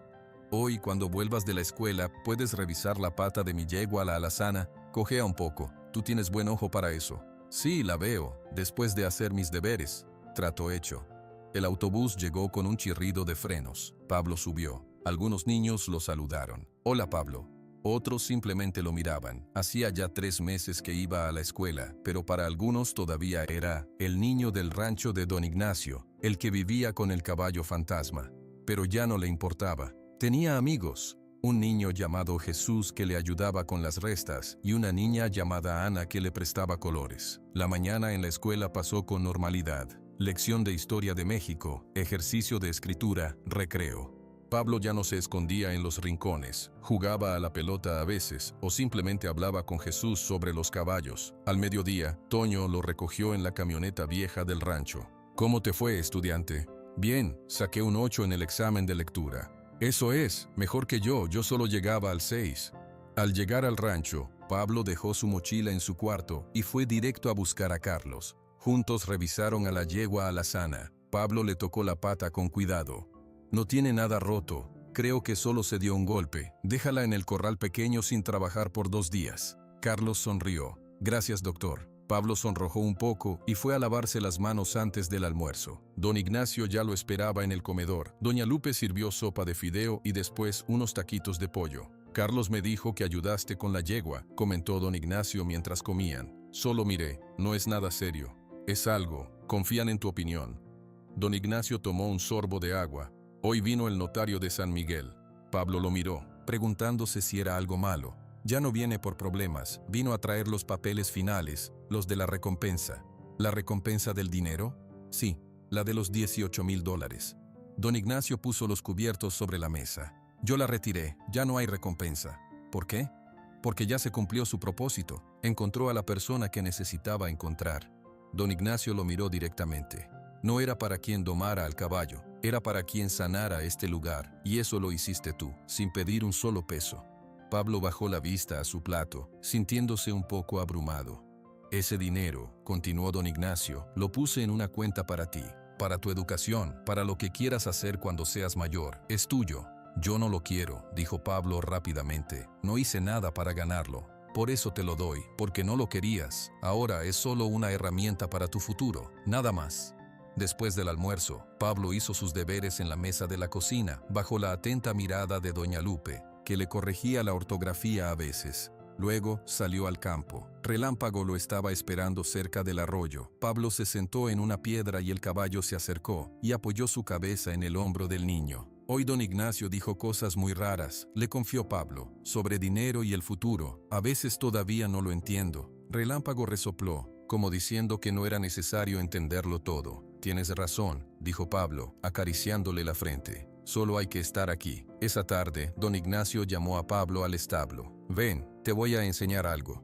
Hoy, cuando vuelvas de la escuela, puedes revisar la pata de mi yegua, la alazana. Cojea un poco. Tú tienes buen ojo para eso». «Sí, la veo. Después de hacer mis deberes». Trato hecho. El autobús llegó con un chirrido de frenos. Pablo subió. Algunos niños lo saludaron. «Hola, Pablo». Otros simplemente lo miraban. Hacía ya 3 meses que iba a la escuela, pero para algunos todavía era el niño del rancho de don Ignacio, el que vivía con el caballo fantasma. Pero ya no le importaba. Tenía amigos. Un niño llamado Jesús que le ayudaba con las restas y una niña llamada Ana que le prestaba colores. La mañana en la escuela pasó con normalidad. Lección de Historia de México, ejercicio de escritura, recreo. Pablo ya no se escondía en los rincones, jugaba a la pelota a veces o simplemente hablaba con Jesús sobre los caballos. Al mediodía, Toño lo recogió en la camioneta vieja del rancho. ¿Cómo te fue, estudiante? Bien, saqué un 8 en el examen de lectura. Eso es, mejor que yo solo llegaba al 6. Al llegar al rancho, Pablo dejó su mochila en su cuarto y fue directo a buscar a Carlos. Juntos revisaron a la yegua alazana. Pablo le tocó la pata con cuidado. No tiene nada roto, creo que solo se dio un golpe. Déjala en el corral pequeño sin trabajar por 2 días. Carlos sonrió. Gracias, doctor. Pablo sonrojó un poco y fue a lavarse las manos antes del almuerzo. Don Ignacio ya lo esperaba en el comedor. Doña Lupe sirvió sopa de fideo y después unos taquitos de pollo. Carlos me dijo que ayudaste con la yegua, comentó don Ignacio mientras comían. Solo miré, no es nada serio. Es algo, confían en tu opinión. Don Ignacio tomó un sorbo de agua. Hoy vino el notario de San Miguel. Pablo lo miró, preguntándose si era algo malo. Ya no viene por problemas, vino a traer los papeles finales, los de la recompensa. ¿La recompensa del dinero? Sí, la de los $18,000. Don Ignacio puso los cubiertos sobre la mesa. Yo la retiré, ya no hay recompensa. ¿Por qué? Porque ya se cumplió su propósito, encontró a la persona que necesitaba encontrar. Don Ignacio lo miró directamente. No era para quien domara al caballo, era para quien sanara este lugar, y eso lo hiciste tú, sin pedir un solo peso. Pablo bajó la vista a su plato, sintiéndose un poco abrumado. Ese dinero, continuó don Ignacio, lo puse en una cuenta para ti, para tu educación, para lo que quieras hacer cuando seas mayor, es tuyo. Yo no lo quiero, dijo Pablo rápidamente, no hice nada para ganarlo. Por eso te lo doy, porque no lo querías. Ahora es solo una herramienta para tu futuro, nada más. Después del almuerzo, Pablo hizo sus deberes en la mesa de la cocina, bajo la atenta mirada de doña Lupe, que le corregía la ortografía a veces. Luego salió al campo. Relámpago lo estaba esperando cerca del arroyo. Pablo se sentó en una piedra y el caballo se acercó y apoyó su cabeza en el hombro del niño. Hoy don Ignacio dijo cosas muy raras, le confió Pablo, sobre dinero y el futuro. A veces todavía no lo entiendo. Relámpago resopló, como diciendo que no era necesario entenderlo todo. Tienes razón, dijo Pablo, acariciándole la frente. Solo hay que estar aquí. Esa tarde, don Ignacio llamó a Pablo al establo. Ven, te voy a enseñar algo.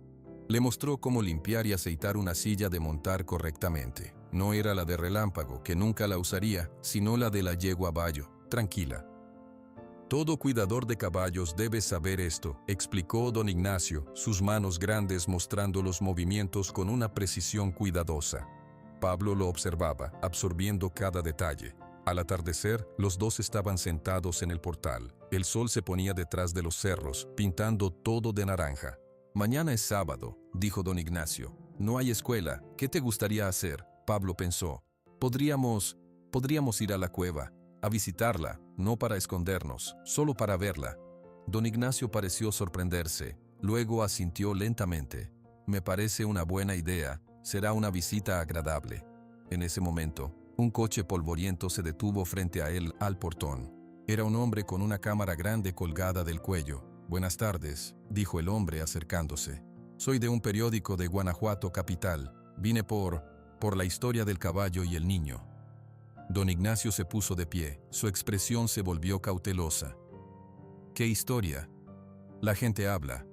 Le mostró cómo limpiar y aceitar una silla de montar correctamente. No era la de Relámpago, que nunca la usaría, sino la de la yegua Bayo. Tranquila. Todo cuidador de caballos debe saber esto, explicó don Ignacio, sus manos grandes mostrando los movimientos con una precisión cuidadosa. Pablo lo observaba, absorbiendo cada detalle. Al atardecer, los dos estaban sentados en el portal. El sol se ponía detrás de los cerros, pintando todo de naranja. Mañana es sábado, dijo don Ignacio. No hay escuela. ¿Qué te gustaría hacer? Pablo pensó. Podríamos ir a la cueva, a visitarla, no para escondernos, solo para verla. Don Ignacio pareció sorprenderse, luego asintió lentamente. Me parece una buena idea, será una visita agradable. En ese momento, un coche polvoriento se detuvo frente a él al portón. Era un hombre con una cámara grande colgada del cuello. Buenas tardes, dijo el hombre acercándose. Soy de un periódico de Guanajuato capital. Vine por la historia del caballo y el niño. Don Ignacio se puso de pie, su expresión se volvió cautelosa. ¿Qué historia? La gente habla.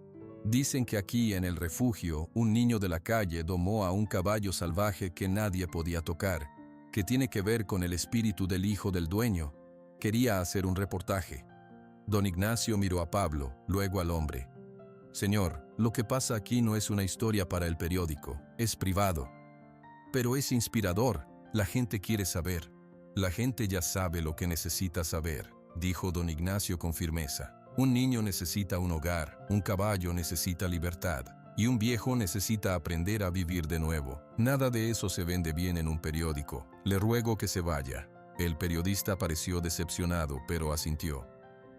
Dicen que aquí en el refugio, un niño de la calle domó a un caballo salvaje que nadie podía tocar, que tiene que ver con el espíritu del hijo del dueño. Quería hacer un reportaje. Don Ignacio miró a Pablo, luego al hombre. Señor, lo que pasa aquí no es una historia para el periódico, es privado. Pero es inspirador, la gente quiere saber. La gente ya sabe lo que necesita saber, dijo don Ignacio con firmeza. Un niño necesita un hogar, un caballo necesita libertad, y un viejo necesita aprender a vivir de nuevo. Nada de eso se vende bien en un periódico. Le ruego que se vaya. El periodista pareció decepcionado, pero asintió.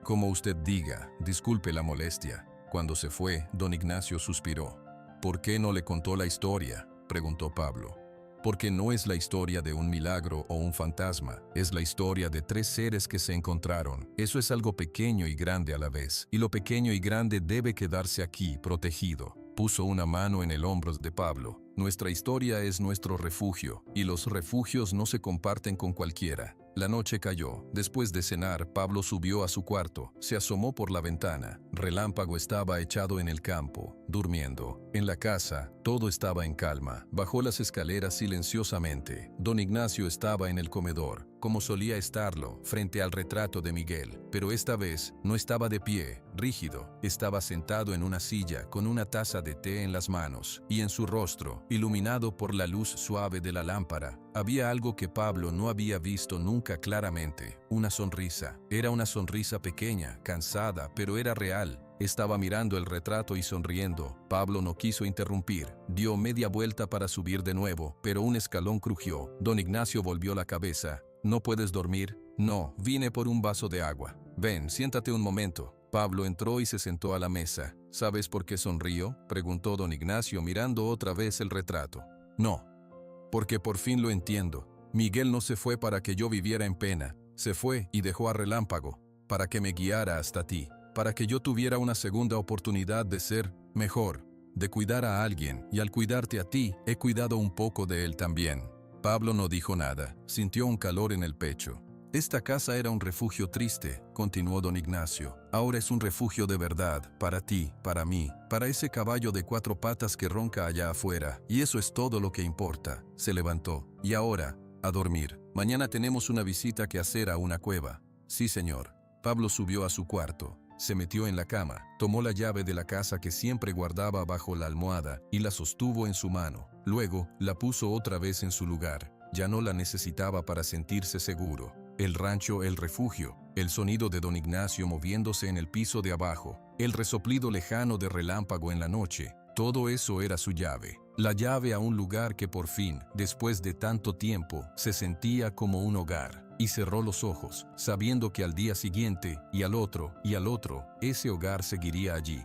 Como usted diga, disculpe la molestia. Cuando se fue, don Ignacio suspiró. ¿Por qué no le contó la historia?, preguntó Pablo. Porque no es la historia de un milagro o un fantasma, es la historia de 3 seres que se encontraron. Eso es algo pequeño y grande a la vez, y lo pequeño y grande debe quedarse aquí, protegido. Puso una mano en el hombro de Pablo. Nuestra historia es nuestro refugio, y los refugios no se comparten con cualquiera. La noche cayó. Después de cenar, Pablo subió a su cuarto, se asomó por la ventana. Relámpago estaba echado en el campo, durmiendo. En la casa, todo estaba en calma. Bajó las escaleras silenciosamente. Don Ignacio estaba en el comedor, como solía estarlo, frente al retrato de Miguel. Pero esta vez, no estaba de pie, rígido. Estaba sentado en una silla, con una taza de té en las manos, y en su rostro, iluminado por la luz suave de la lámpara, había algo que Pablo no había visto nunca claramente. Una sonrisa. Era una sonrisa pequeña, cansada, pero era real. Estaba mirando el retrato y sonriendo. Pablo no quiso interrumpir. Dio media vuelta para subir de nuevo, pero un escalón crujió. Don Ignacio volvió la cabeza. ¿No puedes dormir? No, vine por un vaso de agua. Ven, siéntate un momento. Pablo entró y se sentó a la mesa. ¿Sabes por qué sonrío?, preguntó don Ignacio mirando otra vez el retrato. No. Porque por fin lo entiendo. Miguel no se fue para que yo viviera en pena. Se fue y dejó a Relámpago, para que me guiara hasta ti, para que yo tuviera una segunda oportunidad de ser mejor, de cuidar a alguien, y al cuidarte a ti, he cuidado un poco de él también. Pablo no dijo nada, sintió un calor en el pecho. Esta casa era un refugio triste, continuó don Ignacio. Ahora es un refugio de verdad, para ti, para mí, para ese caballo de 4 patas que ronca allá afuera, y eso es todo lo que importa. Se levantó. Y ahora, a dormir. Mañana tenemos una visita que hacer a una cueva. Sí, señor. Pablo subió a su cuarto. Se metió en la cama, tomó la llave de la casa que siempre guardaba bajo la almohada y la sostuvo en su mano. Luego, la puso otra vez en su lugar. Ya no la necesitaba para sentirse seguro. El rancho, el refugio, el sonido de don Ignacio moviéndose en el piso de abajo, el resoplido lejano de Relámpago en la noche, todo eso era su llave. La llave a un lugar que por fin, después de tanto tiempo, se sentía como un hogar. Y cerró los ojos, sabiendo que al día siguiente, y al otro, ese hogar seguiría allí.